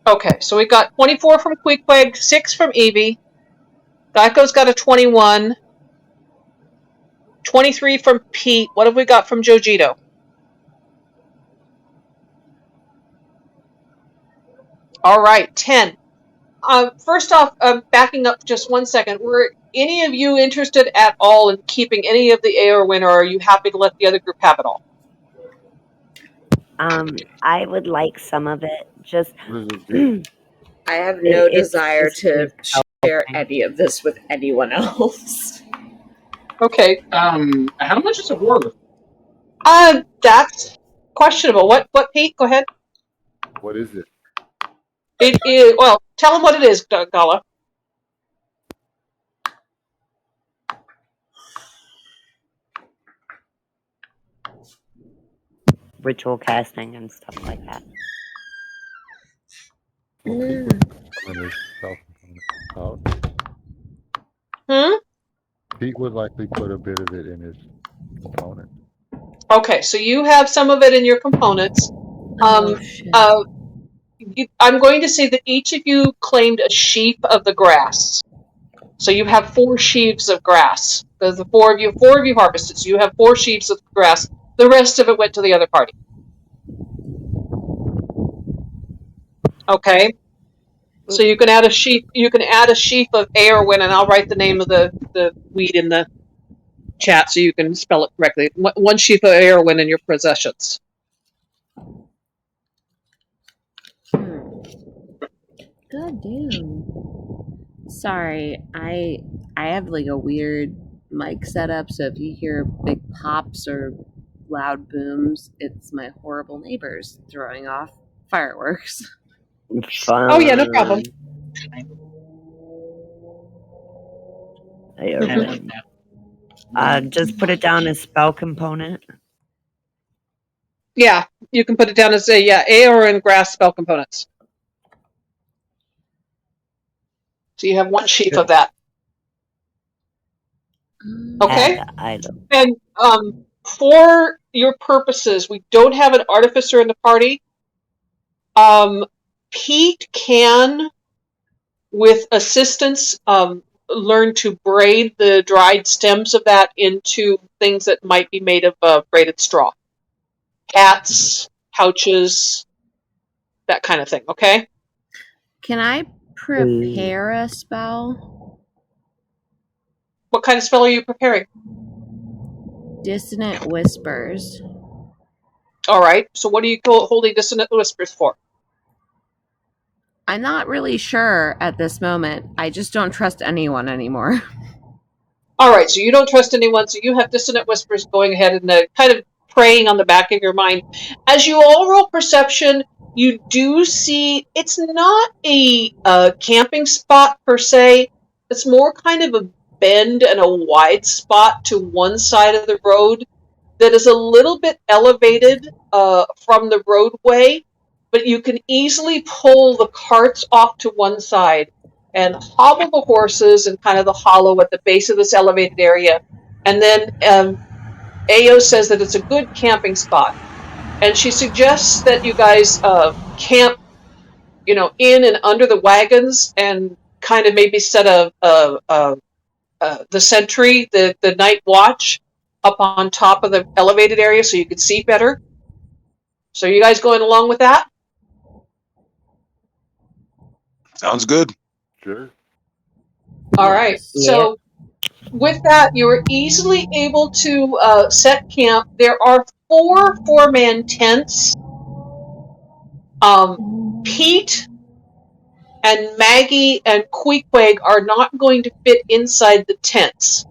Speaker 2: Okay, so we got 24 from Queequeg, 6 from Evie. Geico's got a 21. 23 from Pete. What have we got from Jojito? All right, 10. First off, backing up just 1 second, were any of you interested at all in keeping any of the Aorwin, or are you happy to let the other group have it all?
Speaker 5: I would like some of it. Just
Speaker 1: I have no desire
Speaker 5: it's
Speaker 1: to share any of this with anyone else.
Speaker 2: Okay.
Speaker 7: How much is it worth?
Speaker 2: That's questionable. What, Pete? Go ahead.
Speaker 4: What is it?
Speaker 2: It is, well, tell them what it is, Gala.
Speaker 5: ritual casting and stuff like that.
Speaker 4: Pete would likely put a bit of it in his component.
Speaker 2: Okay, so you have some of it in your components. I'm going to say that each of you claimed a sheaf of the grass. So you have 4 sheaves of grass. The four of you harvested, so you have 4 sheaves of grass. The rest of it went to the other party. Okay. So you can add a sheaf. You can add a sheaf of Aorwin, and I'll write the name of the weed in the chat so you can spell it correctly. 1 sheaf of Aorwin in your possessions.
Speaker 1: God damn. Sorry, I have like a weird mic setup, so if you hear big pops or loud booms, it's my horrible neighbors throwing off fireworks.
Speaker 2: Oh yeah, no problem.
Speaker 5: Just put it down as spell component.
Speaker 2: Yeah, you can put it down as A or in grass spell components. So you have one sheaf of that. Okay.
Speaker 5: Add item.
Speaker 2: And for your purposes, we don't have an artificer in the party. Pete can, with assistance, learn to braid the dried stems of that into things that might be made of braided straw. Hats, pouches, that kind of thing, okay?
Speaker 1: Can I prepare a spell?
Speaker 2: What kind of spell are you preparing?
Speaker 1: Dissonant Whispers.
Speaker 2: All right, so what are you holding Dissonant Whispers for?
Speaker 1: I'm not really sure at this moment. I just don't trust anyone anymore.
Speaker 2: All right, so you don't trust anyone, so you have Dissonant Whispers going ahead and kind of preying on the back of your mind. As you all roll perception, you do see it's not a camping spot per se. It's more kind of a bend and a wide spot to one side of the road that is a little bit elevated from the roadway, but you can easily pull the carts off to one side and hobble the horses in kind of the hollow at the base of this elevated area. And then Ao says that it's a good camping spot. And she suggests that you guys camp, in and under the wagons and kind of maybe set the sentry, the night watch, up on top of the elevated area so you could see better. So are you guys going along with that?
Speaker 3: Sounds good.
Speaker 4: Sure.
Speaker 2: All right. So with that, you are easily able to set camp. There are 4 4-man tents. Pete and Maggie and Queequeg are not going to fit inside the tents,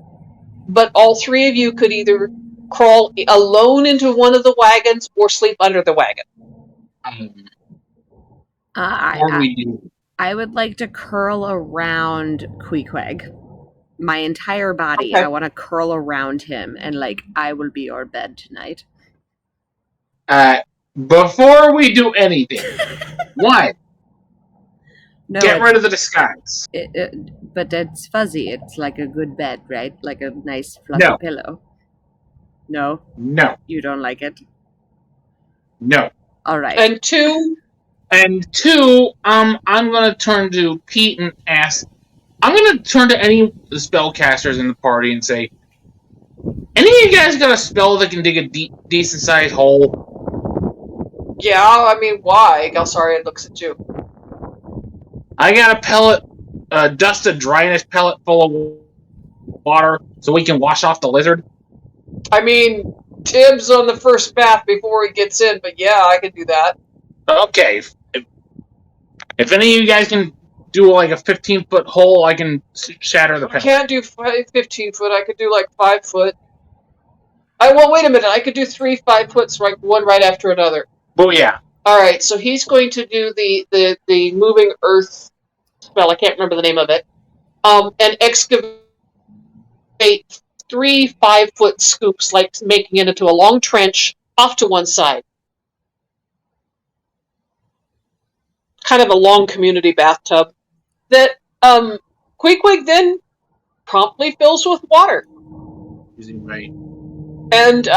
Speaker 2: but all 3 of you could either crawl alone into one of the wagons or sleep under the wagon.
Speaker 1: I would like to curl around Queequeg. My entire body.
Speaker 2: Okay.
Speaker 1: I want to curl around him and I will be your bed tonight.
Speaker 7: Before we do anything, one,
Speaker 1: No,
Speaker 7: get rid of the disguise.
Speaker 1: But it's fuzzy. It's like a good bed, right? Like a nice fluffy pillow. No?
Speaker 7: No.
Speaker 1: You don't like it?
Speaker 7: No.
Speaker 1: All right.
Speaker 2: And two,
Speaker 7: I'm going to turn to Pete and ask, I'm going to turn to any spellcasters in the party and say, any of you guys got a spell that can dig a decent-sized hole?
Speaker 2: yeah, I mean, why? Galsarian looks at you.
Speaker 7: I got a pellet, dusted dryness pellet full of water so we can wash off the lizard.
Speaker 2: I mean, Tibbs on the first bath before he gets in, but yeah, I can do that.
Speaker 7: Okay. If any of you guys can do like a 15-foot hole, I can shatter the
Speaker 2: I
Speaker 7: pellet.
Speaker 2: can't do 15 foot. I could do like 5 foot. Well, wait a minute. I could do 3 5-foots, one right after another.
Speaker 7: Oh yeah.
Speaker 2: All right. So he's going to do the moving earth spell. I can't remember the name of it. And excavate 3 5-foot scoops, like making it into a long trench off to one side. Kind of a long community bathtub that Queequeg then promptly fills with water.
Speaker 7: Right.
Speaker 2: And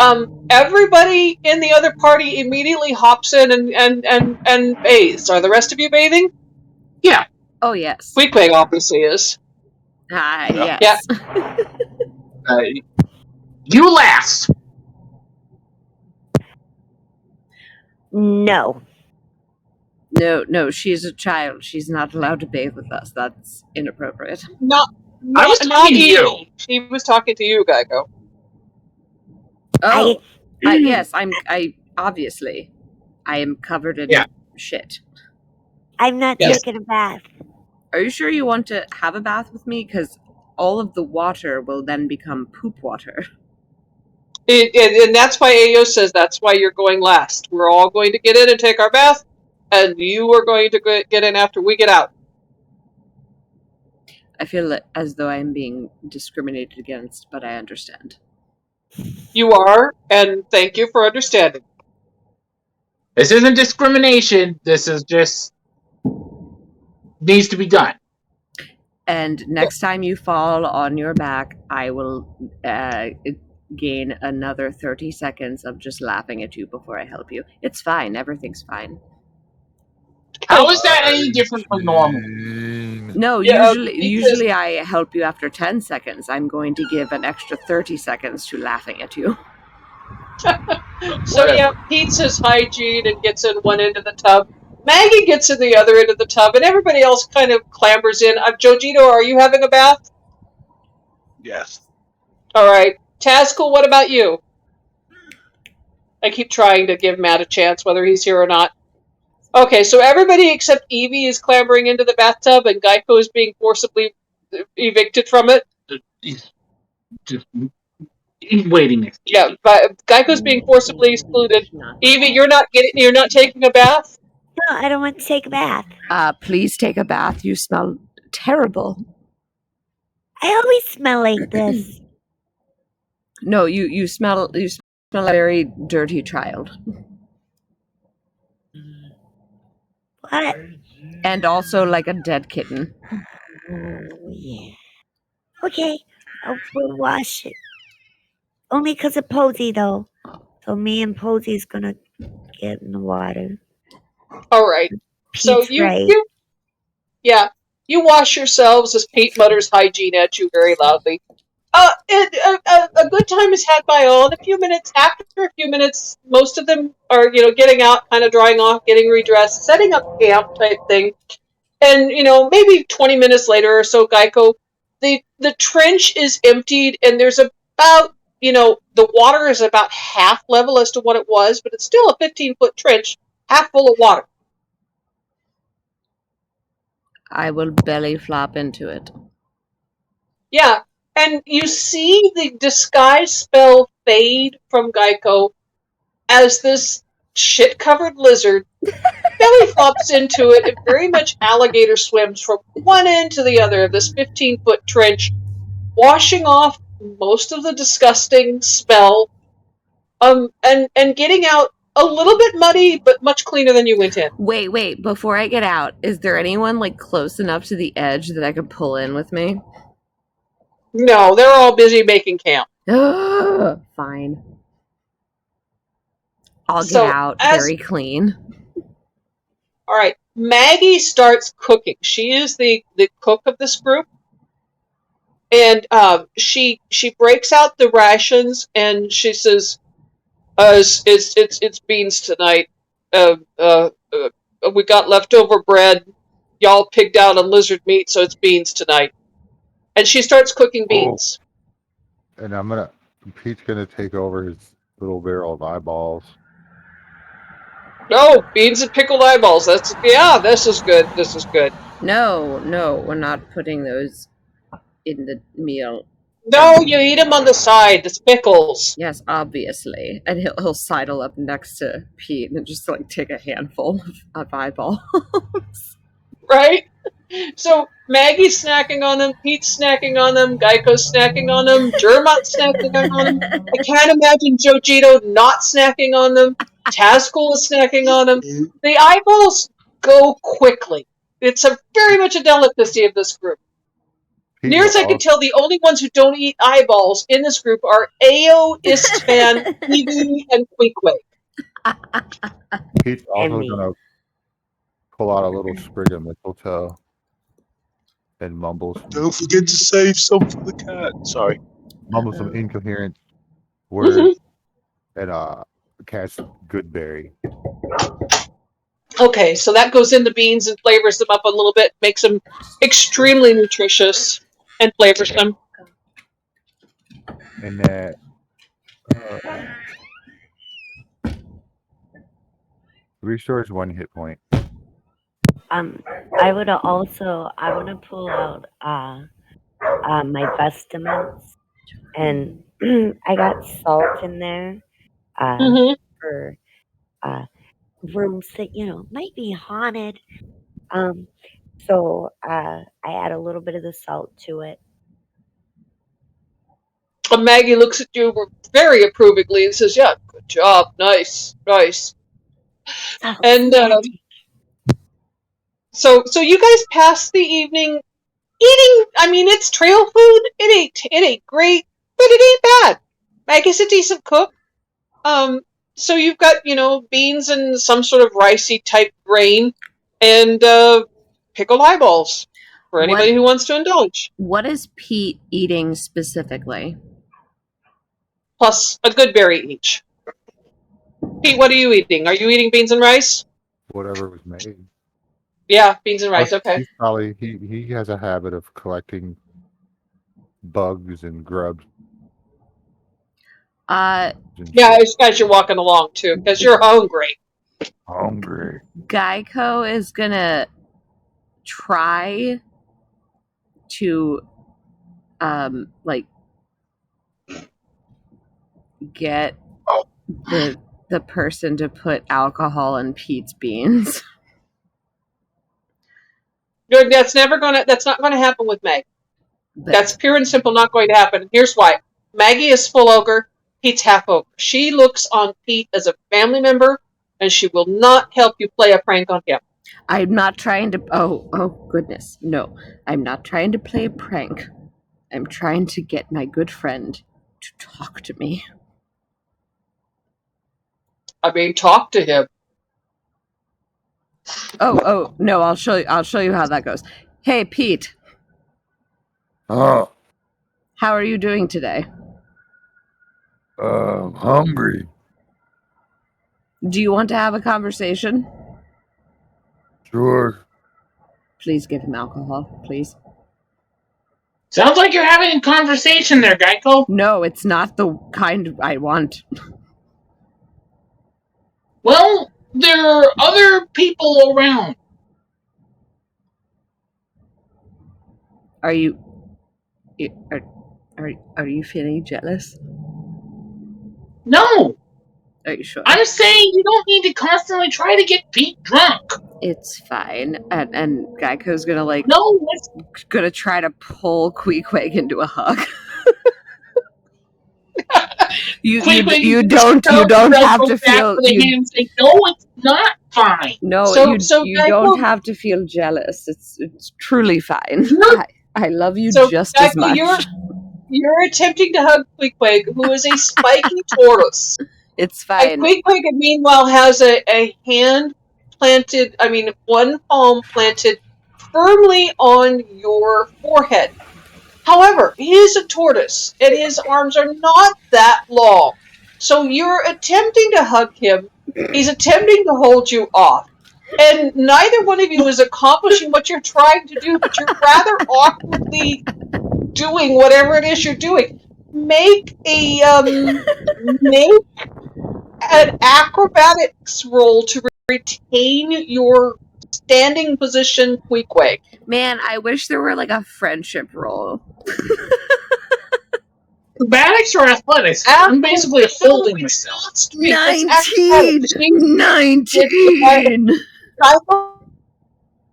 Speaker 2: everybody in the other party immediately hops in and bathes. Are the rest of you bathing?
Speaker 7: Yeah.
Speaker 1: Oh, yes.
Speaker 2: Queequeg obviously is.
Speaker 1: Yes.
Speaker 2: Yeah.
Speaker 7: You last.
Speaker 5: No.
Speaker 1: No, she's a child. She's not allowed to bathe with us. That's inappropriate.
Speaker 2: Not
Speaker 7: I was talking to you.
Speaker 2: She was talking to you, Geico.
Speaker 1: Oh, yes, I obviously I am covered in shit.
Speaker 8: I'm not
Speaker 7: Yes.
Speaker 8: taking a bath.
Speaker 1: Are you sure you want to have a bath with me? Because all of the water will then become poop water.
Speaker 2: And that's why Ayo says that's why you're going last. We're all going to get in and take our bath, and you are going to get in after we get out.
Speaker 1: I feel as though I'm being discriminated against, but I understand.
Speaker 2: You are, and thank you for understanding.
Speaker 7: This isn't discrimination. This is just needs to be done.
Speaker 1: And next time you fall on your back, I will gain another 30 seconds of just laughing at you before I help you. It's fine. Everything's fine.
Speaker 7: How is that any different from normal?
Speaker 1: No,
Speaker 2: Yeah,
Speaker 1: usually I help you after 10 seconds. I'm going to give an extra 30 seconds to laughing at you.
Speaker 2: So yeah, Pete says hygiene and gets in one end of the tub. Maggie gets in the other end of the tub, and everybody else kind of clambers in. Jojito, are you having a bath?
Speaker 3: Yes.
Speaker 2: All right. Tazcool, what about you? I keep trying to give Matt a chance, whether he's here or not. Okay, so everybody except Evie is clambering into the bathtub, and Geico is being forcibly evicted from it.
Speaker 7: He's waiting next.
Speaker 2: Yeah, but Geico's being forcibly excluded. Evie, you're not taking a bath?
Speaker 8: No, I don't want to take a bath.
Speaker 1: Please take a bath. You smell terrible.
Speaker 8: I always smell like this.
Speaker 1: No, you smell like a very dirty child.
Speaker 8: What?
Speaker 1: And also like a dead kitten.
Speaker 8: Oh, yeah. Okay, we'll wash it. Only because of Posey, though. So me and Posey's gonna get in the water.
Speaker 2: All right. So
Speaker 8: Pete's right.
Speaker 2: you wash yourselves as Pete mutters hygiene at you very loudly. A good time is had by all. In a few minutes, after a few minutes, most of them are, getting out, kind of drying off, getting redressed, setting up camp type thing. And, maybe 20 minutes later or so, Geico, the trench is emptied, and there's about, the water is about half level as to what it was, but it's still a 15-foot trench, half full of water.
Speaker 1: I will belly flop into it.
Speaker 2: Yeah, and you see the disguise spell fade from Geico as this shit-covered lizard belly flops into it and very much alligator swims from one end to the other of this 15-foot trench, washing off most of the disgusting smell, and getting out a little bit muddy, but much cleaner than you went in.
Speaker 1: Wait, before I get out, is there anyone close enough to the edge that I could pull in with me?
Speaker 2: No, they're all busy making camp.
Speaker 1: Fine. I'll get out very clean.
Speaker 2: All right, Maggie starts cooking. She is the cook of this group. And she breaks out the rations and she says, "It's beans tonight. We got leftover bread. Y'all pigged out on lizard meat, so it's beans tonight." And she starts cooking beans.
Speaker 4: And Pete's gonna take over his little barrel of eyeballs.
Speaker 2: No, beans and pickled eyeballs. This is good. This is good.
Speaker 1: No, we're not putting those in the meal.
Speaker 2: No, you eat them on the side. It's pickles.
Speaker 1: Yes, obviously. And he'll sidle up next to Pete and just take a handful of eyeballs.
Speaker 2: Right? So Maggie's snacking on them, Pete's snacking on them, Geico's snacking on them, Jermot's snacking on them. I can't imagine Jojito not snacking on them. Tazcool is snacking on them. The eyeballs go quickly. It's very much a delicacy of this group. Near as I can tell, the only ones who don't eat eyeballs in this group are Ayo, Istvan, Evie, and Queequeg.
Speaker 4: Pete's also gonna pull out a little sprig of mistletoe and mumbles.
Speaker 3: Don't forget to save some for the cat. Sorry.
Speaker 4: Mumble some incoherent words and cast Goodberry.
Speaker 2: Okay, so that goes in the beans and flavors them up a little bit, makes them extremely nutritious and flavors them.
Speaker 4: And that restores 1 hit point.
Speaker 5: I would also I want to pull out my vestments, and I got salt in there
Speaker 2: Mm-hmm.
Speaker 5: for rooms that might be haunted. So I add a little bit of the salt to it.
Speaker 2: And Maggie looks at you very approvingly and says, "Yeah, good job, nice, nice."
Speaker 8: Salt's
Speaker 2: And
Speaker 8: magic.
Speaker 2: so you guys pass the evening eating. I mean, it's trail food. It ain't great, but it ain't bad. Maggie's a decent cook. So you've got beans and some sort of ricey type grain, and pickled eyeballs for anybody who wants to indulge.
Speaker 1: What is Pete eating specifically?
Speaker 2: Plus a good berry each. Pete, what are you eating? Are you eating beans and rice?
Speaker 4: Whatever was made.
Speaker 2: Yeah, beans and rice. Okay.
Speaker 4: He's probably he has a habit of collecting bugs and grubs.
Speaker 2: Yeah, as you're walking along too, because you're hungry.
Speaker 4: Hungry.
Speaker 1: Geico is gonna try to like get the person to put alcohol in Pete's beans.
Speaker 2: That's not gonna happen with Meg. That's pure and simple not going to happen. Here's why. Maggie is full ogre, Pete's half ogre. She looks on Pete as a family member, and she will not help you play a prank on him.
Speaker 1: I'm not trying to oh goodness. No. I'm not trying to play a prank. I'm trying to get my good friend to talk to me.
Speaker 2: I mean, talk to him.
Speaker 1: Oh no, I'll show you how that goes. Hey Pete.
Speaker 4: Oh.
Speaker 1: How are you doing today?
Speaker 4: Hungry.
Speaker 1: Do you want to have a conversation?
Speaker 4: Sure.
Speaker 1: Please give him alcohol, please.
Speaker 7: Sounds like you're having a conversation there, Geico.
Speaker 1: No, it's not the kind I want.
Speaker 7: Well, there are other people around.
Speaker 1: Are you feeling jealous?
Speaker 7: No.
Speaker 1: Are you sure?
Speaker 7: I'm saying you don't need to constantly try to get Pete drunk.
Speaker 1: It's fine. And Geico's gonna gonna try to pull Queequeg into a hug. you don't have to feel
Speaker 7: no, it's not fine.
Speaker 1: No, you don't have to feel jealous. It's truly fine. I love you just as much.
Speaker 2: You're attempting to hug Queequeg, who is a spiky tortoise.
Speaker 1: It's fine.
Speaker 2: And Queequeg, meanwhile, has a hand planted, one palm planted firmly on your forehead. However, he is a tortoise, and his arms are not that long. So you're attempting to hug him. He's attempting to hold you off. And neither one of you is accomplishing what you're trying to do, but you're rather awkwardly doing whatever it is you're doing. Make an acrobatics roll to retain your standing position, Queequeg.
Speaker 1: Man, I wish there were a friendship roll.
Speaker 7: Acrobatics or athletics? I'm basically holding myself.
Speaker 1: 19! 19!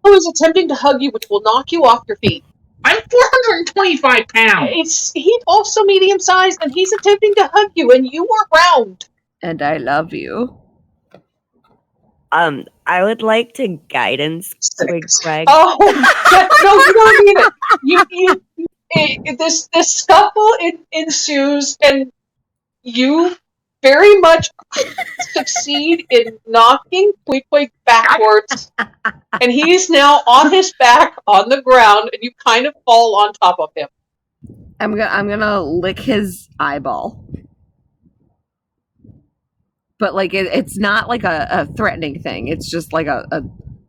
Speaker 2: Who is attempting to hug you, which will knock you off your feet.
Speaker 7: I'm 425 pounds.
Speaker 2: He's also medium-sized, and he's attempting to hug you, and you are round.
Speaker 1: And I love you.
Speaker 5: I would like to guidance Queequeg.
Speaker 2: Oh, no, you don't need it. This scuffle ensues, and you very much succeed in knocking Queequeg backwards, and he's now on his back on the ground, and you kind of fall on top of him.
Speaker 1: I'm gonna lick his eyeball. But it's not a threatening thing. It's just a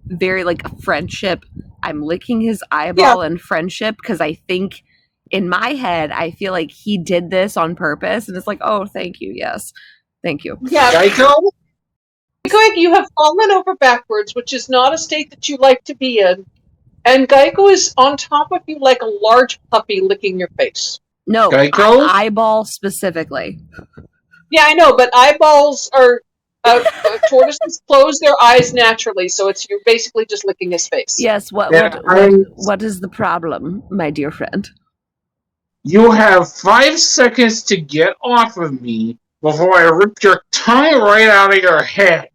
Speaker 1: very a friendship. I'm licking his eyeball in friendship because I think in my head I feel like he did this on purpose, and it's oh, thank you, yes, thank you.
Speaker 2: Yeah.
Speaker 7: Geico?
Speaker 2: Quig, you have fallen over backwards, which is not a state that you like to be in. And Geico is on top of you like a large puppy licking your face.
Speaker 1: No,
Speaker 7: Geico?
Speaker 1: eyeball specifically.
Speaker 2: Yeah, I know, but eyeballs are... tortoises close their eyes naturally, so you're basically just licking his face.
Speaker 1: Yes, what is the problem, my dear friend?
Speaker 7: You have 5 seconds to get off of me before I rip your tongue right out of your head.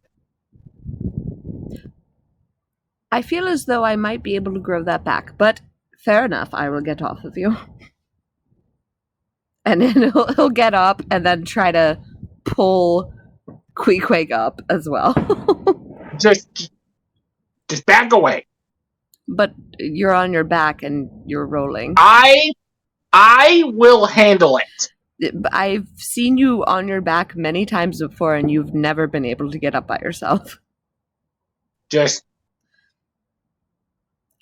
Speaker 1: I feel as though I might be able to grow that back, but fair enough, I will get off of you. And then he'll get up and then try to pull Queequeg up as well.
Speaker 7: Just back away.
Speaker 1: But you're on your back and you're rolling.
Speaker 7: I will handle it.
Speaker 1: I've seen you on your back many times before, and you've never been able to get up by yourself.
Speaker 7: Just...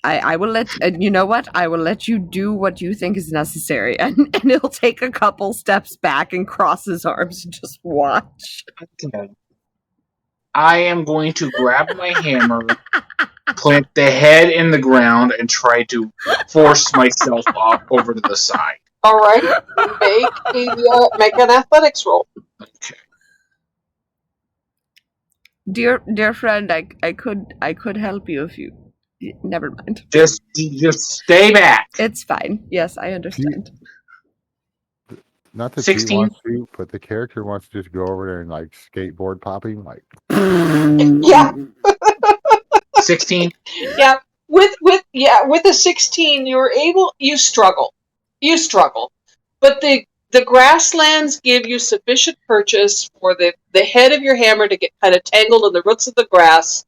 Speaker 1: I will let... you know what? I will let you do what you think is necessary, and he'll take a couple steps back and cross his arms and just watch.
Speaker 7: Okay. I am going to grab my hammer, plant the head in the ground, and try to force myself off over to the side.
Speaker 2: All right, make an athletics roll.
Speaker 7: Okay.
Speaker 1: Dear friend, I could help you if you... Never mind.
Speaker 7: Just stay back.
Speaker 1: It's fine. Yes, I understand.
Speaker 4: Not that
Speaker 7: 16.
Speaker 4: he wants to, but the character wants to just go over there and like skateboard pop him, like.
Speaker 2: Yeah.
Speaker 7: 16.
Speaker 2: Yeah. With a 16, you struggle, but the grasslands give you sufficient purchase for the head of your hammer to get kind of tangled in the roots of the grass,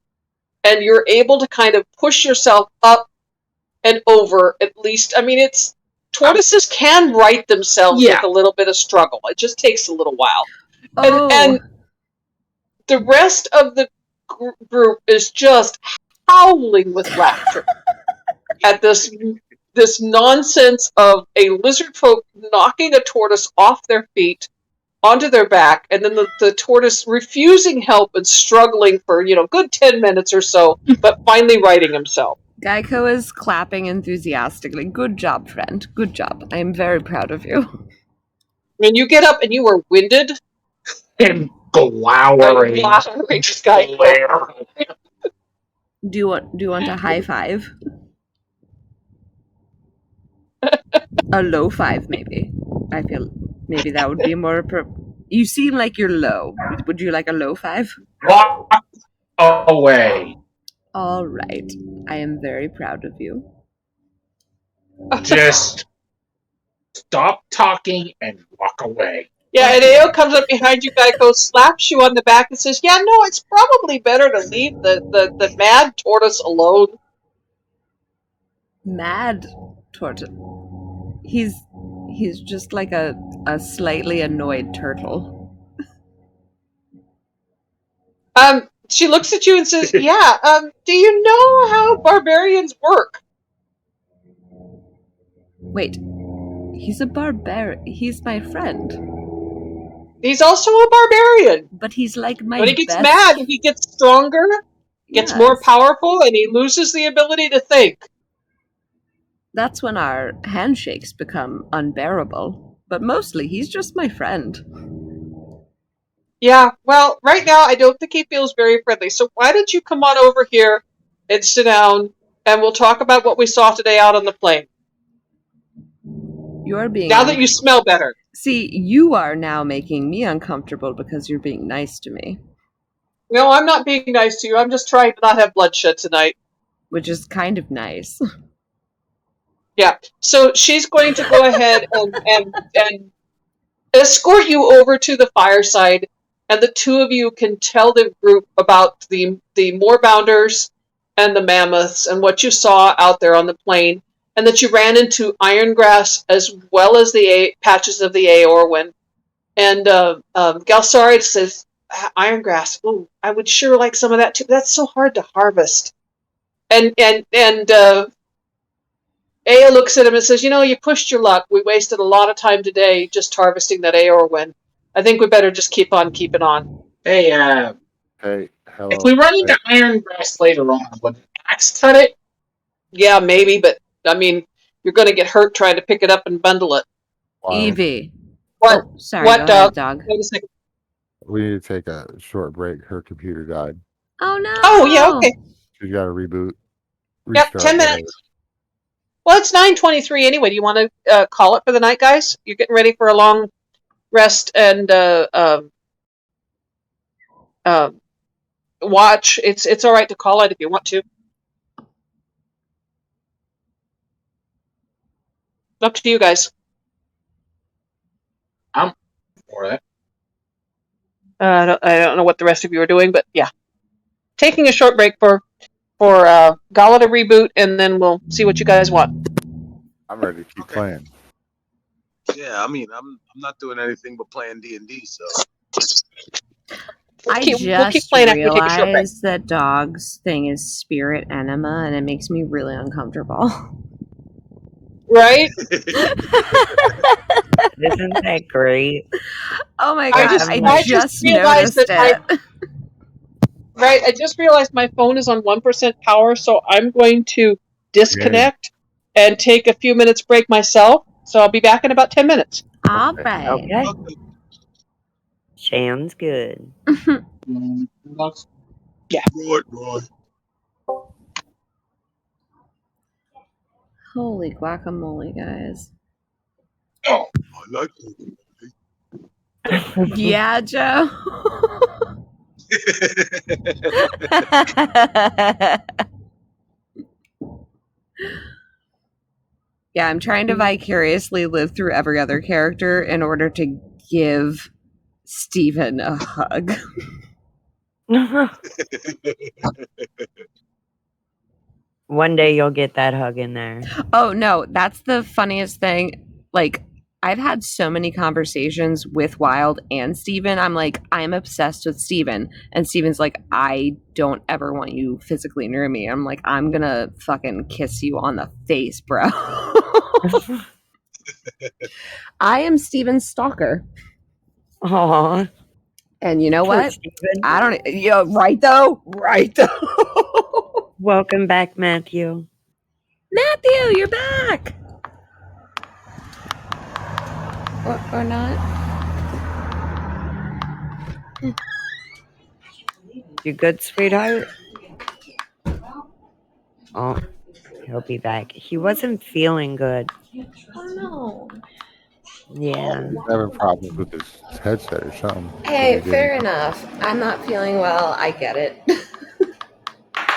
Speaker 2: and you're able to kind of push yourself up and over. At least, I mean, tortoises can right themselves with a little bit of struggle. It just takes a little while.
Speaker 1: Oh.
Speaker 2: And the rest of the group is just howling with laughter at this nonsense of a lizard folk knocking a tortoise off their feet onto their back, and then the tortoise refusing help and struggling for good 10 minutes or so, but finally righting himself.
Speaker 1: Geico is clapping enthusiastically. Good job, friend. Good job. I am very proud of you.
Speaker 2: When you get up and you are winded
Speaker 7: and glowering.
Speaker 1: Do you want a high five? A low five, maybe. I feel maybe that would be more You seem like you're low. Would you like a low five?
Speaker 7: Walk away.
Speaker 1: All right. I am very proud of you.
Speaker 7: Just stop talking and walk away.
Speaker 2: Yeah, and Ao comes up behind you, Geico, slaps you on the back and says, yeah, no, it's probably better to leave the mad tortoise alone.
Speaker 1: Mad tortoise? He's just like a slightly annoyed turtle.
Speaker 2: She looks at you and says, yeah, do you know how barbarians work?
Speaker 1: Wait, he's a barbarian. He's my friend.
Speaker 2: He's also a barbarian.
Speaker 1: But he's like my
Speaker 2: When he gets
Speaker 1: best...
Speaker 2: mad, he gets stronger, gets more powerful, and he loses the ability to think.
Speaker 1: That's when our handshakes become unbearable. But mostly, he's just my friend.
Speaker 2: Yeah, well, right now, I don't think he feels very friendly. So why don't you come on over here and sit down, and we'll talk about what we saw today out on the plain.
Speaker 1: You're being...
Speaker 2: Now that you smell better.
Speaker 1: See, you are now making me uncomfortable because you're being nice to me.
Speaker 2: No, I'm not being nice to you. I'm just trying to not have bloodshed tonight.
Speaker 1: Which is kind of nice.
Speaker 2: Yeah, so she's going to go ahead and escort you over to the fireside, and the two of you can tell the group about the moorbounders and the mammoths and what you saw out there on the plain, and that you ran into irongrass as well as the patches of the Aorwin. And Galsariad says, irongrass, ooh, I would sure like some of that too. That's so hard to harvest. And Aya looks at him and says, you pushed your luck. We wasted a lot of time today just harvesting that Aorwin. I think we better just keep on keeping on.
Speaker 7: Hey,
Speaker 4: Hello.
Speaker 7: If we run into iron grass later on, would an axe cut it?
Speaker 2: Yeah, maybe, but I mean, you're going to get hurt trying to pick it up and bundle it.
Speaker 4: Why?
Speaker 1: Evie.
Speaker 2: What?
Speaker 1: Oh, sorry.
Speaker 2: What,
Speaker 1: Go
Speaker 2: dog?
Speaker 1: ahead, dog.
Speaker 2: Wait a second.
Speaker 4: We need to take a short break. Her computer died.
Speaker 1: Oh no.
Speaker 2: Oh, yeah, okay.
Speaker 4: She's got to reboot.
Speaker 2: Yep,
Speaker 4: Restart,
Speaker 2: 10
Speaker 4: whatever.
Speaker 2: minutes. Well, it's 9:23 anyway. Do you want to call it for the night, guys? You're getting ready for a long rest and watch. It's all right to call it if you want to. Up to you guys.
Speaker 7: I'm for that.
Speaker 2: I don't know what the rest of you are doing, but yeah, taking a short break for Gala to reboot, and then we'll see what you guys want.
Speaker 4: I'm ready to keep playing.
Speaker 3: Yeah, I mean, I'm not doing anything but playing D&D. So
Speaker 1: I
Speaker 2: We'll keep
Speaker 1: just
Speaker 2: playing after we take a short break.
Speaker 1: realized that dog's thing is spirit enema, and it makes me really uncomfortable.
Speaker 2: Right?
Speaker 5: Isn't that great?
Speaker 1: Oh my
Speaker 2: I
Speaker 1: god!
Speaker 2: just-
Speaker 1: I
Speaker 2: I
Speaker 1: just
Speaker 2: just realized
Speaker 1: noticed
Speaker 2: that
Speaker 1: it.
Speaker 2: Right. I just realized my phone is on 1% power, so I'm going to disconnect and take a few minutes break myself. So I'll be back in about 10 minutes.
Speaker 1: All right.
Speaker 5: Okay. Sounds good.
Speaker 2: Yeah.
Speaker 3: Right.
Speaker 1: Holy guacamole, guys!
Speaker 3: Oh, I like it.
Speaker 1: Yeah, Joe. Yeah, I'm trying to vicariously live through every other character in order to give Steven a hug.
Speaker 5: One day you'll get that hug in there.
Speaker 1: Oh no, that's the funniest thing. Like, I've had so many conversations with Wilde and Steven. I'm like, I'm obsessed with Steven. And Steven's like, I don't ever want you physically near me. I'm like, I'm gonna fucking kiss you on the face, bro. I am Steven's stalker.
Speaker 5: Aw.
Speaker 1: And you know
Speaker 5: Poor
Speaker 1: what?
Speaker 5: Steven.
Speaker 1: I don't, yeah, right though? Right though.
Speaker 5: Welcome back, Matthew.
Speaker 1: Matthew, you're back. Or not?
Speaker 5: You good, sweetheart? Oh, he'll be back. He wasn't feeling good.
Speaker 1: Oh no.
Speaker 5: Yeah.
Speaker 4: He's having problems with his headset or something.
Speaker 1: Hey, fair enough. I'm not feeling well. I get it.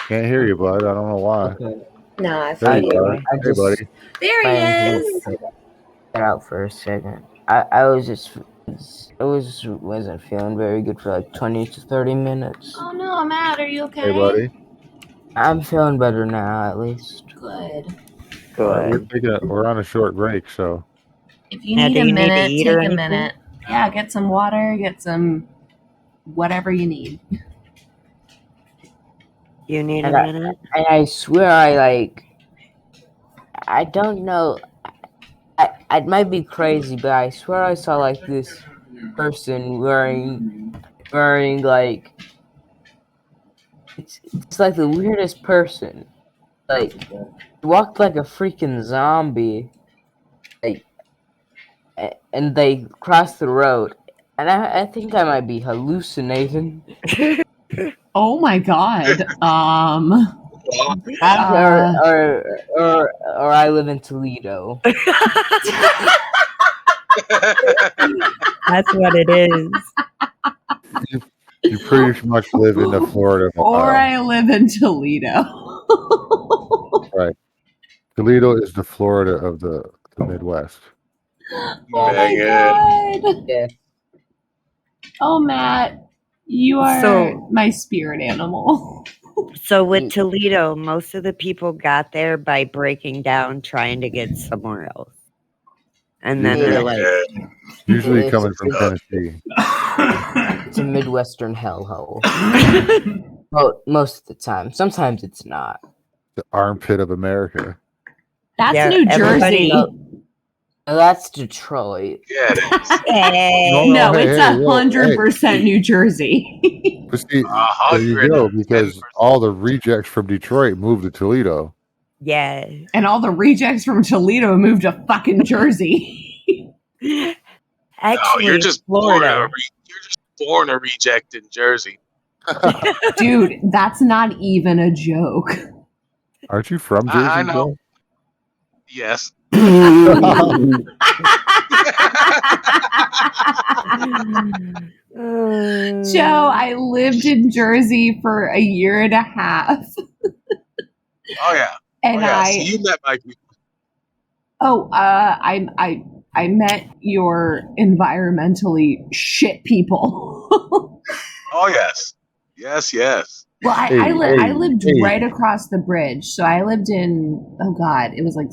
Speaker 4: Can't hear you, bud. I don't know why.
Speaker 1: No, I
Speaker 4: There
Speaker 1: feel
Speaker 4: you
Speaker 1: you.
Speaker 4: are.
Speaker 6: I
Speaker 4: Hey,
Speaker 6: just-
Speaker 4: buddy.
Speaker 1: There he is.
Speaker 6: Get out for a second. I was just wasn't feeling very good for like 20 to 30 minutes.
Speaker 1: Oh no, Matt, are you okay?
Speaker 4: Hey, buddy.
Speaker 6: I'm feeling better now, at least.
Speaker 1: Good.
Speaker 5: Good.
Speaker 4: We're on a short break, so
Speaker 1: If you
Speaker 5: Now,
Speaker 1: need
Speaker 5: do
Speaker 1: a
Speaker 5: you need to
Speaker 1: minute,
Speaker 5: eat
Speaker 1: take
Speaker 5: or
Speaker 1: a
Speaker 5: anything?
Speaker 1: minute. Yeah, get some water, get some whatever you need.
Speaker 5: You need a
Speaker 6: And
Speaker 5: minute?
Speaker 6: And I swear I don't know. I might be crazy, but I swear I saw like this person wearing like it's like the weirdest person. Like walked like a freaking zombie. Like and they crossed the road. And I think I might be hallucinating.
Speaker 9: Oh my god.
Speaker 6: Or I live in Toledo.
Speaker 5: That's what it is.
Speaker 4: you pretty much live in the Florida.
Speaker 9: Or I live in Toledo.
Speaker 4: Right. Toledo is the Florida of the Midwest.
Speaker 9: Oh my
Speaker 3: Dang it.
Speaker 9: god.
Speaker 6: Yeah.
Speaker 9: Oh, Matt, you are
Speaker 5: So-
Speaker 9: my spirit animal.
Speaker 5: So with Toledo, most of the people got there by breaking down trying to get somewhere else. And then they're like,
Speaker 4: Usually
Speaker 6: It's-
Speaker 4: coming from
Speaker 6: it's-
Speaker 4: Tennessee.
Speaker 6: It's a Midwestern hellhole. Well, most of the time. Sometimes it's not.
Speaker 4: The armpit of America.
Speaker 9: That's
Speaker 5: Yeah,
Speaker 9: New
Speaker 5: everybody
Speaker 9: Jersey.
Speaker 5: knows-
Speaker 6: That's Detroit.
Speaker 3: Yeah, it is.
Speaker 9: No,
Speaker 4: hey,
Speaker 9: it's
Speaker 4: hey, whoa,
Speaker 9: 100% New Jersey.
Speaker 4: But see, there you
Speaker 3: 110%.
Speaker 4: go, because all the rejects from Detroit moved to Toledo.
Speaker 8: Yeah.
Speaker 9: And all the rejects from Toledo moved to fucking Jersey.
Speaker 8: Actually,
Speaker 3: No, you're just
Speaker 8: Florida.
Speaker 3: born a reject in Jersey.
Speaker 9: Dude, that's not even a joke.
Speaker 4: Aren't you from Jersey,
Speaker 3: I know.
Speaker 4: Joe?
Speaker 3: Yes.
Speaker 9: Joe, I lived in Jersey for a year and a half.
Speaker 3: Oh yeah.
Speaker 9: And
Speaker 3: So you met my people.
Speaker 9: I met your environmentally shit people.
Speaker 3: Oh yes. Yes.
Speaker 9: Well,
Speaker 4: Hey,
Speaker 9: I lived
Speaker 4: hey.
Speaker 9: right across the bridge. So I lived in, oh God, it was like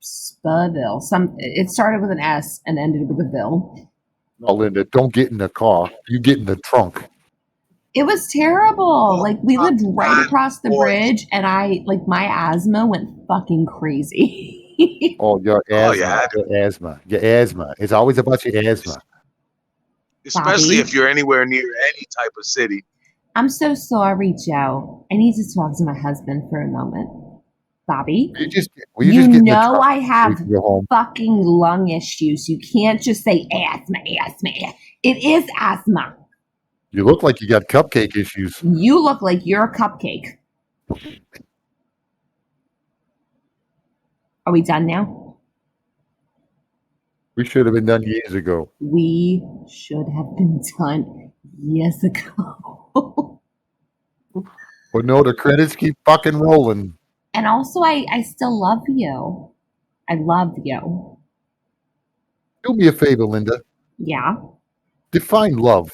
Speaker 9: Spudville. It started with an S and ended with a Ville.
Speaker 4: No, Linda, don't get in the car. You get in the trunk.
Speaker 9: It was terrible.
Speaker 3: Oh,
Speaker 9: Like we lived right
Speaker 3: God,
Speaker 9: across the
Speaker 3: boy.
Speaker 9: bridge, and my asthma went fucking crazy.
Speaker 4: Oh, your
Speaker 3: Oh,
Speaker 4: asthma.
Speaker 3: yeah.
Speaker 4: Your asthma. Your asthma. It's always about your asthma.
Speaker 3: Especially
Speaker 9: Bobby?
Speaker 3: if you're anywhere near any type of city.
Speaker 9: I'm so sorry, Joe. I need to talk to my husband for a moment. Bobby,
Speaker 4: Will you just get
Speaker 9: you
Speaker 4: in the
Speaker 9: know
Speaker 4: trunk
Speaker 9: I
Speaker 4: so
Speaker 9: have
Speaker 4: you can go home?
Speaker 9: fucking lung issues. You can't just say asthma. It is asthma.
Speaker 4: You look like you got cupcake issues.
Speaker 9: You look like you're a cupcake. Are we done now?
Speaker 4: We should have been done years ago.
Speaker 9: We should have been done years ago.
Speaker 4: But no, the credits keep fucking rolling.
Speaker 9: And also, I still love you. I love you.
Speaker 4: Do me a favor, Linda.
Speaker 9: Yeah,
Speaker 4: Define love.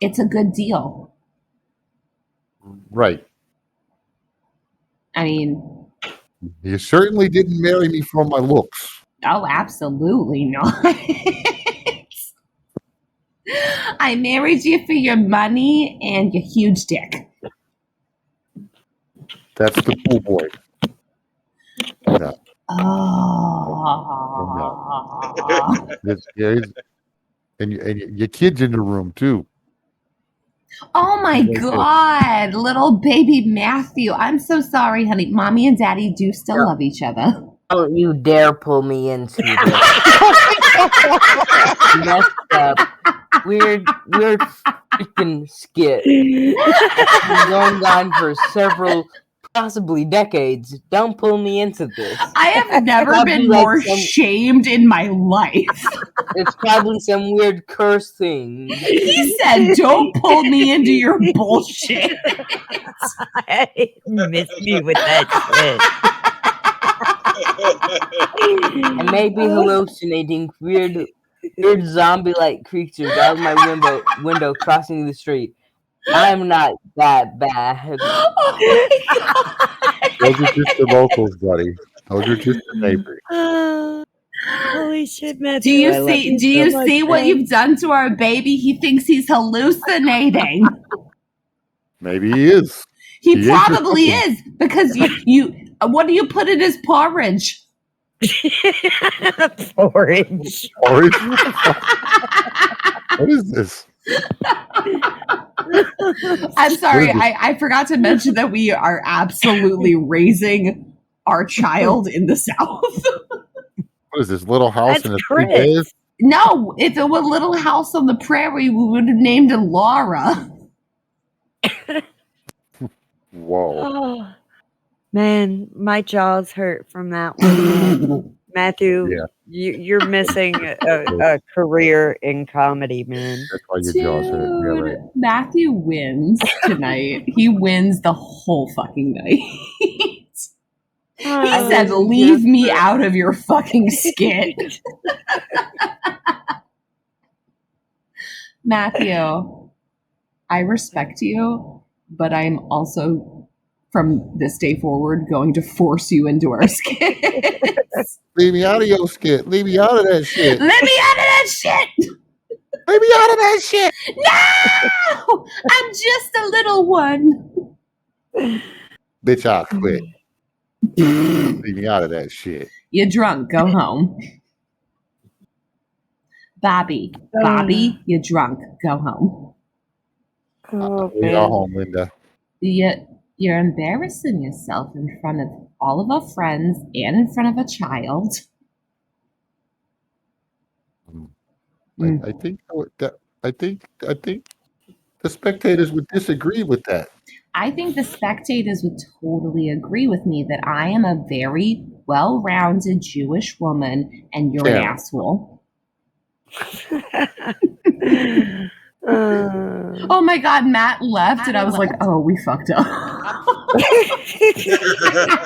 Speaker 9: it's a good deal.
Speaker 4: Right.
Speaker 9: I mean,
Speaker 4: You certainly didn't marry me for my looks.
Speaker 9: oh, absolutely not. I married you for your money and your huge dick.
Speaker 4: That's the pool boy. No.
Speaker 9: Oh.
Speaker 4: And your kid's in the room, too.
Speaker 9: Oh my
Speaker 4: Like this.
Speaker 9: God, little baby Matthew. I'm so sorry, honey. Mommy and Daddy do still love each other.
Speaker 6: Don't you dare pull me into this messed up, weird freaking skit that's been going on for several, possibly decades. Don't pull me into this.
Speaker 9: I have never
Speaker 6: Probably
Speaker 9: been
Speaker 6: like
Speaker 9: more
Speaker 6: some-
Speaker 9: shamed in my life.
Speaker 6: It's probably some weird curse thing.
Speaker 9: He said, don't pull me into your bullshit.
Speaker 8: Miss me with that
Speaker 6: I may be hallucinating weird zombie-like creatures out of my window crossing the street. I'm not that bad.
Speaker 9: Oh my God.
Speaker 4: Those are just the locals, buddy. Those are just the neighbors.
Speaker 8: Holy shit,
Speaker 9: Do
Speaker 8: Matthew!
Speaker 9: you
Speaker 8: I love
Speaker 9: see? Do
Speaker 8: so
Speaker 9: you
Speaker 8: much,
Speaker 9: see what
Speaker 8: man.
Speaker 9: you've done to our baby? He thinks he's hallucinating.
Speaker 4: Maybe he is.
Speaker 9: He
Speaker 4: He is
Speaker 9: probably
Speaker 4: just-
Speaker 9: is because you. What do you put in his porridge?
Speaker 8: Porridge.
Speaker 4: Orange? What is this?
Speaker 9: I'm sorry,
Speaker 4: What is this?
Speaker 9: I forgot to mention that we are absolutely raising our child in the South.
Speaker 4: What is this? Little house
Speaker 8: That's
Speaker 4: in a
Speaker 8: Chris.
Speaker 4: 3 days?
Speaker 9: No, if it were Little House on the Prairie, we would have named it Laura.
Speaker 4: Whoa.
Speaker 8: Oh, man, my jaws hurt from that one. Matthew,
Speaker 4: Yeah.
Speaker 8: you're missing a career in comedy, man.
Speaker 4: That's why your jaws hurt. Yeah,
Speaker 9: Dude,
Speaker 4: right.
Speaker 9: Matthew wins tonight. He wins the whole fucking night. He said, leave me out of your fucking skit. Matthew, I respect you, but I'm also, from this day forward, going to force you into our skits.
Speaker 4: Leave me out of your skit. Leave me out of that shit.
Speaker 9: Let me out of that shit!
Speaker 4: Leave me out of that shit.
Speaker 9: No! I'm just a little one.
Speaker 4: Bitch, I'll quit. Leave me out of that shit.
Speaker 9: You're drunk. Go home. Bobby, you're drunk. Go home.
Speaker 5: Oh,
Speaker 4: We are home, Linda.
Speaker 9: You're embarrassing yourself in front of all of our friends and in front of a child.
Speaker 4: I think the spectators would disagree with that.
Speaker 9: I think the spectators would totally agree with me that I am a very well-rounded Jewish woman and you're an asshole. Oh my God, Matt left and I was like, oh, we fucked up.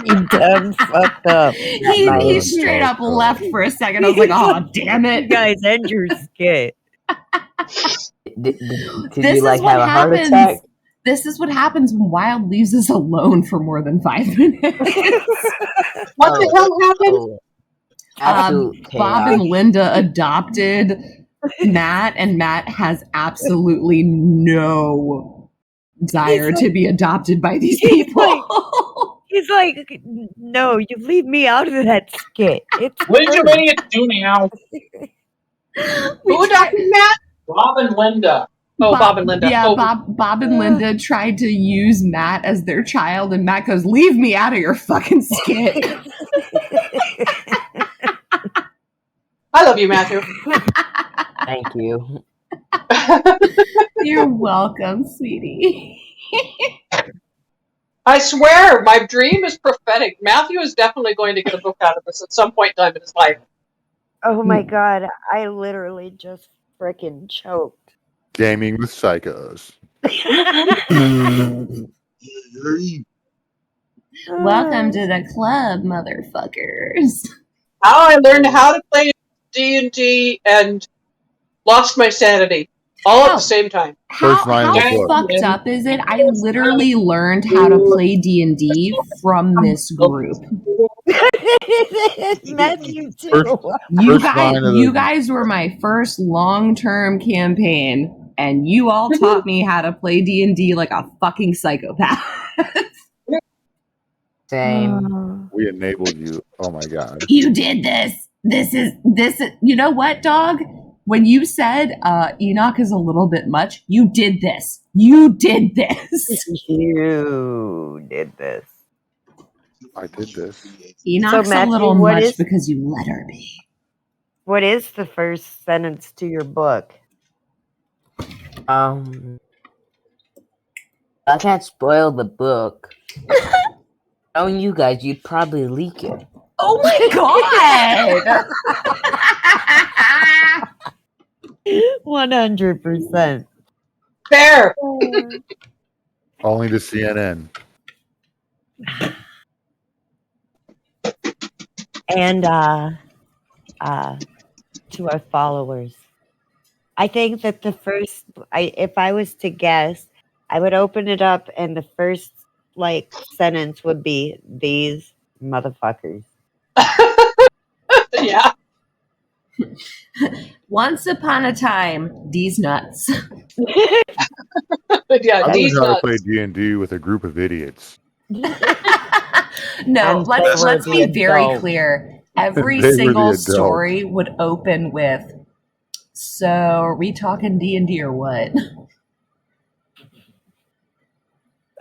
Speaker 5: You done fucked up.
Speaker 9: He straight up left for a second. I was like, oh, damn it.
Speaker 5: You guys, end your skit.
Speaker 6: Did you like have a heart attack?
Speaker 9: This is what happens when Wilde leaves us alone for more than 5 minutes.
Speaker 2: What the hell happened?
Speaker 9: Bob and Linda adopted Matt, and Matt has absolutely no desire to be adopted by these people.
Speaker 5: He's like, no, you leave me out of that skit.
Speaker 7: What did you ready to do now?
Speaker 2: Who adopted Matt?
Speaker 7: Bob and Linda.
Speaker 2: Oh, Bob and Linda.
Speaker 9: Yeah,
Speaker 2: oh.
Speaker 9: Bob and Linda tried to use Matt as their child, and Matt goes, leave me out of your fucking skit.
Speaker 2: I love you, Matthew.
Speaker 6: Thank you.
Speaker 9: You're welcome, sweetie.
Speaker 2: I swear, my dream is prophetic. Matthew is definitely going to get a book out of this at some point in time in his life.
Speaker 5: Oh my God, I literally just freaking choked.
Speaker 4: Gaming with Psychos.
Speaker 9: Welcome to the club, motherfuckers.
Speaker 2: How I learned how to play D&D and lost my sanity all at the same time.
Speaker 9: How fucked up is it? I literally learned how to play D&D from this group.
Speaker 5: Matthew too.
Speaker 9: You guys were my first long-term campaign, and you all taught me how to play D&D like a fucking psychopath.
Speaker 6: Same.
Speaker 4: We enabled you. Oh my God.
Speaker 9: You did this. This is. You know what, dog? When you said Enoch is a little bit much, you did this. You did this.
Speaker 5: You did this.
Speaker 4: I did this.
Speaker 9: Enoch's
Speaker 5: Matthew,
Speaker 9: a little
Speaker 5: what
Speaker 9: much
Speaker 5: is-
Speaker 9: because you let her be.
Speaker 5: What is the first sentence to your book?
Speaker 6: I can't spoil the book. Knowing you guys, you'd probably leak it.
Speaker 9: Oh my God!
Speaker 5: 100%.
Speaker 2: Fair.
Speaker 4: Only to CNN.
Speaker 5: And to our followers, I think that the first, if I was to guess, I would open it up and the first sentence would be these motherfuckers.
Speaker 2: Yeah.
Speaker 9: Once upon a time, these nuts.
Speaker 2: Yeah,
Speaker 4: I
Speaker 2: these
Speaker 4: learned how to
Speaker 2: nuts.
Speaker 4: play D&D with a group of idiots.
Speaker 9: No, let's be very
Speaker 5: adult.
Speaker 9: clear. Every
Speaker 4: They were the
Speaker 9: single
Speaker 4: adults.
Speaker 9: story would open with, so are we talking D&D or what?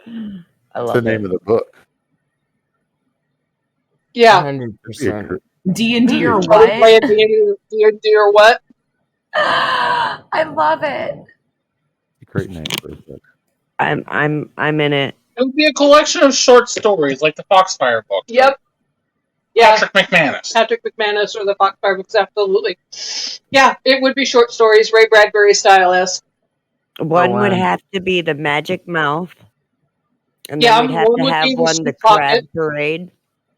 Speaker 5: I
Speaker 4: What's
Speaker 5: love
Speaker 4: the name of the book?
Speaker 2: Yeah.
Speaker 6: 100%.
Speaker 9: D&D or
Speaker 2: Are we
Speaker 9: what?
Speaker 2: playing D&D or what?
Speaker 9: I love it.
Speaker 4: Great name for a book.
Speaker 5: I'm in it.
Speaker 7: It would be a collection of short stories, like the Foxfire book.
Speaker 2: Yep. Yeah.
Speaker 7: Patrick McManus.
Speaker 2: Patrick McManus or the Foxfire books, absolutely. Yeah, it would be short stories, Ray Bradbury style-esque.
Speaker 5: One would
Speaker 6: wow.
Speaker 5: have to be the Magic Mouth. And
Speaker 2: Yeah,
Speaker 5: then we'd have
Speaker 2: one
Speaker 5: to
Speaker 2: would
Speaker 5: have
Speaker 2: be the
Speaker 5: one, the
Speaker 2: Soup Pocket.
Speaker 5: Crab Parade.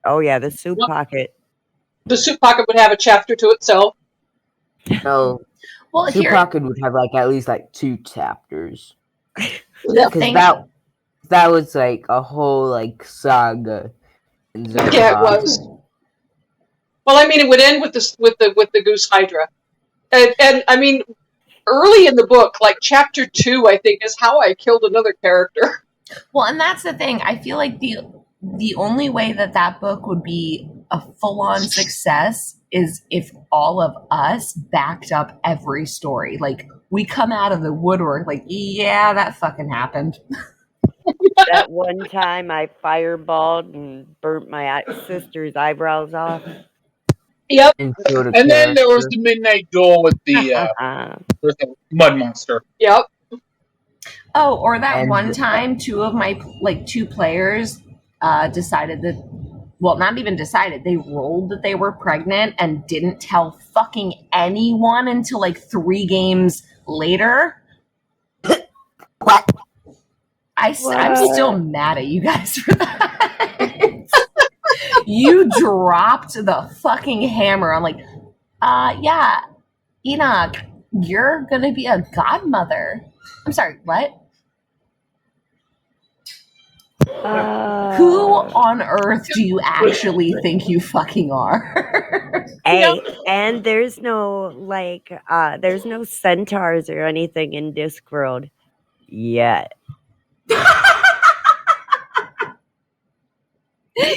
Speaker 5: Oh, yeah, the Soup
Speaker 2: Yep.
Speaker 5: Pocket.
Speaker 2: The Soup Pocket would have a chapter to itself.
Speaker 6: No,
Speaker 9: Well,
Speaker 6: Two
Speaker 9: here,
Speaker 6: Pocket would have at least 2 chapters.
Speaker 9: the
Speaker 6: Because
Speaker 9: thing,
Speaker 6: that was a whole saga. In
Speaker 2: Yeah, it
Speaker 6: Zermatt.
Speaker 2: was. Well, I mean, it would end with the Goose Hydra, and I mean, early in the book, chapter 2, I think, is how I killed another character.
Speaker 9: well, and that's the thing. I feel like the only way that book would be a full-on success is if all of us backed up every story. Like, we come out of the woodwork like, yeah, that fucking happened.
Speaker 5: That one time I fireballed and burnt my sister's eyebrows off.
Speaker 2: Yep.
Speaker 6: And killed a
Speaker 7: And then there was
Speaker 6: character.
Speaker 7: the midnight duel with the mud monster.
Speaker 2: Yep.
Speaker 9: Oh, or that
Speaker 6: And
Speaker 9: one time, two players decided that, well, not even decided, they rolled that they were pregnant and didn't tell fucking anyone until like 3 games later.
Speaker 6: What?
Speaker 9: I'm still mad at you guys for that. You dropped the fucking hammer. I'm like, yeah, Enoch, you're gonna be a godmother. I'm sorry, what? Who on earth do you actually think you fucking are?
Speaker 5: Hey, and there's no there's no centaurs or anything in Discworld yet.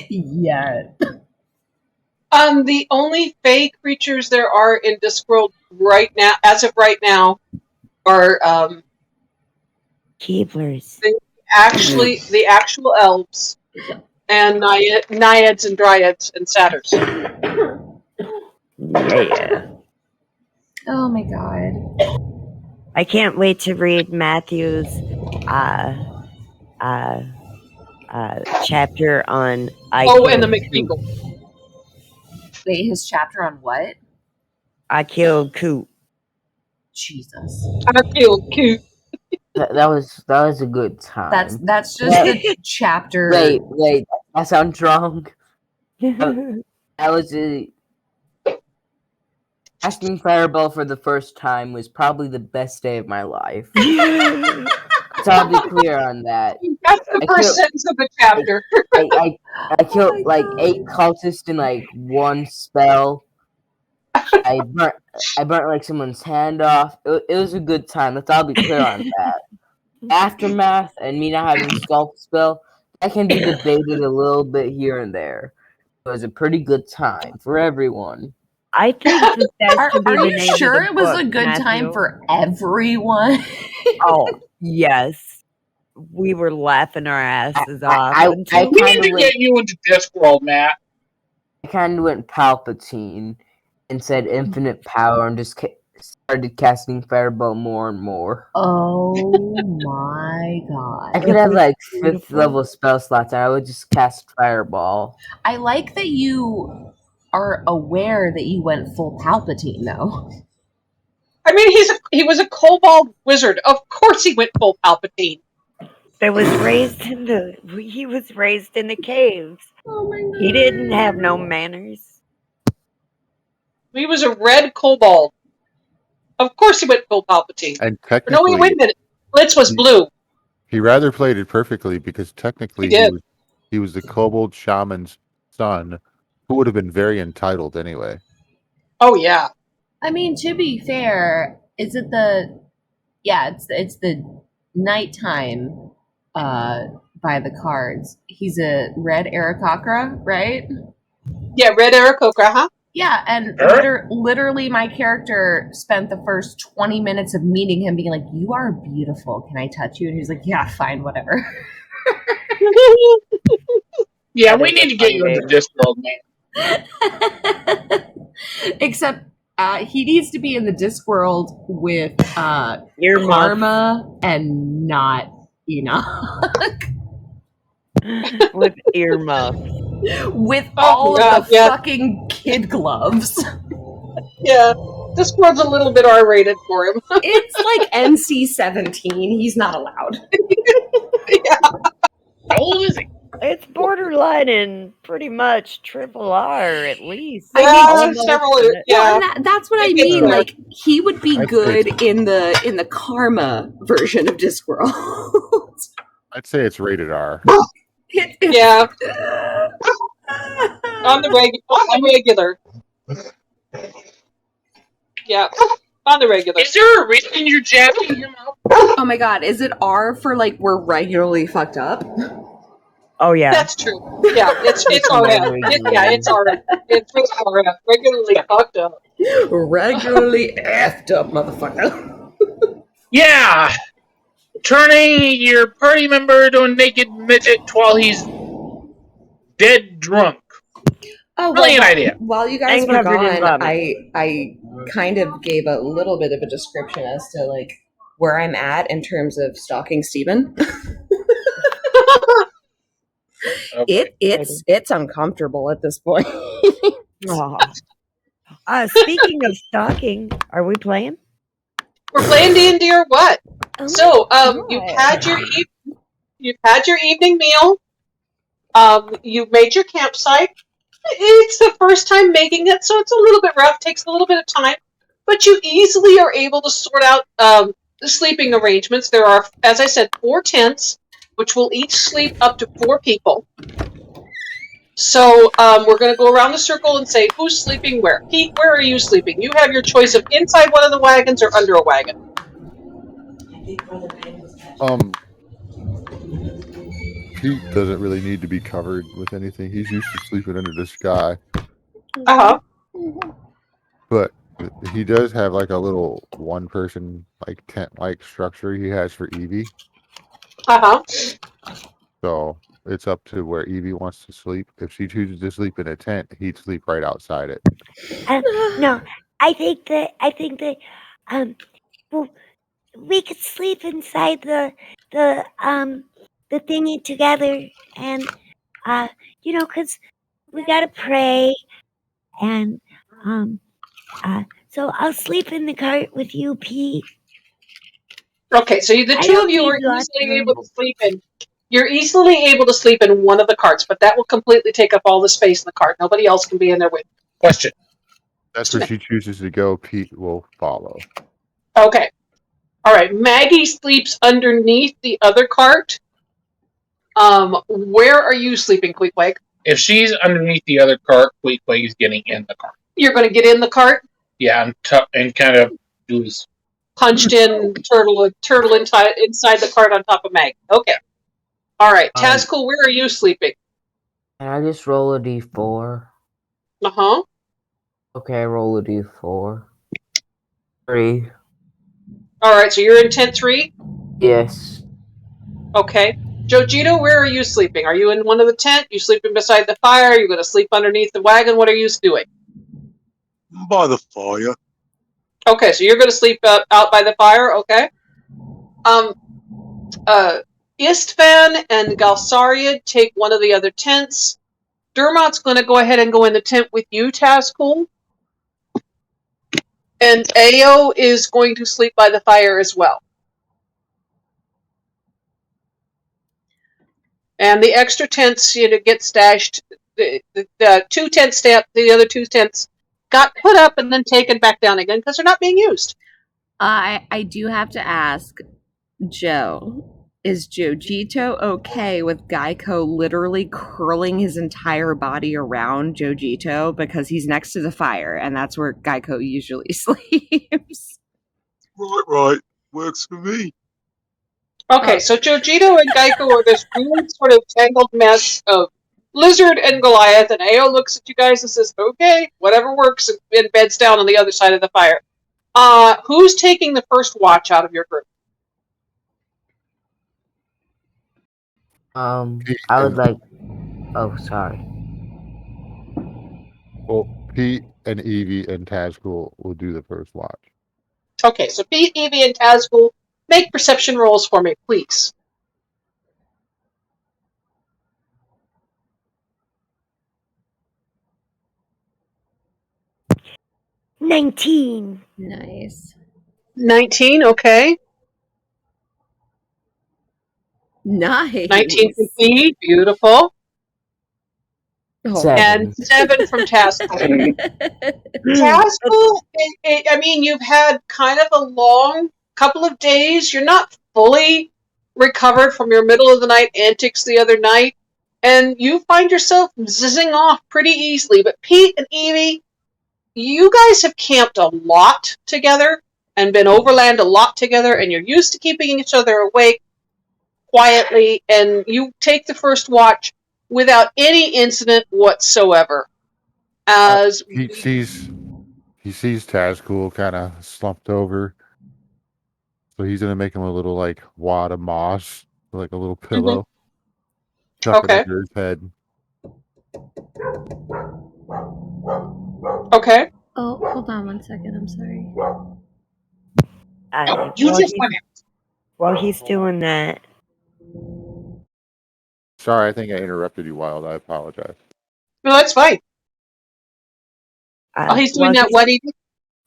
Speaker 9: Yet.
Speaker 2: The only fey creatures there are in Discworld right now, as of right now, are
Speaker 5: Keeblers.
Speaker 2: the actual elves and naiads and dryads and satyrs.
Speaker 5: Yeah.
Speaker 9: Oh my god.
Speaker 5: I can't wait to read Matthew's chapter on
Speaker 2: and the McFeagle.
Speaker 9: Wait, his chapter on what?
Speaker 5: I killed Coot.
Speaker 9: Jesus.
Speaker 2: I killed Coot.
Speaker 6: That was a good time.
Speaker 9: That's just the chapter.
Speaker 6: Wait, that sounds wrong. That was casting Fireball for the first time was probably the best day of my life. So I'll be clear on that.
Speaker 2: That's the first sentence of the chapter.
Speaker 6: I killed like 8 cultists in like one spell. I burnt like someone's hand off. It was a good time. Let's all be clear on that. Aftermath and me not having Sculpt spell, that can be debated a little bit here and there. It was a pretty good time for everyone.
Speaker 5: I think that should be
Speaker 9: Are
Speaker 5: the
Speaker 9: you
Speaker 5: name
Speaker 9: sure
Speaker 5: of the
Speaker 9: it was
Speaker 5: book,
Speaker 9: a good
Speaker 5: Matthew.
Speaker 9: time for everyone?
Speaker 5: Oh, yes. We were laughing our asses off.
Speaker 6: I
Speaker 7: We need to get you into Discworld, Matt.
Speaker 6: I kind of went Palpatine and said infinite power and just started casting Fireball more and more.
Speaker 9: Oh my god.
Speaker 6: I could have like 5th level spell slots and I would just cast Fireball.
Speaker 9: I like that you are aware that you went full Palpatine, though.
Speaker 2: I mean, he was a kobold wizard. Of course, he went full Palpatine.
Speaker 5: He was raised in the caves.
Speaker 9: Oh my god.
Speaker 5: He didn't have no manners.
Speaker 2: He was a red kobold. Of course, he went full Palpatine.
Speaker 4: And
Speaker 2: No,
Speaker 4: technically,
Speaker 2: wait a minute. Blitz was blue.
Speaker 4: he rather played it perfectly because technically he was the kobold shaman's son, who would have been very entitled anyway.
Speaker 2: Oh yeah.
Speaker 9: I mean, to be fair, is it the? Yeah, it's the nighttime. By the cards, he's a red Aarakocra, right?
Speaker 2: Yeah, red Aarakocra, huh?
Speaker 9: Yeah, and literally my character spent the first 20 minutes of meeting him being like, "You are beautiful. Can I touch you?" And he's like, "Yeah, fine, whatever."
Speaker 7: Yeah, we need to get you into Discworld, man.
Speaker 9: Except he needs to be in the Discworld with
Speaker 5: Earmuffs.
Speaker 9: Karma and not Enoch.
Speaker 5: With earmuffs.
Speaker 9: With all of the fucking kid gloves.
Speaker 2: Yeah, Discworld's a little bit R-rated for him.
Speaker 9: It's like NC-17. He's not allowed.
Speaker 2: Yeah.
Speaker 7: How old is he?
Speaker 5: It's borderline and pretty much triple R at least.
Speaker 2: Yeah, several. Yeah,
Speaker 9: well, that's what I
Speaker 2: It gets
Speaker 9: mean.
Speaker 2: there.
Speaker 9: Like he would be
Speaker 4: I'd
Speaker 9: good in the Karma version of Discworld.
Speaker 4: I'd say it's rated R.
Speaker 2: Yeah. On the regular. Yeah, on the regular.
Speaker 7: Is there a reason you're jabbing him up?
Speaker 9: Oh my god, is it R for like we're regularly fucked up?
Speaker 5: Oh yeah.
Speaker 2: That's true. Yeah, it's RF. It's RF. It's RF. Regularly fucked up.
Speaker 1: Regularly effed up, motherfucker.
Speaker 7: Yeah, turning your party member to a naked midget while he's dead drunk.
Speaker 1: Oh,
Speaker 7: Brilliant idea.
Speaker 1: While you guys
Speaker 5: And
Speaker 1: were
Speaker 5: covered in
Speaker 1: gone,
Speaker 5: vomit.
Speaker 1: I kind of gave a little bit of a description as to like where I'm at in terms of stalking Steven.
Speaker 7: Okay.
Speaker 1: It's uncomfortable at this point.
Speaker 5: Aw. Speaking of stalking, are we playing?
Speaker 2: We're playing D&D or what?
Speaker 1: Oh
Speaker 2: So,
Speaker 1: my
Speaker 2: you've
Speaker 1: God.
Speaker 2: had your evening meal. You've made your campsite. It's the first time making it, so it's a little bit rough. Takes a little bit of time, but you easily are able to sort out the sleeping arrangements. There are, as I said, 4 tents, which will each sleep up to 4 people. So we're going to go around the circle and say who's sleeping where. Pete, where are you sleeping? You have your choice of inside one of the wagons or under a wagon.
Speaker 4: Pete doesn't really need to be covered with anything. He's used to sleeping under the sky.
Speaker 2: Uh-huh.
Speaker 4: But he does have like a little one-person like tent-like structure he has for Evie.
Speaker 2: Uh-huh.
Speaker 4: So it's up to where Evie wants to sleep. If she chooses to sleep in a tent, he'd sleep right outside it.
Speaker 8: No, I think that well, we could sleep inside the thingy together, and because we gotta pray, and so I'll sleep in the cart with you, Pete.
Speaker 2: Okay, so the
Speaker 8: I
Speaker 2: two
Speaker 8: don't
Speaker 2: of you
Speaker 8: need
Speaker 2: are
Speaker 8: lots of
Speaker 2: easily
Speaker 8: room.
Speaker 2: able to sleep in. You're easily able to sleep in one of the carts, but that will completely take up all the space in the cart. Nobody else can be in there with.
Speaker 7: Question.
Speaker 4: That's where she chooses to go. Pete will follow.
Speaker 2: Okay. All right. Maggie sleeps underneath the other cart. Where are you sleeping, Queequeg?
Speaker 7: If she's underneath the other cart, Queequeg is getting in the cart.
Speaker 2: You're going to get in the cart?
Speaker 7: Yeah, and kind of do his
Speaker 2: Punched in turtle inside the cart on top of Maggie. Okay. All right. Tazkul, where are you sleeping?
Speaker 6: Can I just roll a d4?
Speaker 2: Uh-huh.
Speaker 6: Okay, roll a d4. 3.
Speaker 2: All right, so you're in tent 3?
Speaker 6: Yes.
Speaker 2: Okay. Jojito, where are you sleeping? Are you in one of the tent? You sleeping beside the fire? Are you going to sleep underneath the wagon? What are you doing?
Speaker 3: By the fire.
Speaker 2: Okay, so you're going to sleep out by the fire, okay? Istvan and Galsariad take one of the other tents. Dermot's going to go ahead and go in the tent with you, Tazkul. And Ao is going to sleep by the fire as well. And the extra tents, get stashed. The 2 tents the other 2 tents got put up and then taken back down again because they're not being used.
Speaker 1: I do have to ask, Joe, is Jojito okay with Geico literally curling his entire body around Jojito because he's next to the fire and that's where Geico usually sleeps?
Speaker 3: Right. Works for me.
Speaker 2: Okay, so Jojito and Geico are this weird sort of tangled mess of Lizard and Goliath, and Ao looks at you guys and says, okay, whatever works, and beds down on the other side of the fire. Who's taking the first watch out of your group?
Speaker 6: I would like... Oh, sorry.
Speaker 4: Well, Pete and Evie and Tazkul will do the first watch.
Speaker 2: Okay, so Pete, Evie, and Tazkul, make perception rolls for me, please.
Speaker 8: $19.
Speaker 1: Nice.
Speaker 2: 19, okay.
Speaker 1: Nice.
Speaker 2: 19 for Pete, beautiful.
Speaker 1: Oh.
Speaker 6: 7.
Speaker 2: And 7 from Tazkul. Tazkul, I mean, you've had kind of a long couple of days. You're not fully recovered from your middle of the night antics the other night, and you find yourself zizzing off pretty easily. But Pete and Evie, you guys have camped a lot together and been overland a lot together, and you're used to keeping each other awake quietly, and you take the first watch without any incident whatsoever. As
Speaker 4: He sees Tazcool kind of slumped over, so he's gonna make him a little like wad of moss, like a little pillow, tuck it
Speaker 2: Okay.
Speaker 4: under his head.
Speaker 2: Okay.
Speaker 10: Oh, hold on one second. I'm sorry.
Speaker 7: You just went in.
Speaker 5: While he's doing that,
Speaker 4: Sorry, I think I interrupted you, Wild. I apologize.
Speaker 2: No, that's fine. While he's doing that, what even?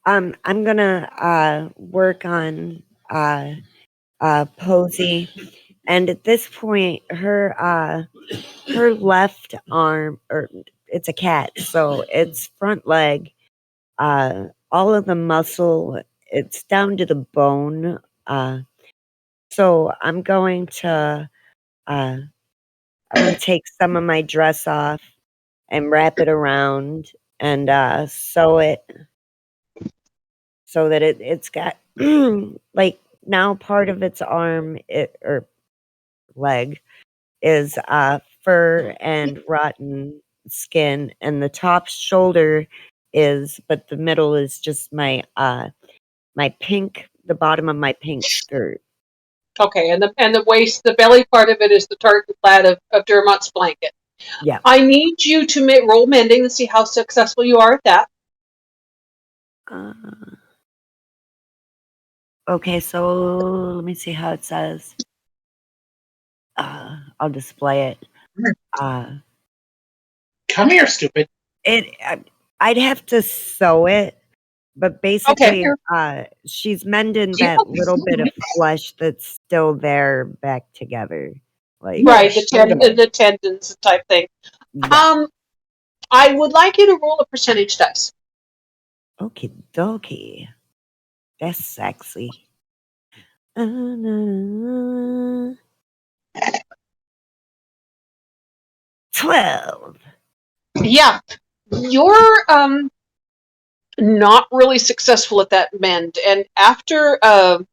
Speaker 5: I'm gonna work on Posey, and at this point, her left arm, or it's a cat, so its front leg, all of the muscle, it's down to the bone. So I'm going to take some of my dress off and wrap it around and sew it so that it's got like now part of its arm or leg is fur and rotten skin, and the top shoulder is, but the middle is just my the bottom of my pink skirt.
Speaker 2: Okay, and the waist, the belly part of it is the tartan plaid of Dermot's blanket.
Speaker 5: Yeah.
Speaker 2: I need you to roll mending and see how successful you are at that.
Speaker 5: Okay, so let me see how it says. I'll display it.
Speaker 7: Come here, stupid.
Speaker 5: I'd have to sew it, but basically, she's mending that little bit of flesh that's still there back together. Like
Speaker 2: Right, the tendons type thing.
Speaker 5: Yeah.
Speaker 2: I would like you to roll a percentage dice.
Speaker 5: Okie dokie. That's sexy. 12.
Speaker 2: Yeah, you're not really successful at that mend, and after a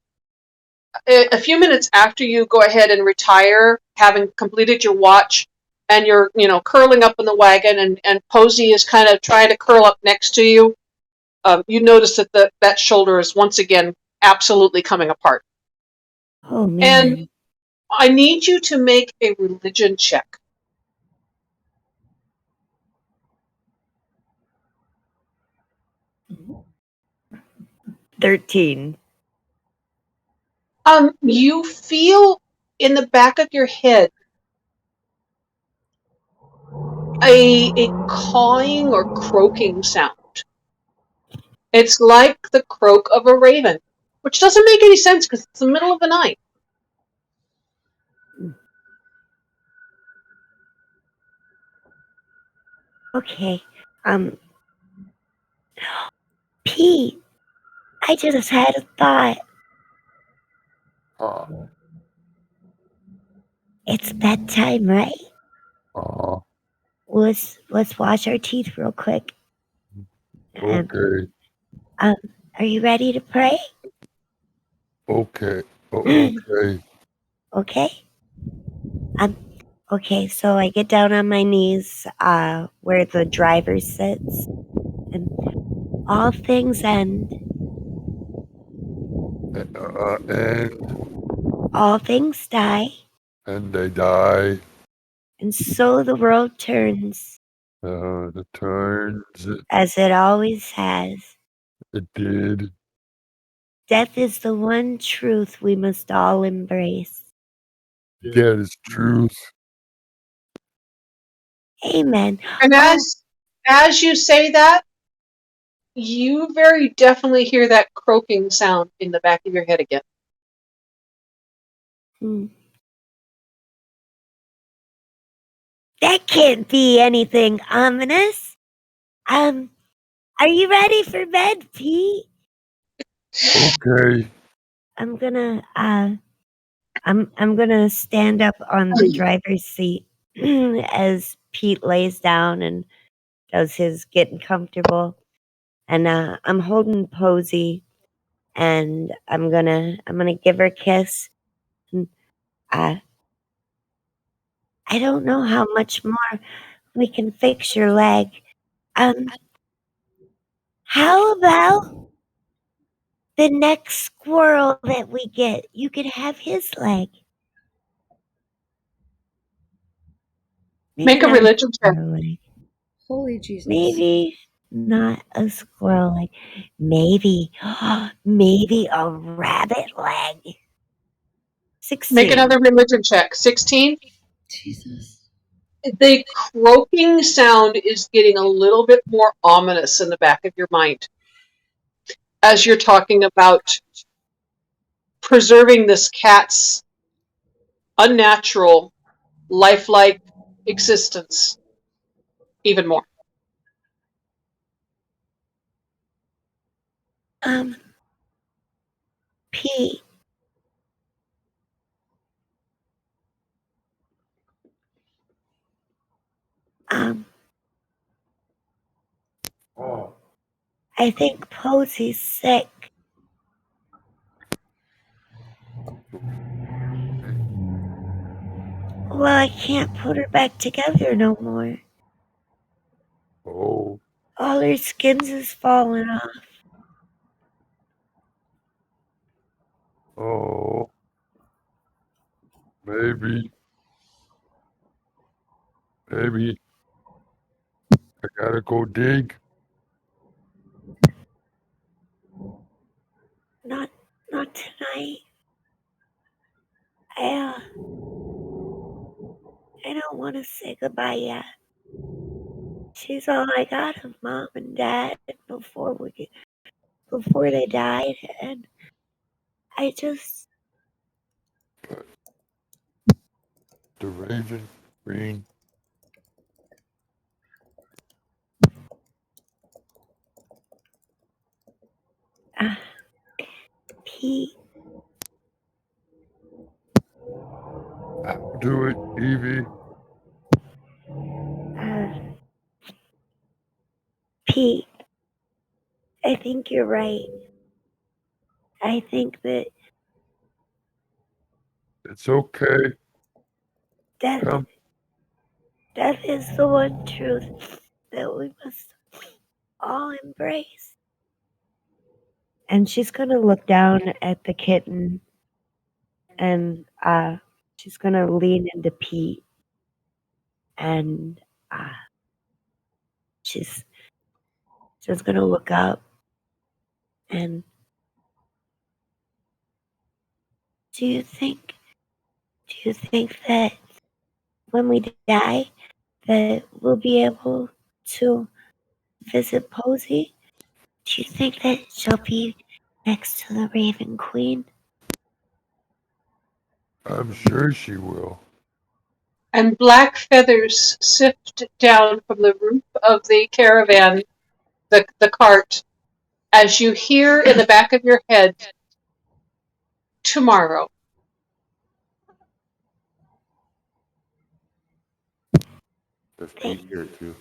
Speaker 2: few minutes after you go ahead and retire, having completed your watch, and you're curling up in the wagon, and Posey is kind of trying to curl up next to you, you notice that that shoulder is once again absolutely coming apart.
Speaker 8: Oh man.
Speaker 2: And I need you to make a religion check.
Speaker 5: Mm-hmm. 13.
Speaker 2: You feel in the back of your head a cawing or croaking sound. It's like the croak of a raven, which doesn't make any sense because it's the middle of the night.
Speaker 8: Okay. Pete, I just had a thought. It's bedtime, right? Let's wash our teeth real quick.
Speaker 4: Okay.
Speaker 8: Are you ready to pray?
Speaker 4: Okay. Okay.
Speaker 8: Okay. Okay, so I get down on my knees, where the driver sits, and all things end.
Speaker 4: And
Speaker 8: All things die,
Speaker 4: they die.
Speaker 8: and so the world turns,
Speaker 4: It turns.
Speaker 8: as it always has.
Speaker 4: It did.
Speaker 8: Death is the one truth we must all embrace.
Speaker 4: That is truth.
Speaker 8: Amen.
Speaker 2: And as you say that, you very definitely hear that croaking sound in the back of your head again.
Speaker 8: That can't be anything ominous. Are you ready for bed, Pete?
Speaker 4: Okay.
Speaker 8: I'm gonna stand up on the driver's seat as Pete lays down and does his getting comfortable. And I'm holding Posey, and I'm gonna give her a kiss. And, I don't know how much more we can fix your leg. How about the next squirrel that we get? You could have his leg. Maybe
Speaker 2: Make a
Speaker 8: not
Speaker 2: religion check.
Speaker 8: squirrel leg.
Speaker 10: Holy Jesus.
Speaker 8: Maybe not a squirrel leg. Maybe, maybe a rabbit leg. 16.
Speaker 2: Make another religion check. 16.
Speaker 10: Jesus.
Speaker 2: The croaking sound is getting a little bit more ominous in the back of your mind as you're talking about preserving this cat's unnatural, lifelike existence even more.
Speaker 8: Pete. I think Posey's sick. Well, I can't put her back together no more.
Speaker 4: Oh,
Speaker 8: All her skins is falling off.
Speaker 4: oh. Maybe. I gotta go dig.
Speaker 8: Not tonight. I don't want to say goodbye yet. She's all I got of Mom and Dad before they died, and I just
Speaker 4: The Raven Green.
Speaker 8: Pete.
Speaker 4: I'll do it, Evie.
Speaker 8: Pete, I think you're right. I think that
Speaker 4: It's okay.
Speaker 8: death
Speaker 4: Come.
Speaker 8: death is the one truth that we must all embrace. And she's gonna look down at the kitten, and she's gonna lean into Pete, and she's gonna look up, and do you think that when we die that we'll be able to visit Posey? Do you think that she'll be next to the Raven Queen?
Speaker 4: I'm sure she will.
Speaker 2: And black feathers sift down from the roof of the caravan, the cart, as you hear in the back of your head, tomorrow.
Speaker 4: If Pete here too.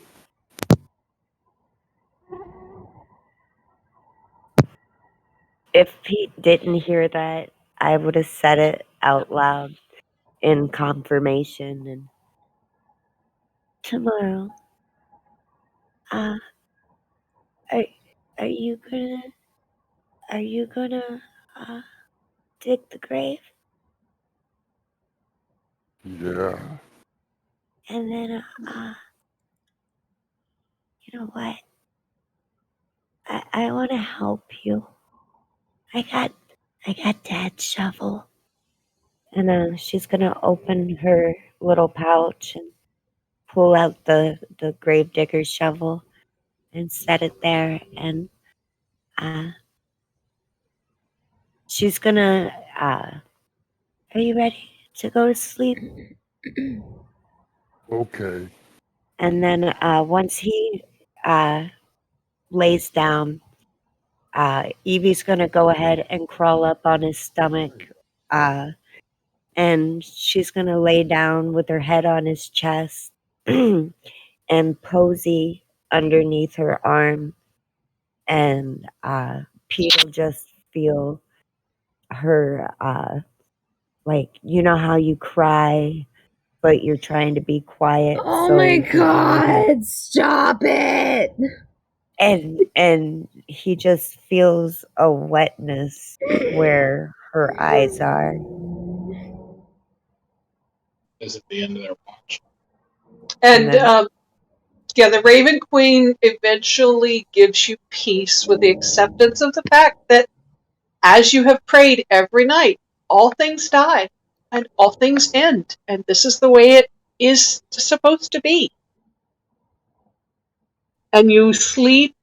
Speaker 8: If Pete didn't hear that, I would have said it out loud in confirmation. And tomorrow, are you gonna dig the grave?
Speaker 4: Yeah.
Speaker 8: And then you know what? I want to help you. I got Dad's shovel. And she's gonna open her little pouch and pull out the gravedigger's shovel and set it there. And she's gonna. Are you ready to go to sleep?
Speaker 4: Okay.
Speaker 8: And then once he lays down, Evie's gonna go ahead and crawl up on his stomach, and she's gonna lay down with her head on his chest and Posey underneath her arm, and Pete will just feel her, like, you know how you cry
Speaker 5: but you're trying to be quiet.
Speaker 10: Oh
Speaker 5: so
Speaker 10: my
Speaker 5: you can only
Speaker 10: god, stop it!
Speaker 5: and he just feels a wetness where her eyes are.
Speaker 7: Is it the end of their watch?
Speaker 2: And
Speaker 5: then-
Speaker 2: yeah, the Raven Queen eventually gives you peace with the acceptance of the fact that as you have prayed every night, all things die and all things end, and this is the way it is supposed to be. And you sleep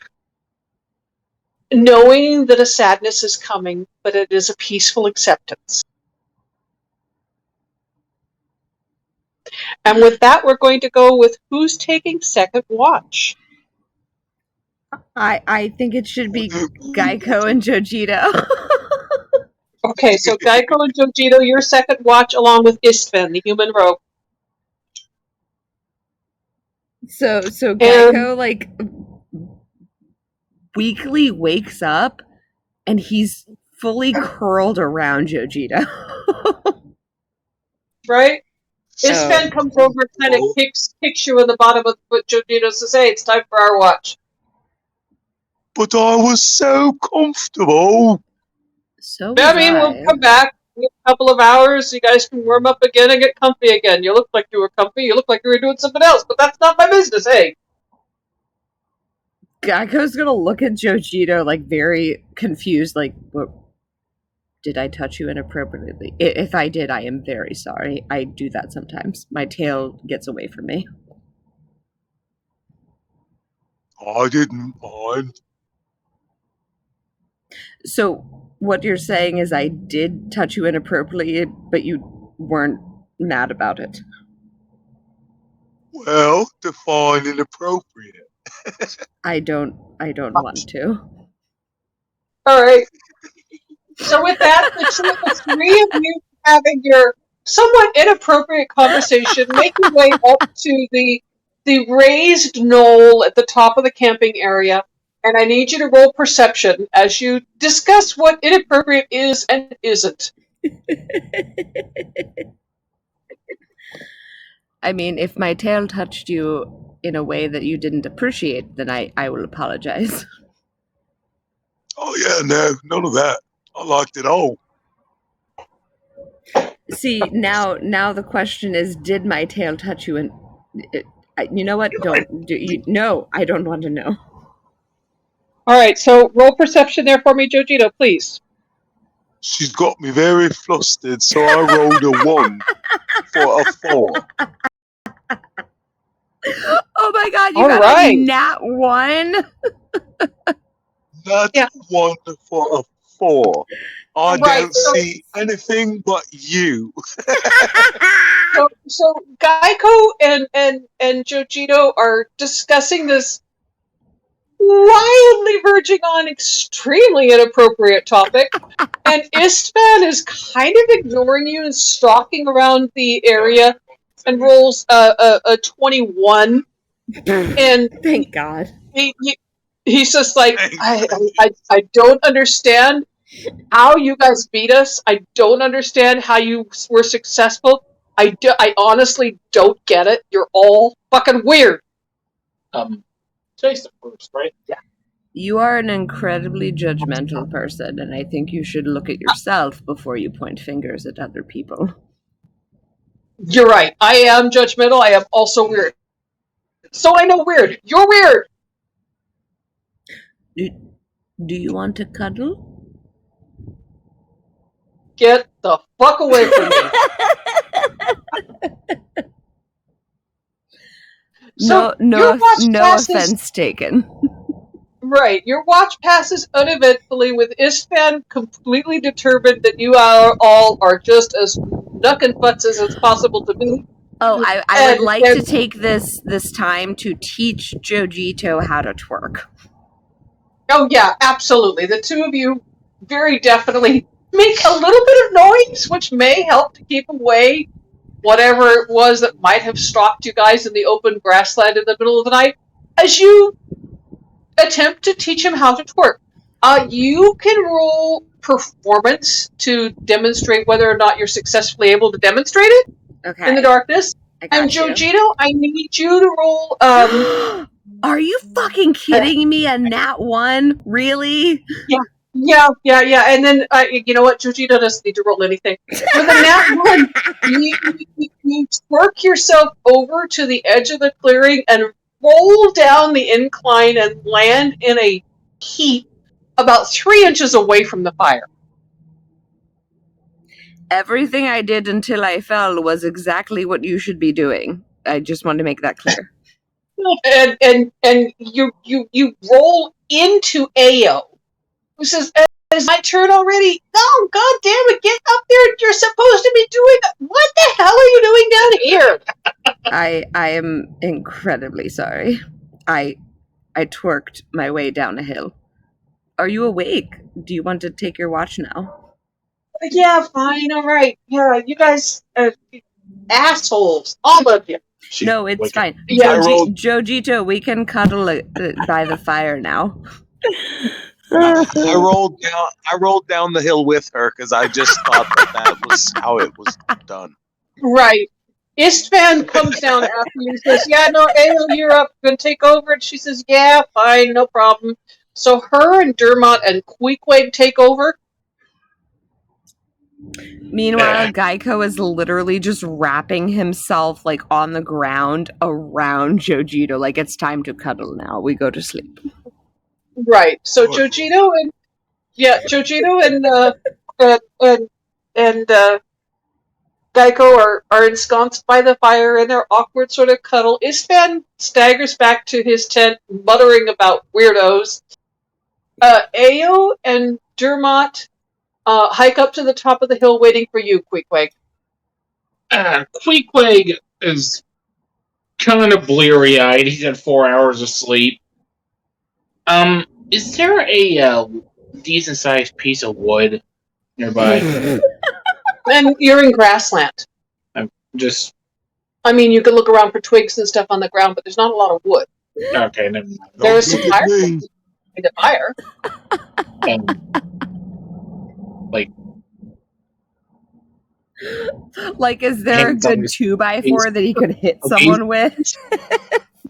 Speaker 2: knowing that a sadness is coming, but it is a peaceful acceptance. And with that, we're going to go with who's taking second watch.
Speaker 1: I think it should be Geico and Jojito.
Speaker 2: Okay, so Geico and Jojito, your second watch, along with Istvan, the human rogue.
Speaker 1: So Geico like weekly wakes up and he's fully curled around Jojito.
Speaker 2: Right?
Speaker 1: So-
Speaker 2: Istvan comes over and kind of kicks you in the bottom of the foot. Jojito says, hey, it's time for our watch.
Speaker 3: But I was so comfortable.
Speaker 1: So
Speaker 2: I mean, we'll come back in a couple of hours. You guys can warm up again and get comfy again. You look like you were comfy. You look like you were doing something else, but that's not my business, hey.
Speaker 1: Geico's gonna look at Jojito like very confused, like, what? Did I touch you inappropriately? If I did, I am very sorry. I do that sometimes. My tail gets away from me.
Speaker 3: I didn't mind.
Speaker 1: So what you're saying is I did touch you inappropriately, but you weren't mad about it.
Speaker 3: Well, define inappropriate.
Speaker 1: I don't want to.
Speaker 2: All right. So with that, the three of you having your somewhat inappropriate conversation, make your way up to the raised knoll at the top of the camping area, and I need you to roll perception as you discuss what inappropriate is and isn't.
Speaker 1: I mean, if my tail touched you in a way that you didn't appreciate, then I will apologize.
Speaker 3: Oh yeah, no, none of that. I liked it all.
Speaker 1: See, now the question is, did my tail touch you? And you know what? No, I don't want to know.
Speaker 2: All right, so roll perception there for me, Jojito, please.
Speaker 3: She's got me very flustered, so I rolled a 1 for a 4.
Speaker 1: Oh my god, you
Speaker 2: All
Speaker 1: got
Speaker 2: right.
Speaker 1: a nat 1?
Speaker 3: Nat 1 for a 4. I
Speaker 2: Right,
Speaker 3: don't
Speaker 2: so-
Speaker 3: see anything but you.
Speaker 2: So Geico and Jojito are discussing this wildly verging on extremely inappropriate topic, and Istvan is kind of ignoring you and stalking around the area and rolls a 21. And
Speaker 1: thank God.
Speaker 2: He's just like, I don't understand how you guys beat us. I don't understand how you were successful. I honestly don't get it. You're all fucking weird.
Speaker 7: Jason first, right?
Speaker 2: Yeah.
Speaker 1: You are an incredibly judgmental person, and I think you should look at yourself before you point fingers at other people.
Speaker 2: You're right. I am judgmental. I am also weird. So I know weird. You're weird.
Speaker 1: Do you want to cuddle?
Speaker 2: Get the fuck away from me. So
Speaker 1: no
Speaker 2: passes,
Speaker 1: offense taken.
Speaker 2: Right, your watch passes uneventfully with Istvan completely determined that you all are just as knuck and butts as it's possible to be.
Speaker 1: Oh, I would like to take this time to teach Jojito how to twerk.
Speaker 2: Oh yeah, absolutely. The two of you very definitely make a little bit of noise, which may help to keep away whatever it was that might have stalked you guys in the open grassland in the middle of the night, as you attempt to teach him how to twerk. You can roll performance to demonstrate whether or not you're successfully able to demonstrate it in the darkness.
Speaker 1: I
Speaker 2: And
Speaker 1: got you.
Speaker 2: Jojito, I need you to roll.
Speaker 1: Are you fucking kidding me? A nat 1? Really?
Speaker 2: Yeah. And then you know what? Jojito doesn't need to roll anything. With a nat 1, you work yourself over to the edge of the clearing and roll down the incline and land in a heap about 3 inches away from the fire.
Speaker 1: Everything I did until I fell was exactly what you should be doing. I just wanted to make that clear.
Speaker 2: And you roll into Ao, who says, "Is my turn already? No, god damn it, get up there! You're supposed to be doing that. What the hell are you doing down here?"
Speaker 1: I am incredibly sorry. I twerked my way down a hill. Are you awake? Do you want to take your watch now?
Speaker 2: Yeah, fine, all right. Yeah, you guys, assholes, all of you.
Speaker 1: No, it's fine.
Speaker 3: I rolled-
Speaker 1: Jojito, we can cuddle by the fire now.
Speaker 3: I rolled down the hill with her because I just thought that was how it was done.
Speaker 2: Right. Istvan comes down after you and says, "Yeah, no, Ao, you're up. Gonna take over." And she says, "Yeah, fine, no problem." So her and Dermot and Queequeg take over.
Speaker 1: Meanwhile, Geico is literally just wrapping himself like on the ground around Jojito. Like, it's time to cuddle now. We go to sleep.
Speaker 2: Right. So Jojito and Geico are ensconced by the fire in their awkward sort of cuddle. Istvan staggers back to his tent, muttering about weirdos. Ao and Dermot hike up to the top of the hill, waiting for you, Queequeg.
Speaker 7: Queequeg is kind of bleary-eyed. He's had 4 hours of sleep. Is there a decent-sized piece of wood nearby?
Speaker 2: And you're in grassland. I mean, you could look around for twigs and stuff on the ground, but there's not a lot of wood.
Speaker 7: Okay, never mind.
Speaker 2: There is some fire. The fire.
Speaker 1: Like, is there a good 2x4 that he could hit someone with?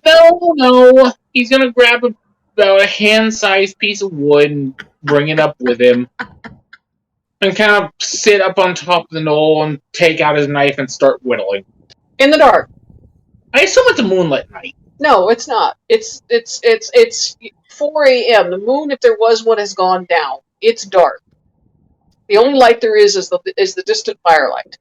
Speaker 7: No. He's gonna grab about a hand-sized piece of wood and bring it up with him. And kind of sit up on top of the knoll and take out his knife and start whittling.
Speaker 2: In the dark.
Speaker 7: I assume it's a moonlit night.
Speaker 2: No, it's not. It's 4 a.m. The moon, if there was one, has gone down. It's dark. The only light there is the distant firelight.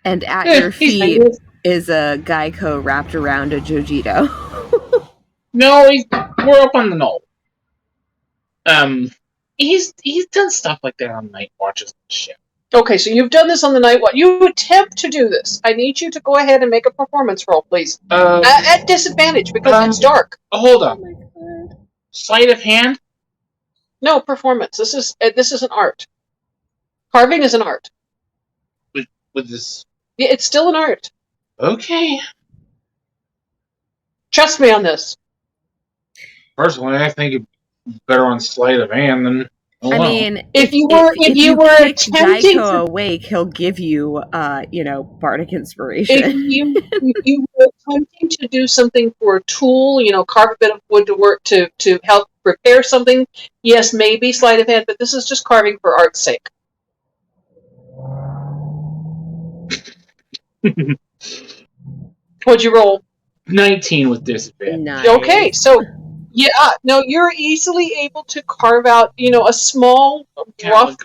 Speaker 1: And at your feet is a Geico wrapped around a Jojito.
Speaker 7: No, we're up on the knoll. He's done stuff like that on night watches and shit.
Speaker 2: Okay, so you've done this on the night watch. You attempt to do this. I need you to go ahead and make a performance roll, please. At disadvantage, because it's dark.
Speaker 7: Hold on. Oh, sleight of hand?
Speaker 2: No, performance. This is an art. Carving is an art.
Speaker 7: With this...
Speaker 2: Yeah, it's still an art.
Speaker 7: Okay.
Speaker 2: Trust me on this.
Speaker 7: Personally, I think it's better on sleight of hand than...
Speaker 1: I mean,
Speaker 2: if you were attempting
Speaker 1: Geico awake, he'll give you, bardic inspiration.
Speaker 2: If you were attempting to do something for a tool, carve a bit of wood to work to help repair something, yes, maybe sleight of hand, but this is just carving for art's sake. What'd you roll?
Speaker 7: 19 with disadvantage.
Speaker 1: Nice.
Speaker 2: Okay, so you're easily able to carve out, a small, rough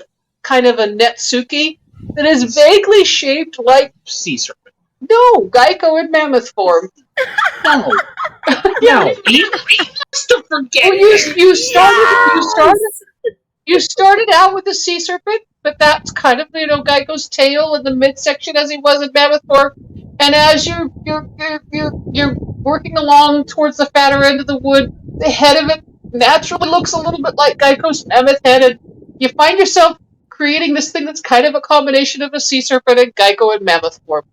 Speaker 2: kind of a netsuke that is vaguely shaped like
Speaker 7: sea serpent.
Speaker 2: No, Geico in mammoth form.
Speaker 7: No, he must have forget.
Speaker 2: Well, you started out with a sea serpent, but that's kind of Geico's tail in the midsection as he was in mammoth form. And as you're working along towards the fatter end of the wood, the head of it naturally looks a little bit like Geico's mammoth head, and you find yourself creating this thing that's kind of a combination of a sea serpent and Geico in mammoth form.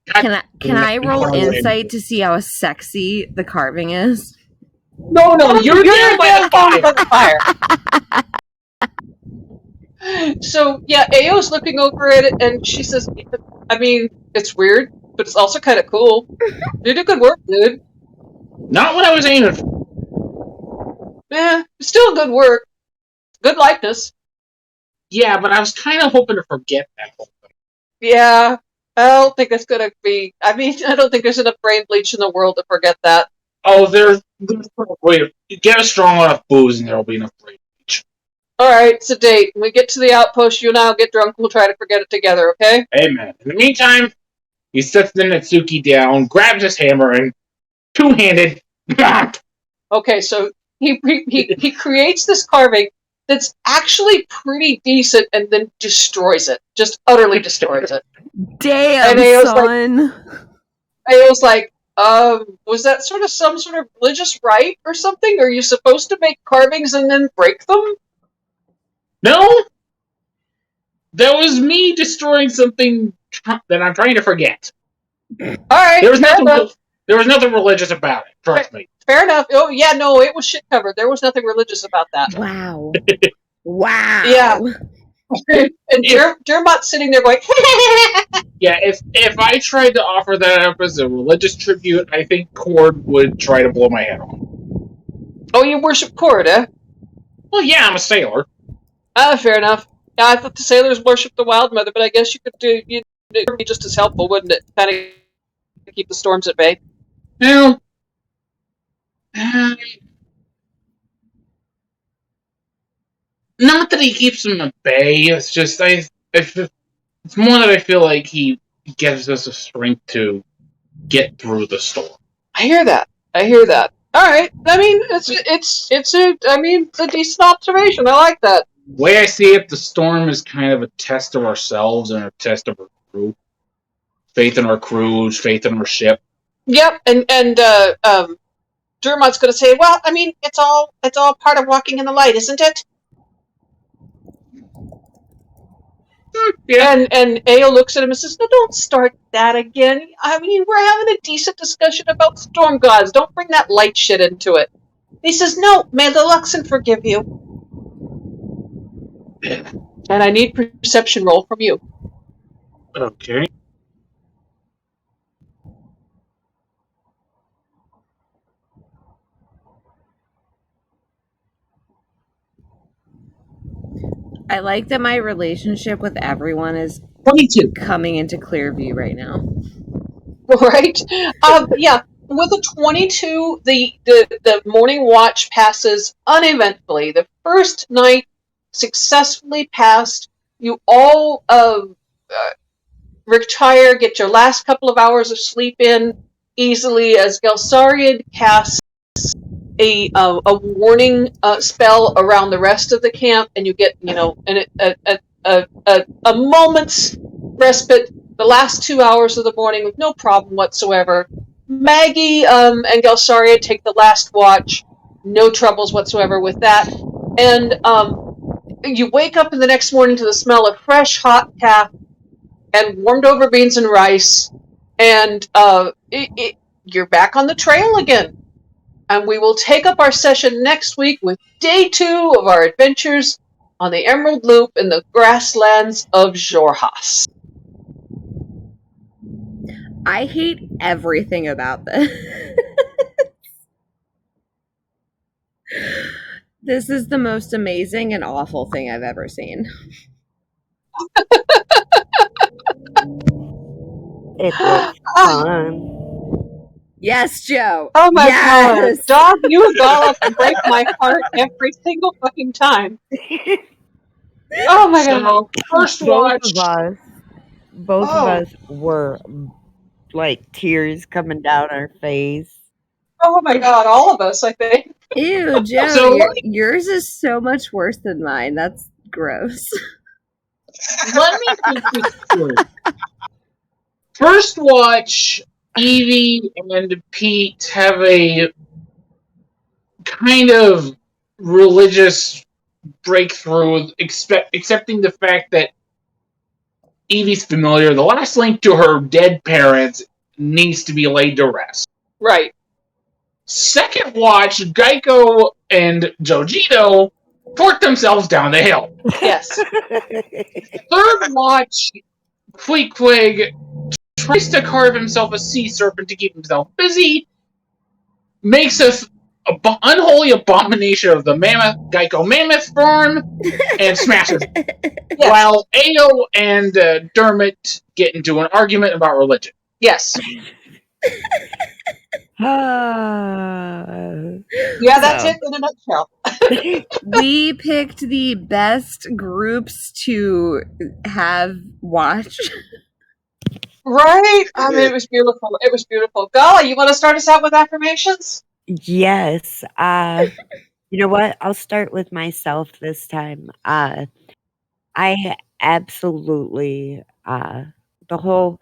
Speaker 1: Can I roll insight to see how sexy the carving is?
Speaker 2: No, you're down by the fire. So yeah, Ao's looking over at it, and she says, "I mean, it's weird, but it's also kind of cool. You did good work, dude.
Speaker 7: Not what I was aiming for.
Speaker 2: Still good work. Good likeness.
Speaker 7: Yeah, but I was kind of hoping to forget that whole thing.
Speaker 2: Yeah, I don't think it's gonna be. I mean, I don't think there's enough brain bleach in the world to forget that.
Speaker 7: Oh, there's probably get a strong enough booze, and there'll be enough brain bleach.
Speaker 2: All right, it's a date. When we get to the outpost, you and I'll get drunk. We'll try to forget it together, okay?
Speaker 7: Amen. In the meantime, he sets the Natsuki down, grabs his hammer, and two-handed.
Speaker 2: Okay, so he creates this carving that's actually pretty decent, and then destroys it. Just utterly destroys it.
Speaker 1: Damn,
Speaker 2: And Ao's
Speaker 1: son.
Speaker 2: Ao's like, was that some sort of religious rite or something? Are you supposed to make carvings and then break them?
Speaker 7: No, that was me destroying something that I'm trying to forget.
Speaker 2: All right,
Speaker 7: there was nothing religious about it. Trust me.
Speaker 2: Fair enough. Oh yeah, no, it was shit covered. There was nothing religious about that.
Speaker 10: Wow. Wow.
Speaker 2: Yeah. And Dermot's sitting there going,
Speaker 7: yeah, if I tried to offer that up as a religious tribute, I think Cord would try to blow my head off.
Speaker 2: Oh, you worship Cord, eh?
Speaker 7: Well, yeah, I'm a sailor.
Speaker 2: Fair enough. Yeah, I thought the sailors worship the Wild Mother, but I guess you could do. It'd be just as helpful, wouldn't it? Kind of keep the storms at bay.
Speaker 7: Well, not that he keeps them at bay. It's just it's more that I feel like he gives us the strength to get through the storm.
Speaker 2: I hear that. All right. I mean, it's a decent observation. I like that.
Speaker 7: The way I see it, the storm is kind of a test of ourselves and a test of our crew. Faith in our crews, faith in our ship.
Speaker 2: Yep, and Dermot's going to say, well, I mean, it's all part of walking in the light, isn't it? Yeah. And Ao looks at him and says, no, don't start that again. I mean, we're having a decent discussion about storm gods. Don't bring that light shit into it. He says, no, may the Luxon forgive you. And I need perception roll from you.
Speaker 7: Okay.
Speaker 1: I like that my relationship with everyone is
Speaker 7: 22.
Speaker 1: coming into clear view right now.
Speaker 2: Right? Yeah. With a 22, the morning watch passes uneventfully. The first night successfully passed. You all retire, get your last couple of hours of sleep in easily as Gelsariad casts a warning spell around the rest of the camp, and you get a moment's respite. The last 2 hours of the morning with no problem whatsoever. Maggie and Gelsariad take the last watch, no troubles whatsoever with that, and you wake up in the next morning to the smell of fresh hot calf and warmed over beans and rice, and you're back on the trail again. And we will take up our session next week with day 2 of our adventures on the Emerald Loop in the grasslands of Xhorhas.
Speaker 1: I hate everything about this. This is the most amazing and awful thing I've ever seen.
Speaker 5: It was fun.
Speaker 1: Yes, Joe.
Speaker 2: Oh my
Speaker 1: yes.
Speaker 2: God. Dog, you and Gala break my heart every single fucking time. Oh my God.
Speaker 7: First watch.
Speaker 5: Both of us were like tears coming down our face.
Speaker 2: Oh my God, all of us, I think.
Speaker 1: Ew, Joe, yours is so much worse than mine. That's gross.
Speaker 7: Let me think this through. First watch, Evie and Pete have a kind of religious breakthrough, accepting the fact that Evie's familiar. The last link to her dead parents needs to be laid to rest.
Speaker 2: Right.
Speaker 7: Second watch, Geico and Jojito tort themselves down the hill.
Speaker 2: Yes.
Speaker 7: Third watch, Queequeg tries to carve himself a sea serpent to keep himself busy, makes a unholy abomination of the Geico Mammoth Farm, and smashes it.
Speaker 2: Yes.
Speaker 7: While Ao and Dermot get into an argument about religion.
Speaker 2: Yes. Yeah, that's
Speaker 1: So-
Speaker 2: it in a nutshell.
Speaker 1: We picked the best groups to have watch.
Speaker 2: Right? I mean, it was beautiful. It was beautiful. Gala, you want to start us out with affirmations?
Speaker 5: Yes. You know what? I'll start with myself this time. I absolutely the whole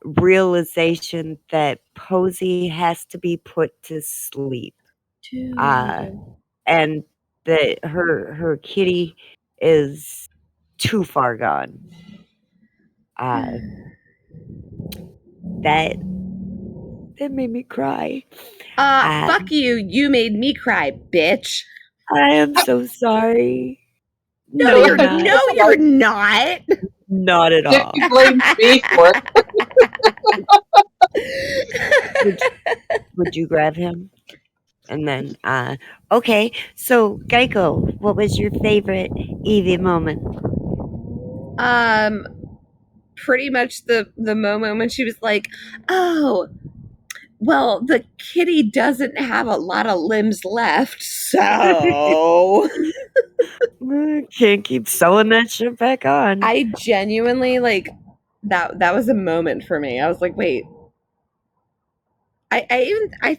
Speaker 5: realization that Posey has to be put to sleep. And that her kitty is too far gone. That made me cry.
Speaker 1: Fuck you. You made me cry, bitch.
Speaker 5: I am so sorry.
Speaker 1: No, you're not. No, you're not.
Speaker 5: Not at all.
Speaker 2: You blamed me for
Speaker 5: it. Would you grab him? And then, okay. So, Geico, what was your favorite Evie moment?
Speaker 1: Pretty much the moment when she was like, "Oh, well, the kitty doesn't have a lot of limbs left, so
Speaker 5: can't keep sewing that shit back on."
Speaker 1: I genuinely that was a moment for me. I was like, wait. I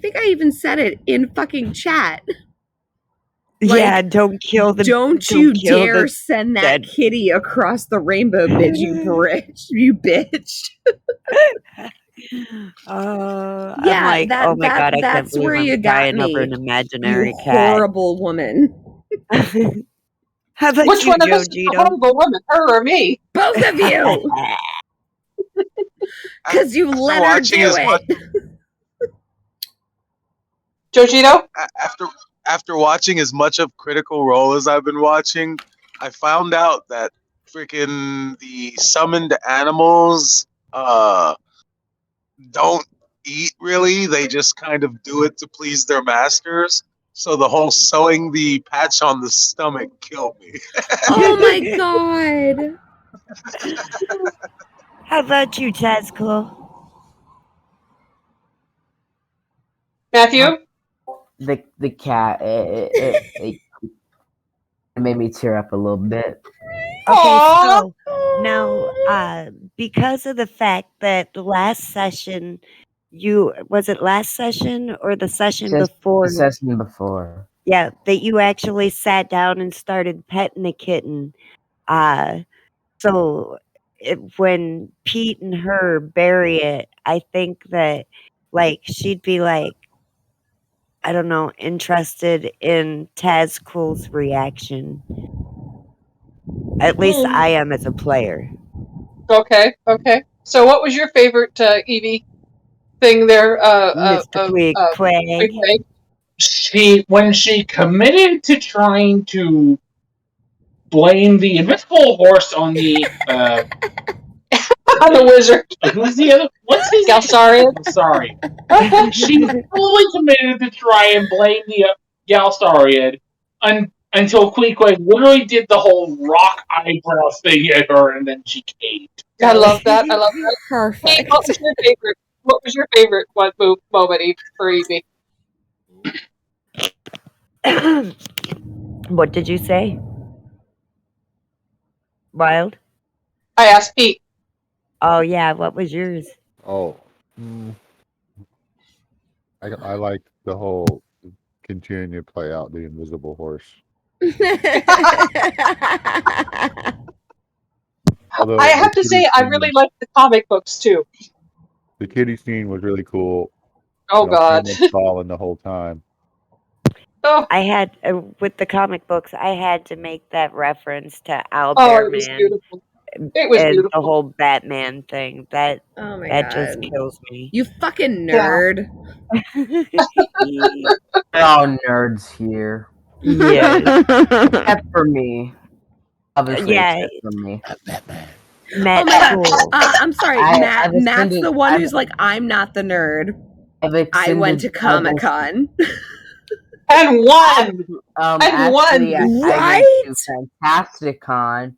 Speaker 1: think I even said it in fucking chat.
Speaker 5: Yeah, don't kill the.
Speaker 1: Don't you dare send that kitty across the rainbow, bitch! You bitch!
Speaker 5: Yeah,
Speaker 1: I'm
Speaker 5: like, oh my god, I can't believe
Speaker 1: where
Speaker 5: I'm
Speaker 1: you got
Speaker 5: crying
Speaker 1: me,
Speaker 5: over an imaginary
Speaker 1: you
Speaker 5: cat.
Speaker 1: horrible woman.
Speaker 5: How about
Speaker 2: Which
Speaker 5: you,
Speaker 2: one of us is the
Speaker 5: Jojito?
Speaker 2: horrible woman, her or me?
Speaker 1: Both of you, because you let her do it.
Speaker 2: Jojito?
Speaker 3: After watching as much of Critical Role as I've been watching, I found out that freaking the summoned animals don't eat really. They just kind of do it to please their masters. So the whole sewing the patch on the stomach killed me.
Speaker 1: Oh my god.
Speaker 5: How about you, Tazcool?
Speaker 2: Matthew?
Speaker 6: The cat, it made me tear up a little bit.
Speaker 5: Okay, so now, because of the fact that the last session, was it last session or the session before?
Speaker 6: The session before.
Speaker 5: Yeah, that you actually sat down and started petting the kitten. So when Pete and her bury it, I think that she'd be like, I don't know, interested in Tazcool's reaction. At least I am as a player.
Speaker 2: Okay. So what was your favorite Evie thing there?
Speaker 5: Mr. Queequeg.
Speaker 7: When she committed to trying to blame the invisible horse on the
Speaker 2: on the wizard.
Speaker 7: Who's the other? What's his
Speaker 2: Galsarian?
Speaker 7: name? Sorry. She fully committed to try and blame the Galsarian until Queequeg literally did the whole rock eyebrow thing at her, and then she caved.
Speaker 2: I love that.
Speaker 1: Perfect.
Speaker 2: Hey, what was your favorite? What was your favorite moment for Evie?
Speaker 5: What did you say? Wilde?
Speaker 2: I asked Pete.
Speaker 5: Oh yeah, what was yours?
Speaker 4: Oh, I like the whole continuing to play out the invisible horse. Although
Speaker 2: I have to say, I really like the comic books too.
Speaker 4: The kitty scene was really cool.
Speaker 2: Oh god,
Speaker 4: falling the whole time.
Speaker 2: Oh.
Speaker 5: I had with the comic books, I had to make that reference to Al
Speaker 2: Oh, it was
Speaker 5: Bearman.
Speaker 2: beautiful. It was
Speaker 5: and
Speaker 2: beautiful.
Speaker 5: the whole Batman thing. That just
Speaker 1: God.
Speaker 5: kills me.
Speaker 1: You fucking nerd.
Speaker 6: We're all nerds here.
Speaker 5: Yes.
Speaker 6: Except for me. Obviously,
Speaker 5: Yeah.
Speaker 6: except for me.
Speaker 5: Matt
Speaker 1: Oh my god.
Speaker 5: School.
Speaker 1: I'm sorry, Matt.
Speaker 6: I've
Speaker 1: Matt's
Speaker 6: extended-
Speaker 1: the one
Speaker 6: I've-
Speaker 1: who's like, I'm not the nerd.
Speaker 6: I've
Speaker 1: I went to
Speaker 6: extended-
Speaker 1: Comic Con.
Speaker 2: And won. And
Speaker 6: Actually,
Speaker 2: won.
Speaker 6: I went to Fantasticon.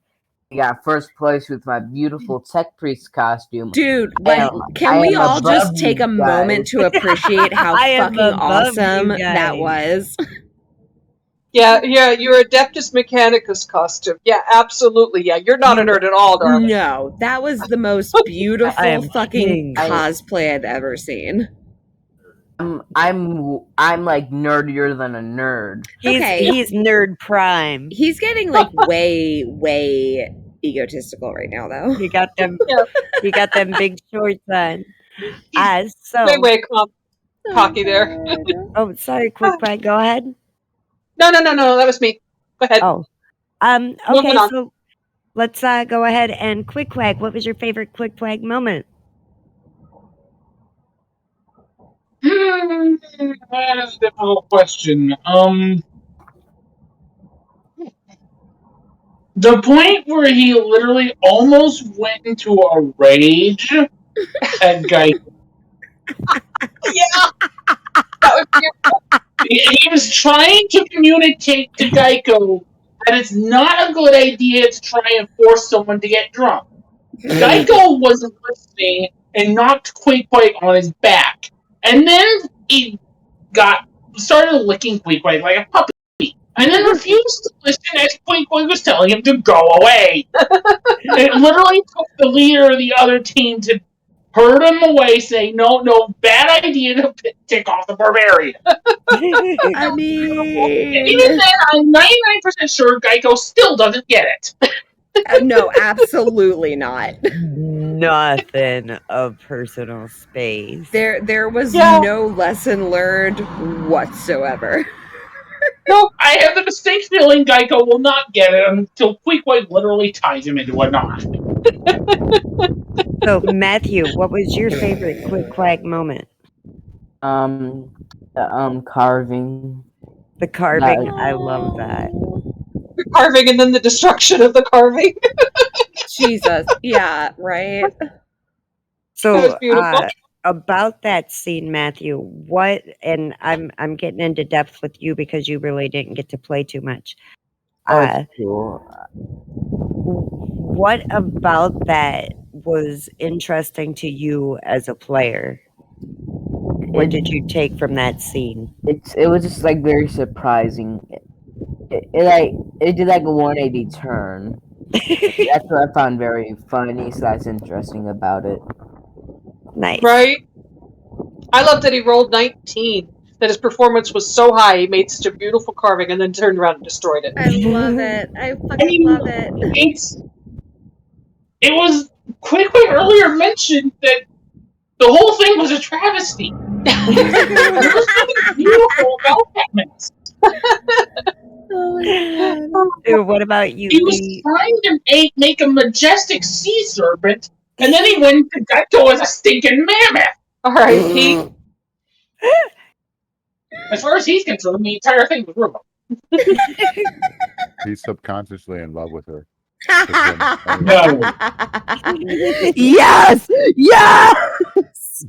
Speaker 6: I got first place with my beautiful Tech Priest costume.
Speaker 1: Dude,
Speaker 6: I
Speaker 1: can we
Speaker 6: am
Speaker 1: all just
Speaker 6: above
Speaker 1: take
Speaker 6: you
Speaker 1: a moment
Speaker 6: guys.
Speaker 1: to appreciate how
Speaker 5: I am
Speaker 1: fucking
Speaker 5: above you
Speaker 1: awesome
Speaker 5: guys.
Speaker 1: that was?
Speaker 2: Yeah, your Adeptus Mechanicus costume. Yeah, absolutely. Yeah, you're not a nerd at all, darling.
Speaker 1: No, that was the most
Speaker 5: I
Speaker 1: beautiful
Speaker 5: am
Speaker 1: fucking
Speaker 5: king.
Speaker 1: cosplay I've ever seen.
Speaker 6: I'm like nerdier than a nerd.
Speaker 5: He's nerd prime.
Speaker 1: He's getting like way egotistical right now, though.
Speaker 5: He got them.
Speaker 2: Yeah.
Speaker 5: He got them big shorts on. So.
Speaker 2: Way cocky there.
Speaker 5: Oh, sorry, Quick Quack. Go ahead.
Speaker 2: No, that was me. Go ahead.
Speaker 5: Oh,
Speaker 2: Moving
Speaker 5: okay.
Speaker 2: on.
Speaker 5: So let's go ahead and Quick Quack. What was your favorite Quick Quack moment?
Speaker 7: That is a difficult question. The point where he literally almost went into a rage at Geico.
Speaker 2: Yeah. That was
Speaker 7: He was trying to communicate to Geico that it's not a good idea to try and force someone to get drunk. Geico wasn't listening and knocked Quake on his back. And then he started licking Quake like a puppy. And then refused to listen as Quake was telling him to go away. It literally took the leader of the other team to herd him away, say, no, bad idea to tick off the barbarian.
Speaker 1: I mean,
Speaker 7: And even then, I'm 99% sure Geico still doesn't get it.
Speaker 1: No, absolutely not.
Speaker 5: Nothing of personal space.
Speaker 1: There was no lesson learned whatsoever.
Speaker 7: No, I have the distinct feeling Geico will not get it until Queequeg literally ties him into a knot.
Speaker 5: So, Matthew, what was your favorite Quick Quack moment?
Speaker 6: Carving.
Speaker 5: The carving. I love that.
Speaker 2: The carving and then the destruction of the carving.
Speaker 1: Jesus. Yeah, right.
Speaker 5: So,
Speaker 2: beautiful.
Speaker 5: about that scene, Matthew, what, and I'm getting into depth with you because you really didn't get to play too much.
Speaker 6: That's cool.
Speaker 5: What about that was interesting to you as a player? What did you take from that scene?
Speaker 6: It was just like very surprising. It did like a 180 turn. That's what I found very funny / interesting about it.
Speaker 5: Nice.
Speaker 2: Right? I love that he rolled 19. That his performance was so high, he made such a beautiful carving and then turned around and destroyed it.
Speaker 1: I love it. I fucking love it.
Speaker 7: It was Queequeg earlier mentioned that the whole thing was a travesty. There was something beautiful about that mess.
Speaker 1: Oh my god.
Speaker 5: Dude, what about you?
Speaker 7: He was trying to make a majestic sea serpent, and then he went to Geico as a stinking mammoth.
Speaker 2: Alright, Pete.
Speaker 7: As far as he's concerned, the entire thing was ruined.
Speaker 4: He's subconsciously in love with her.
Speaker 7: No.
Speaker 1: Yes! Yes!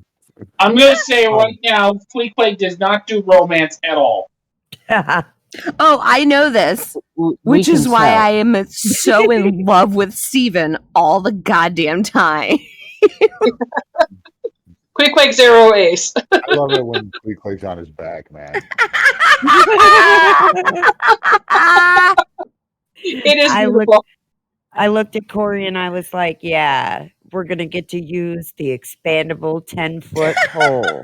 Speaker 7: I'm going to say right now, Queequeg does not do romance at all.
Speaker 1: Oh, I know this. Which is why I am so in love with Steven all the goddamn time.
Speaker 2: Queequeg 0 ace.
Speaker 4: I love it when Queequeg's on his back, man.
Speaker 2: It is beautiful.
Speaker 5: I looked at Corey and I was like, yeah, we're going to get to use the expandable 10-foot pole.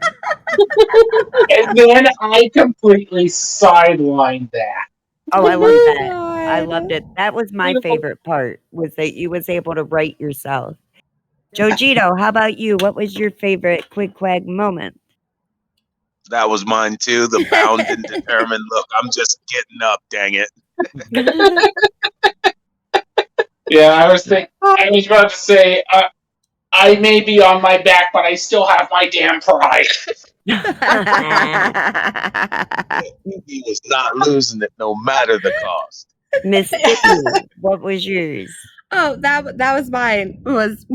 Speaker 7: And then I completely sidelined that.
Speaker 5: Oh, I love that. I loved it. That was my
Speaker 2: Beautiful.
Speaker 5: favorite part, was that you was able to write yourself. Jojito, how about you? What was your favorite Quick Quag moment?
Speaker 3: That was mine too. The bound and determined look. I'm just getting up, dang it.
Speaker 7: Yeah, I was about to say, I may be on my back, but I still have my damn pride.
Speaker 3: He was not losing it, no matter the cost.
Speaker 5: Miss Sticky, what was yours?
Speaker 1: Oh, that was mine. Was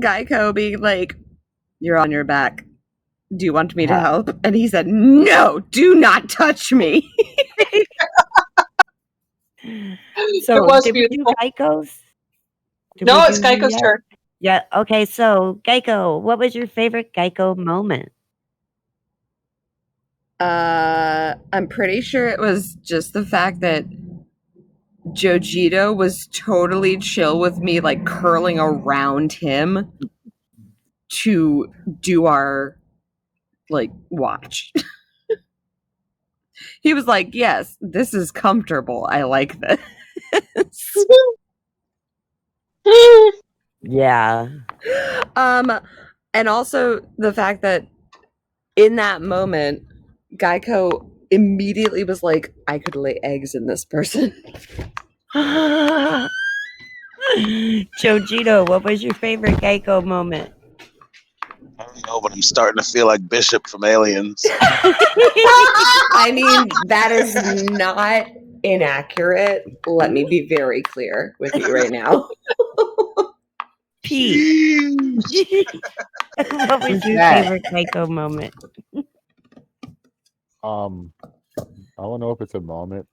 Speaker 1: Geico being like, "You're on your back. Do you want me to help?" And he said, "No, do not touch me."
Speaker 5: So,
Speaker 2: It was
Speaker 5: did we do
Speaker 2: beautiful.
Speaker 5: Geico's?
Speaker 2: No, it's Geico's turn.
Speaker 5: Yeah. Okay. So, Geico, what was your favorite Geico moment?
Speaker 1: I'm pretty sure it was just the fact that Jojito was totally chill with me, like curling around him to do our like watch. He was like, "Yes, this is comfortable. I like this."
Speaker 5: Yeah.
Speaker 1: And also the fact that in that moment, Geico immediately was like, "I could lay eggs in this person."
Speaker 5: Jojito, what was your favorite Geico moment?
Speaker 3: I don't know, but I'm starting to feel like Bishop from Aliens.
Speaker 1: I mean, that is not inaccurate. Let me be very clear with you right now.
Speaker 5: Pete, what was your favorite Geico moment?
Speaker 4: I don't know if it's a moment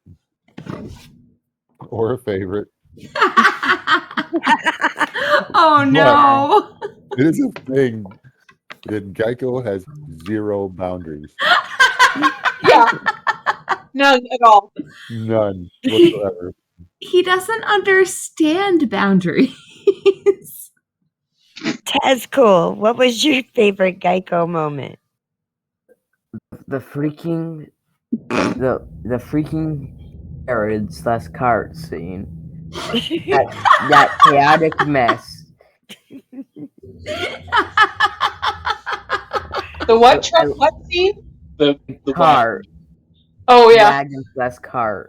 Speaker 4: or a favorite.
Speaker 9: Oh no!
Speaker 4: It is a thing that Geico has zero boundaries.
Speaker 2: Yeah. None at all.
Speaker 4: None whatsoever.
Speaker 9: He doesn't understand boundaries.
Speaker 5: Tazcool, what was your favorite Geico moment?
Speaker 6: The freaking carriage / cart scene. That chaotic mess.
Speaker 2: The what? What scene?
Speaker 7: The
Speaker 6: Cart.
Speaker 2: Oh yeah.
Speaker 6: Wagon / cart.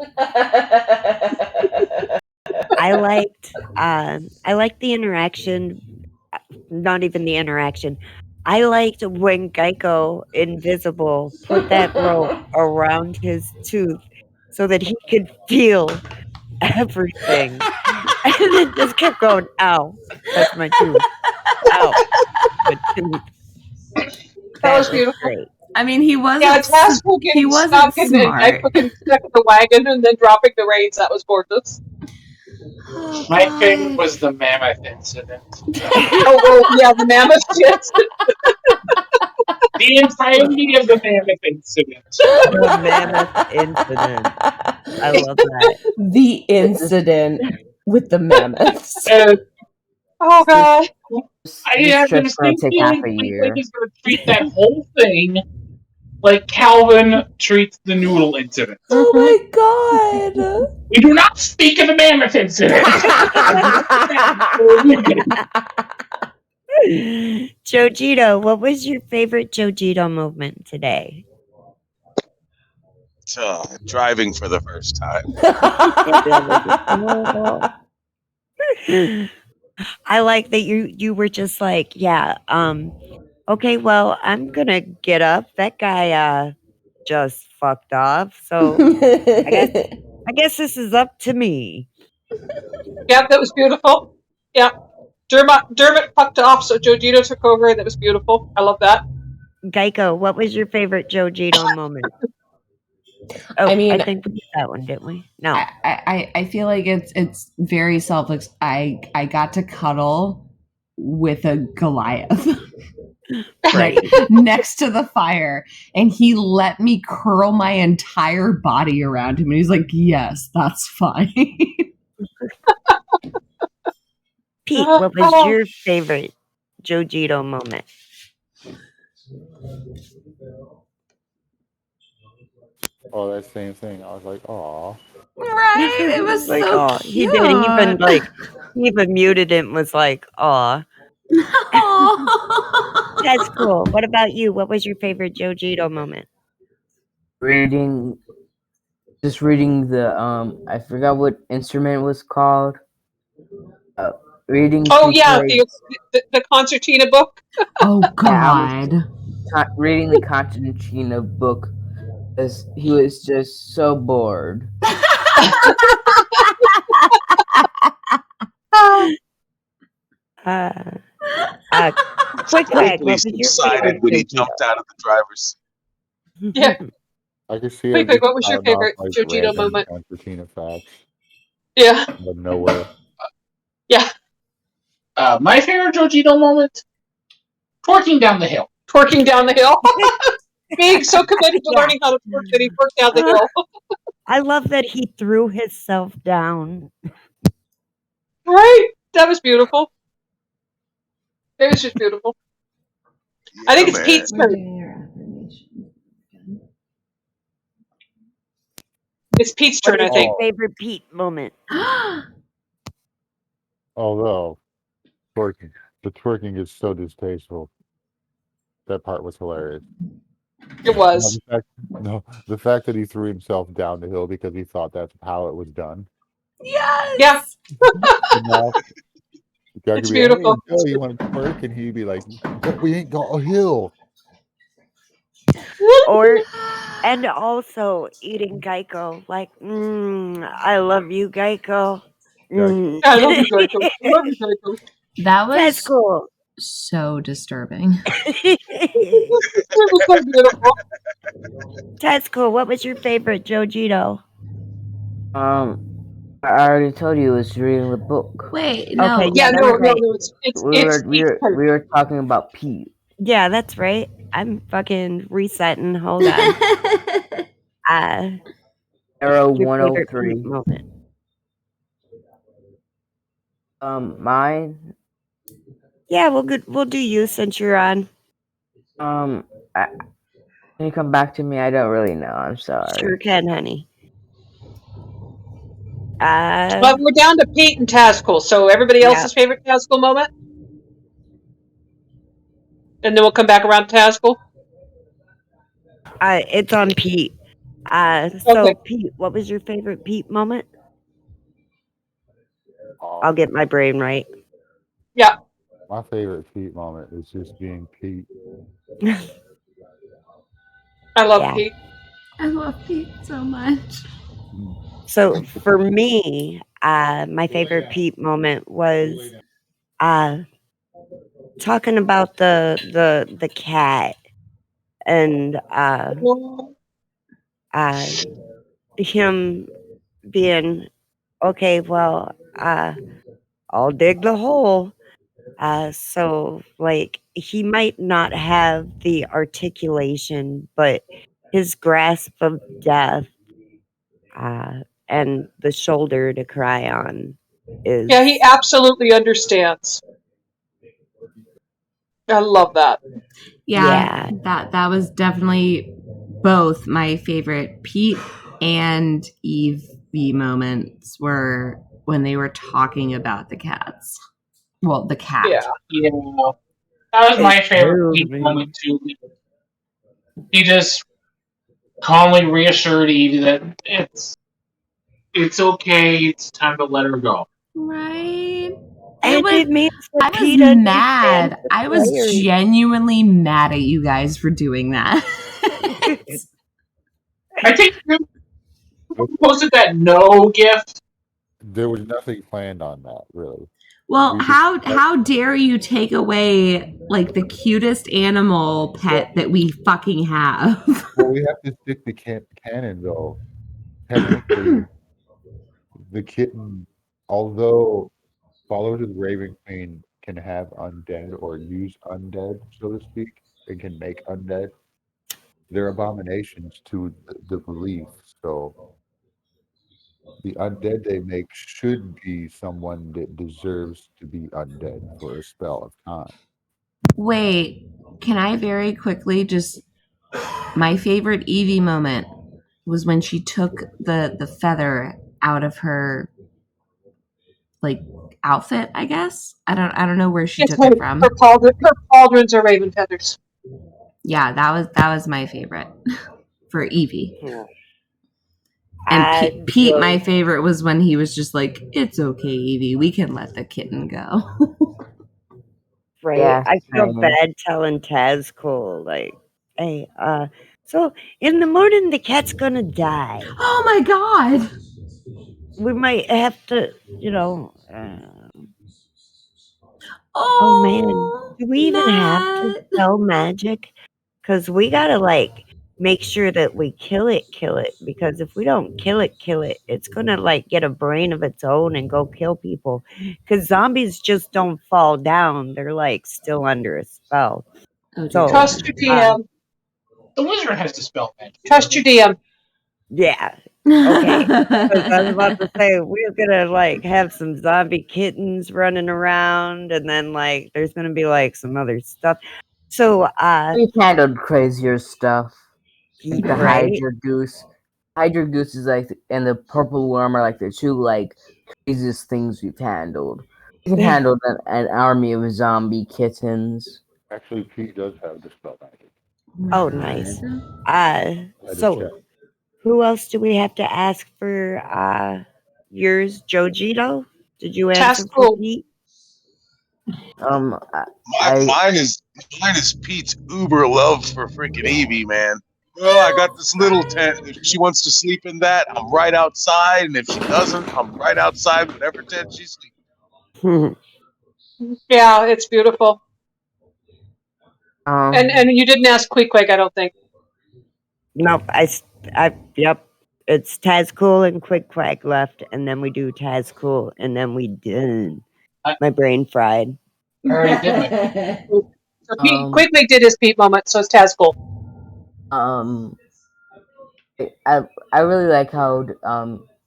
Speaker 5: I liked the interaction. Not even the interaction. I liked when Geico Invisible put that rope around his tooth so that he could feel everything. And then just kept going, ow, that's my tooth. Ow, my tooth.
Speaker 2: That was beautiful.
Speaker 5: Great.
Speaker 9: I mean, he wasn't.
Speaker 2: Yeah, Tazcool getting stuck and then Geico getting stuck in the wagon and then dropping the reins. That was gorgeous.
Speaker 9: Oh,
Speaker 7: My
Speaker 9: God.
Speaker 7: favorite was the mammoth incident.
Speaker 2: Oh, yeah, the mammoth shit.
Speaker 7: The entirety of the mammoth incident.
Speaker 5: The mammoth incident. I love that.
Speaker 1: The incident with the mammoths.
Speaker 2: Oh god.
Speaker 7: I
Speaker 6: This
Speaker 7: have
Speaker 6: trip's
Speaker 7: this
Speaker 6: gonna
Speaker 7: thing
Speaker 6: take half
Speaker 7: feeling
Speaker 6: a
Speaker 7: like
Speaker 6: year.
Speaker 7: he's going to treat that whole thing like Calvin treats the noodle incident.
Speaker 1: Oh my god.
Speaker 7: We do not speak of the mammoth incident.
Speaker 5: Jojito, what was your favorite Jojito moment today?
Speaker 3: Driving for the first time.
Speaker 5: I like that you were just like, yeah, okay, well, I'm gonna get up. That guy just fucked off. So I guess this is up to me.
Speaker 2: Yeah, that was beautiful. Yeah. Dermot fucked off, so Jojito took over, and that was beautiful. I love that.
Speaker 5: Geico, what was your favorite Jojito moment? Oh,
Speaker 9: I mean,
Speaker 5: I think we did that one, didn't we? No.
Speaker 9: I feel like it's very selfless. I got to cuddle with a Goliath next to the fire, and he let me curl my entire body around him, and he's like, "Yes, that's fine."
Speaker 5: Pete, what was your favorite Jojito moment?
Speaker 4: Oh, that same thing. I was like, aw.
Speaker 9: Right? It was
Speaker 5: like,
Speaker 9: so
Speaker 5: aw.
Speaker 9: cute.
Speaker 5: He did. He even muted it and was like, aw. That's cool. What about you? What was your favorite Jojito moment?
Speaker 6: Reading the I forgot what instrument it was called. Reading.
Speaker 2: Oh yeah, the concertina book.
Speaker 9: Oh god.
Speaker 6: Reading the concertina book Because he was just so bored.
Speaker 8: Quick,
Speaker 3: Quickly
Speaker 8: what was your favorite
Speaker 3: subsided when he
Speaker 8: Jojito?
Speaker 3: jumped out of the driver's.
Speaker 2: Yeah.
Speaker 4: I could see him
Speaker 2: Quick,
Speaker 4: just
Speaker 2: what was your
Speaker 4: spouting off
Speaker 2: favorite
Speaker 4: like
Speaker 2: Jojito
Speaker 4: random
Speaker 2: moment?
Speaker 4: concertina facts
Speaker 2: Yeah.
Speaker 4: out of nowhere.
Speaker 2: Yeah.
Speaker 7: My favorite Jojito moment? Twerking down the hill.
Speaker 2: Twerking down the hill. Being so committed to
Speaker 8: Yeah.
Speaker 2: learning how to twerk that he twerked down the hill.
Speaker 8: I love that he threw himself down.
Speaker 2: Right? That was beautiful. It was just beautiful. I think it's
Speaker 3: man.
Speaker 2: Pete's turn. It's Pete's
Speaker 8: What
Speaker 2: turn, I
Speaker 8: is
Speaker 2: think.
Speaker 8: your favorite Pete moment?
Speaker 4: Although twerking, the twerking is so distasteful. That part was hilarious.
Speaker 2: It was.
Speaker 4: The fact that he threw himself down the hill because he thought that's how it was done.
Speaker 9: Yes.
Speaker 2: Yeah.
Speaker 4: You know, the guy
Speaker 2: It's
Speaker 4: could be like,
Speaker 2: beautiful.
Speaker 4: "Hey, Joe, you want to twerk?" And he'd be like, "But we ain't got a hill."
Speaker 8: And also eating Geico. Like, I love you, Geico.
Speaker 2: I love you, Geico. I love you, Geico.
Speaker 9: That was
Speaker 8: That's cool.
Speaker 9: so disturbing.
Speaker 2: It was so beautiful.
Speaker 8: That's cool. What was your favorite Jojito?
Speaker 6: I already told you it was reading the book.
Speaker 9: Wait, no.
Speaker 8: Okay,
Speaker 2: Yeah,
Speaker 8: that's
Speaker 2: no,
Speaker 8: right.
Speaker 2: it's
Speaker 6: We
Speaker 2: Pete's turn.
Speaker 6: were talking about Pete.
Speaker 8: Yeah, that's right. I'm fucking resetting. Hold on.
Speaker 6: Arrow
Speaker 8: Your favorite
Speaker 6: 103.
Speaker 8: Pete moment.
Speaker 6: Mine.
Speaker 8: Yeah, we'll do you since you're on.
Speaker 6: Can you come back to me? I don't really know. I'm sorry.
Speaker 8: Sure can, honey.
Speaker 2: But we're down to Pete and Tazcool, so everybody else's favorite Tazcool moment? And then we'll come back around to Tazcool?
Speaker 8: It's on Pete. So
Speaker 2: Okay.
Speaker 8: Pete, what was your favorite Pete moment? I'll get my brain right.
Speaker 2: Yeah.
Speaker 4: My favorite Pete moment is just being Pete.
Speaker 2: I love Pete.
Speaker 9: I love Pete so much.
Speaker 8: So for me, my favorite Pete moment was talking about the cat and him being okay. Well, I'll dig the hole. So like he might not have the articulation, but his grasp of death and the shoulder to cry on is.
Speaker 2: Yeah, he absolutely understands. I love that.
Speaker 9: Yeah. That was definitely both my favorite Pete and Evie moments were when they were talking about the cats. Well, the cat.
Speaker 7: Yeah. That was my favorite Pete moment too. He just calmly reassured Evie that it's okay, it's time to let her go.
Speaker 9: Right.
Speaker 8: And it means that
Speaker 9: I was
Speaker 8: Pete
Speaker 9: mad.
Speaker 8: understands the
Speaker 9: I was
Speaker 8: players.
Speaker 9: genuinely mad at you guys for doing that.
Speaker 7: I think you posted that no gift.
Speaker 4: There was nothing planned on that, really.
Speaker 9: Well,
Speaker 4: We just-
Speaker 9: how dare you take away like the cutest animal pet that we fucking have?
Speaker 4: Well, we have to stick to canon, though. Technically, the kitten, although followers of the Raven Queen can have undead or use undead, so to speak, and can make undead, they're abominations to the belief. So the undead they make should be someone that deserves to be undead for a spell of time.
Speaker 9: Wait, can I very quickly just my favorite Evie moment was when she took the feather out of her like outfit, I guess. I don't know where she took it from.
Speaker 2: Her pauldrons are raven feathers.
Speaker 9: Yeah, that was my favorite for Evie.
Speaker 8: Yeah.
Speaker 9: And Pete, my favorite was when he was just like, "It's okay, Evie, we can let the kitten go."
Speaker 8: Right.
Speaker 6: Yeah,
Speaker 8: I feel
Speaker 6: same.
Speaker 8: bad telling Tazcool, like, hey, So in the morning, the cat's gonna die.
Speaker 9: Oh my god!
Speaker 8: We might have to,
Speaker 9: Oh
Speaker 8: man, do we even have to
Speaker 9: Matt.
Speaker 8: spell magic? Because we gotta make sure that we kill it. Because if we don't kill it, it's gonna get a brain of its own and go kill people. Because zombies just don't fall down; they're still under a spell.
Speaker 9: Oh dear.
Speaker 8: So
Speaker 2: Trust your DM.
Speaker 7: The wizard has to spell magic.
Speaker 2: Trust your DM.
Speaker 8: yeah, okay. 'Cause I was about to say we're gonna have some zombie kittens running around, and then there's gonna be some other stuff. So
Speaker 6: We've handled crazier stuff. Like the
Speaker 8: right?
Speaker 6: Hydra Goose. Hydra Goose is and the Purple Worm are the two craziest things we've handled. We can handle an army of zombie kittens.
Speaker 4: Actually, Pete does have the spell magic.
Speaker 8: Oh, nice.
Speaker 4: I just
Speaker 8: So
Speaker 4: checked.
Speaker 8: who else do we have to ask for yours? Jojito? Did you answer for
Speaker 2: Taskful.
Speaker 8: Pete?
Speaker 3: Mine is Pete's uber love for freaking Evie, man. Well, I got this little tent. If she wants to sleep in that, I'm right outside, and if she doesn't, I'm right outside whatever tent she sleeps.
Speaker 2: Yeah, it's beautiful. And you didn't ask Queequeg, I don't think.
Speaker 8: Nope. Yep. It's Tazcool and Queequeg left, and then we do Tazcool, and then we done. My brain fried.
Speaker 7: I already did my.
Speaker 2: So Queequeg did his Pete moment, so it's Tazcool.
Speaker 6: I really like how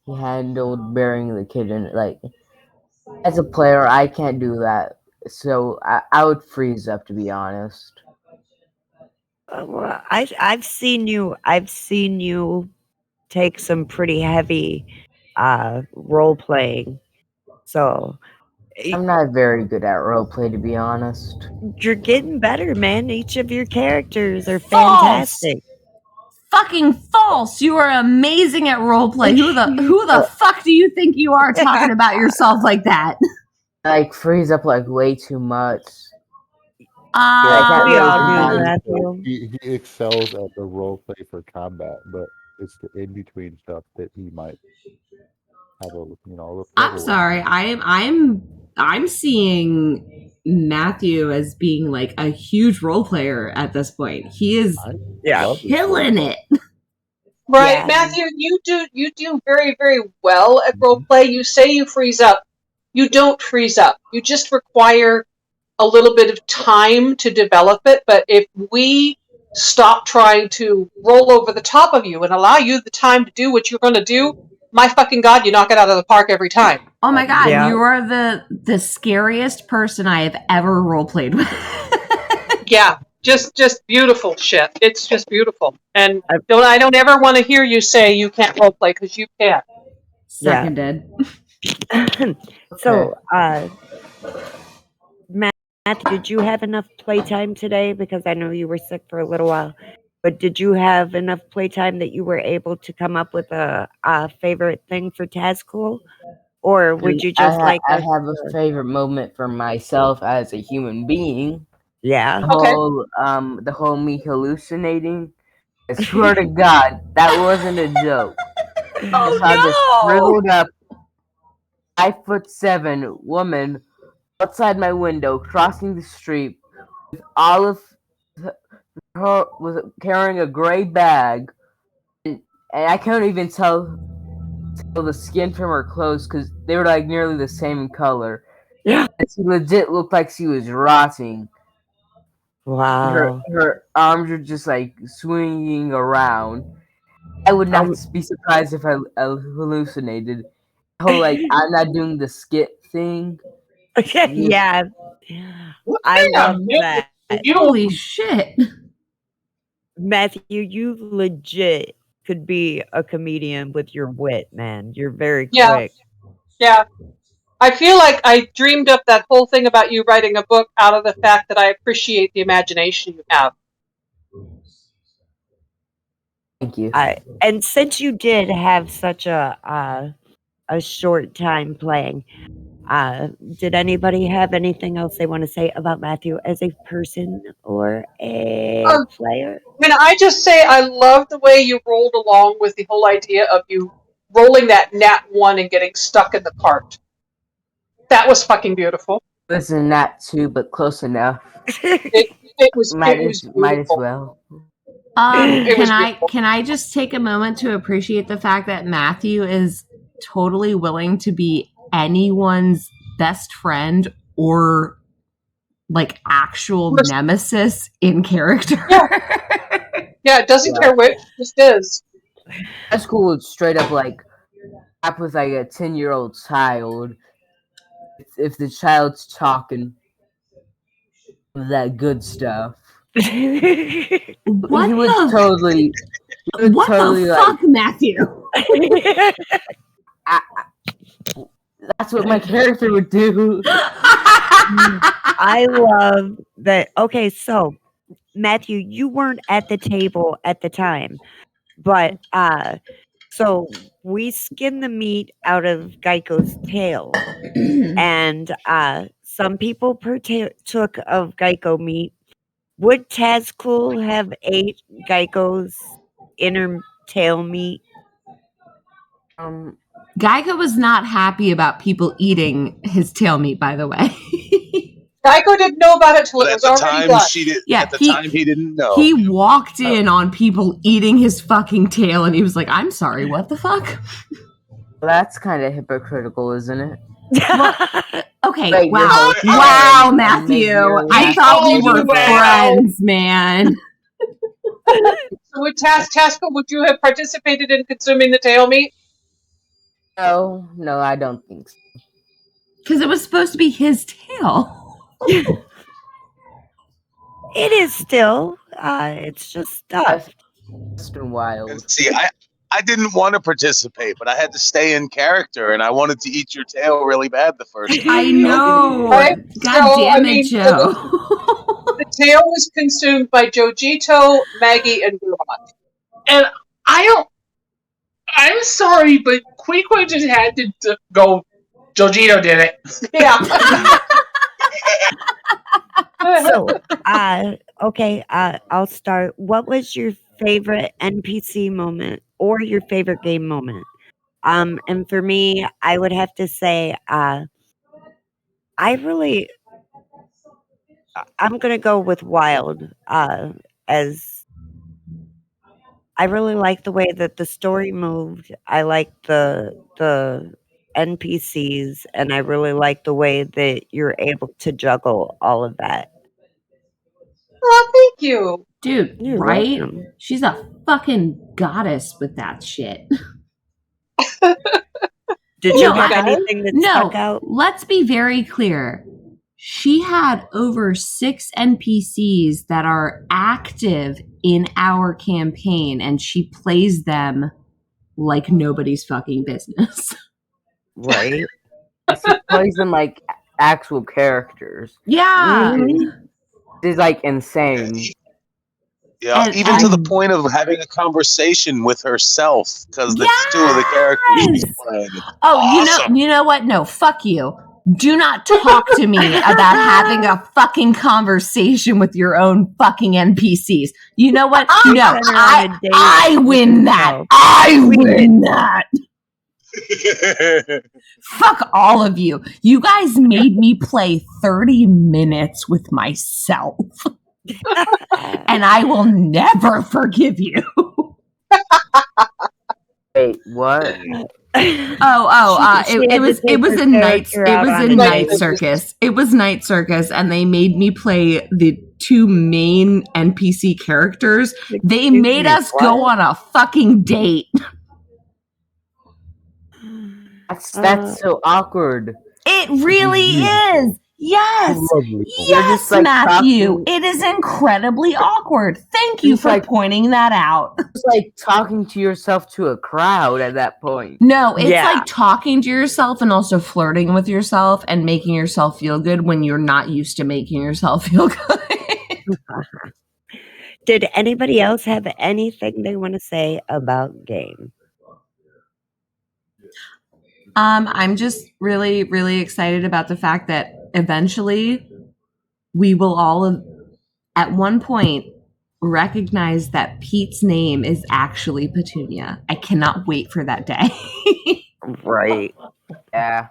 Speaker 6: he handled burying the kitten. As a player, I can't do that, so I would freeze up, to be honest.
Speaker 8: Well, I've seen you take some pretty heavy role playing. So
Speaker 6: I'm not very good at roleplay, to be honest.
Speaker 8: you're getting better, man. Each of your characters are
Speaker 9: False!
Speaker 8: fantastic.
Speaker 9: Fucking false! You are amazing at roleplay. Who the fuck do you think you are talking about yourself like that?
Speaker 6: Freeze up way too much.
Speaker 8: We all do,
Speaker 4: He
Speaker 8: Matthew.
Speaker 4: excels at the role play for combat, but it's the in between stuff that he might have a
Speaker 9: I'm sorry. I'm seeing Matthew as being a huge role player at this point. He is killing it.
Speaker 2: Right, yeah. Matthew, you do very, very well at roleplay. You say you freeze up. You don't freeze up. You just require a little bit of time to develop it. But if we stop trying to roll over the top of you and allow you the time to do what you're going to do, my fucking God, you knock it out of the park every time.
Speaker 9: Oh my God, you are the scariest person I have ever roleplayed with.
Speaker 2: Yeah. Just beautiful shit. It's just beautiful. And I don't ever want to hear you say you can't roleplay, because you can.
Speaker 9: Seconded.
Speaker 8: So, Matt, did you have enough playtime today? Because I know you were sick for a little while. But did you have enough playtime that you were able to come up with a favorite thing for Tazcool? Or would you just
Speaker 6: I have a favorite moment for myself as a human being.
Speaker 8: Yeah.
Speaker 6: The whole me hallucinating. I swear to God, that wasn't a joke.
Speaker 9: Oh,
Speaker 6: I saw this shriveled up 5'7" woman outside my window crossing the street with all of her was carrying a gray bag, and I couldn't even tell the skin from her clothes because they were nearly the same color.
Speaker 8: Yeah,
Speaker 6: and she legit looked like she was rotting.
Speaker 8: Wow.
Speaker 6: Her arms were just swinging around. I would not be surprised if I hallucinated. Whole I'm not doing the skit thing.
Speaker 8: Yeah. I love that.
Speaker 9: Holy shit.
Speaker 8: Matthew, you legit could be a comedian with your wit, man. You're very quick.
Speaker 2: Yeah. I feel like I dreamed up that whole thing about you writing a book out of the fact that I appreciate the imagination you have.
Speaker 6: Thank you.
Speaker 8: And since you did have such a short time playing, Did anybody have anything else they want to say about Matthew as a person or a player?
Speaker 2: Can I just say I love the way you rolled along with the whole idea of you rolling that nat 1 and getting stuck in the cart. That was fucking beautiful.
Speaker 6: Listen, not too, but close enough.
Speaker 2: It was beautiful.
Speaker 6: Might as well.
Speaker 9: Can I just take a moment to appreciate the fact that Matthew is totally willing to be anyone's best friend or like actual nemesis in character?
Speaker 2: Yeah, it doesn't care which, just is.
Speaker 6: That's cool. It's straight up like up with like a 10-year-old child. If the child's talking that good stuff.
Speaker 9: What
Speaker 6: he would
Speaker 9: the
Speaker 6: totally
Speaker 9: what the fuck, Matthew?
Speaker 6: That's what my character would do.
Speaker 8: I love that. Okay, so Matthew, you weren't at the table at the time, but so we skinned the meat out of Geico's tail, and some people partook of Geico meat. Would Tazcool have ate Geico's inner tail meat?
Speaker 9: Geico was not happy about people eating his tail meat, by the way.
Speaker 2: Geico didn't know about it till it was already done.
Speaker 3: At the time, he didn't know.
Speaker 9: He walked in on people eating his fucking tail, and he was like, "I'm sorry, what the fuck?"
Speaker 6: Well, that's kind of hypocritical, isn't it?
Speaker 9: Okay,
Speaker 6: Wait,
Speaker 9: wow, Matthew. I thought we were friends, man.
Speaker 2: So would Tasco, would you have participated in consuming the tail meat?
Speaker 6: No, I don't think so.
Speaker 9: Because it was supposed to be his tail.
Speaker 8: It is still. It's just stuffed.
Speaker 6: It's been wild.
Speaker 3: See, I didn't want to participate, but I had to stay in character, and I wanted to eat your tail really bad the first time.
Speaker 9: I know.
Speaker 2: Right?
Speaker 9: God damn it, Joe.
Speaker 2: The tail was consumed by Jojito, Maggie, and Gulak.
Speaker 7: And I'm sorry, but Queequeg just had to go. Jojito did it.
Speaker 2: Yeah.
Speaker 8: So, okay, I'll start. What was your favorite NPC moment or your favorite game moment? And for me, I would have to say, I'm gonna go with Wilde, as I really like the way that the story moved. I like the NPCs, and I really like the way that you're able to juggle all of that.
Speaker 2: Oh, thank you.
Speaker 9: Dude,
Speaker 8: You're
Speaker 9: right?
Speaker 8: welcome.
Speaker 9: She's a fucking goddess with that shit.
Speaker 8: Did you have anything that stuck out?
Speaker 9: Let's be very clear. She had over 6 NPCs that are active in our campaign, and she plays them like nobody's fucking business.
Speaker 8: Right?
Speaker 6: She plays them like actual characters.
Speaker 9: Yeah.
Speaker 6: She's like insane.
Speaker 3: Yeah, even to the point of having a conversation with herself, because that's 2 of the characters she's playing.
Speaker 9: Oh,
Speaker 3: Awesome.
Speaker 9: you know what? No, fuck you. Do not talk to me about having a fucking conversation with your own fucking NPCs. You know what? No, I win that. I win that. Fuck all of you. You guys made me play 30 minutes with myself. And I will never forgive you.
Speaker 6: Wait, what?
Speaker 9: It was a night circus. It was night circus, and they made me play the 2 main NPC characters. They made us go on a fucking date.
Speaker 6: That's so awkward.
Speaker 9: It really is. Yes. Yes,
Speaker 6: like
Speaker 9: Matthew.
Speaker 6: talking-
Speaker 9: It is incredibly awkward. Thank you for pointing that out.
Speaker 6: It's like talking to yourself to a crowd at that point.
Speaker 9: No, it's like talking to yourself and also flirting with yourself and making yourself feel good when you're not used to making yourself feel good.
Speaker 8: Did anybody else have anything they want to say about game?
Speaker 11: I'm just really, really excited about the fact that eventually we will all, at one point, recognize that Pete's name is actually Petunia. I cannot wait for that day.
Speaker 5: Right.
Speaker 6: Yeah.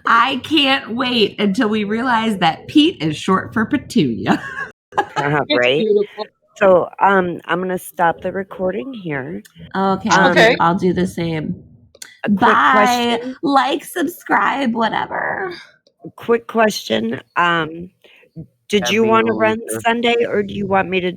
Speaker 11: I can't wait until we realize that Pete is short for Petunia.
Speaker 2: It's
Speaker 5: Right.
Speaker 2: beautiful.
Speaker 5: So I'm gonna stop the recording here.
Speaker 11: Okay,
Speaker 2: Okay.
Speaker 11: I'll do the same.
Speaker 5: A quick
Speaker 11: Bye.
Speaker 5: question.
Speaker 11: Like, subscribe, whatever.
Speaker 5: Quick question. Did
Speaker 6: That'd
Speaker 5: you
Speaker 6: be
Speaker 5: want to
Speaker 6: a
Speaker 5: run
Speaker 6: loser.
Speaker 5: Sunday, or do you want me to